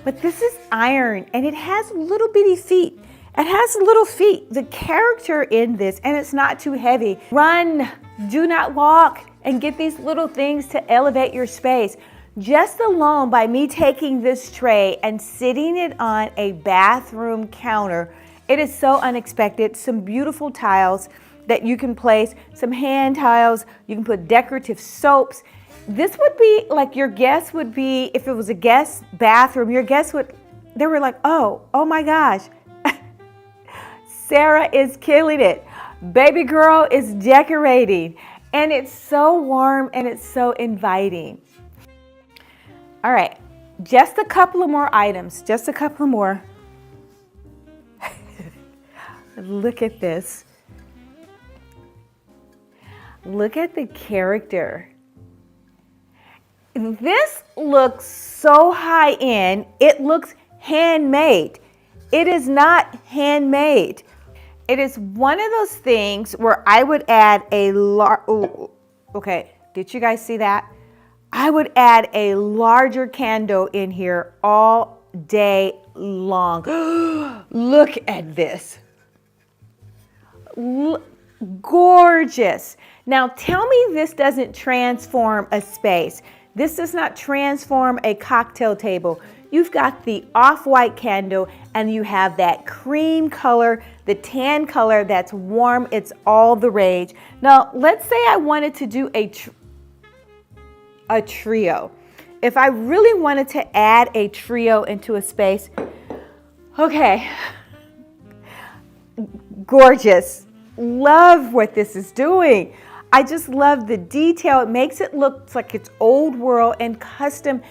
But this is iron, and it has little bitty feet. It has little feet. The character in this, and it's not too heavy. Run, do not walk, and get these little things to elevate your space. Just alone by me taking this tray and sitting it on a bathroom counter, it is so unexpected. Some beautiful tiles that you can place, some hand tiles, you can put decorative soaps. This would be like your guest would be, if it was a guest bathroom, your guests would, they were like, oh my gosh. Sarah is killing it. Baby girl is decorating. And it's so warm and it's so inviting. All right, just a couple of more items, just a couple more. Look at this. Look at the character. This looks so high end, it looks handmade. It is not handmade. It is one of those things where I would add a okay, did you guys see that? I would add a larger candle in here all day long. Look at this. Gorgeous. Now tell me this doesn't transform a space. This does not transform a cocktail table. You've got the off-white candle and you have that cream color, the tan color that's warm. It's all the rage. Now, let's say I wanted to do a trio. If I really wanted to add a trio into a space, okay, gorgeous. Love what this is doing. I just love the detail. It makes it look like it's old world and custom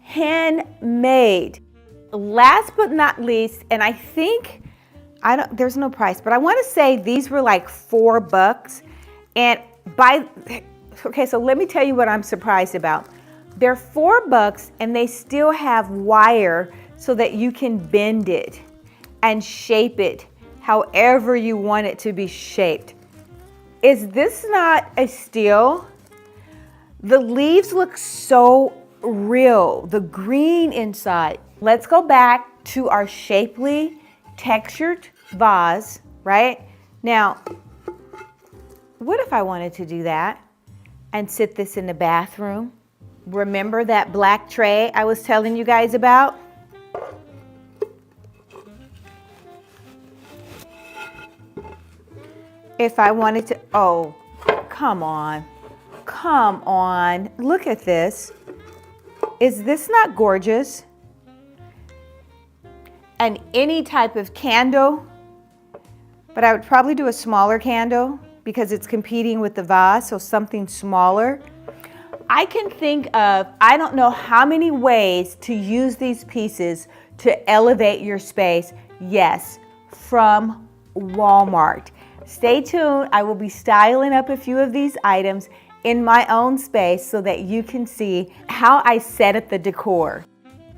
handmade. Last but not least, and I think, there's no price, but I want to say these were like $4. And okay, so let me tell you what I'm surprised about. They're $4 and they still have wire so that you can bend it and shape it however you want it to be shaped. Is this not a steal? The leaves look so real, the green inside. Let's go back to our shapely textured vase, right? Now, what if I wanted to do that and sit this in the bathroom? Remember that black tray I was telling you guys about? If I wanted to, oh, come on, look at this. Is this not gorgeous? And any type of candle, but I would probably do a smaller candle because it's competing with the vase, so something smaller. I can think of, I don't know how many ways to use these pieces to elevate your space. Yes, from Walmart. Stay tuned. I will be styling up a few of these items in my own space so that you can see how I set up the decor.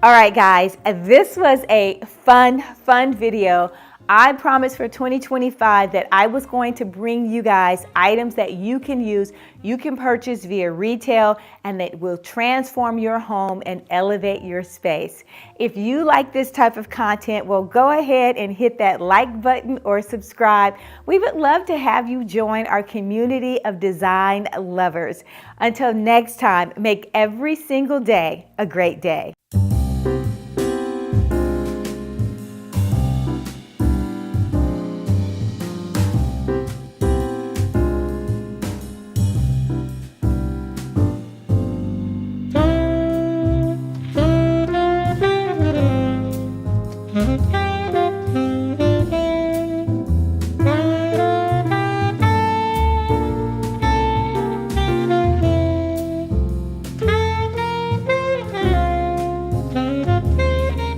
All right, guys, this was a fun video. I promised for 2025 that I was going to bring you guys items that you can use, you can purchase via retail, and that will transform your home and elevate your space. If you like this type of content, well, go ahead and hit that like button or subscribe. We would love to have you join our community of design lovers. Until next time, make every single day a great day.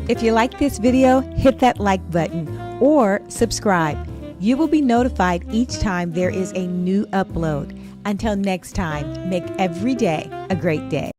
If you like this video, hit that like button or subscribe. You will be notified each time there is a new upload. Until next time, make every day a great day.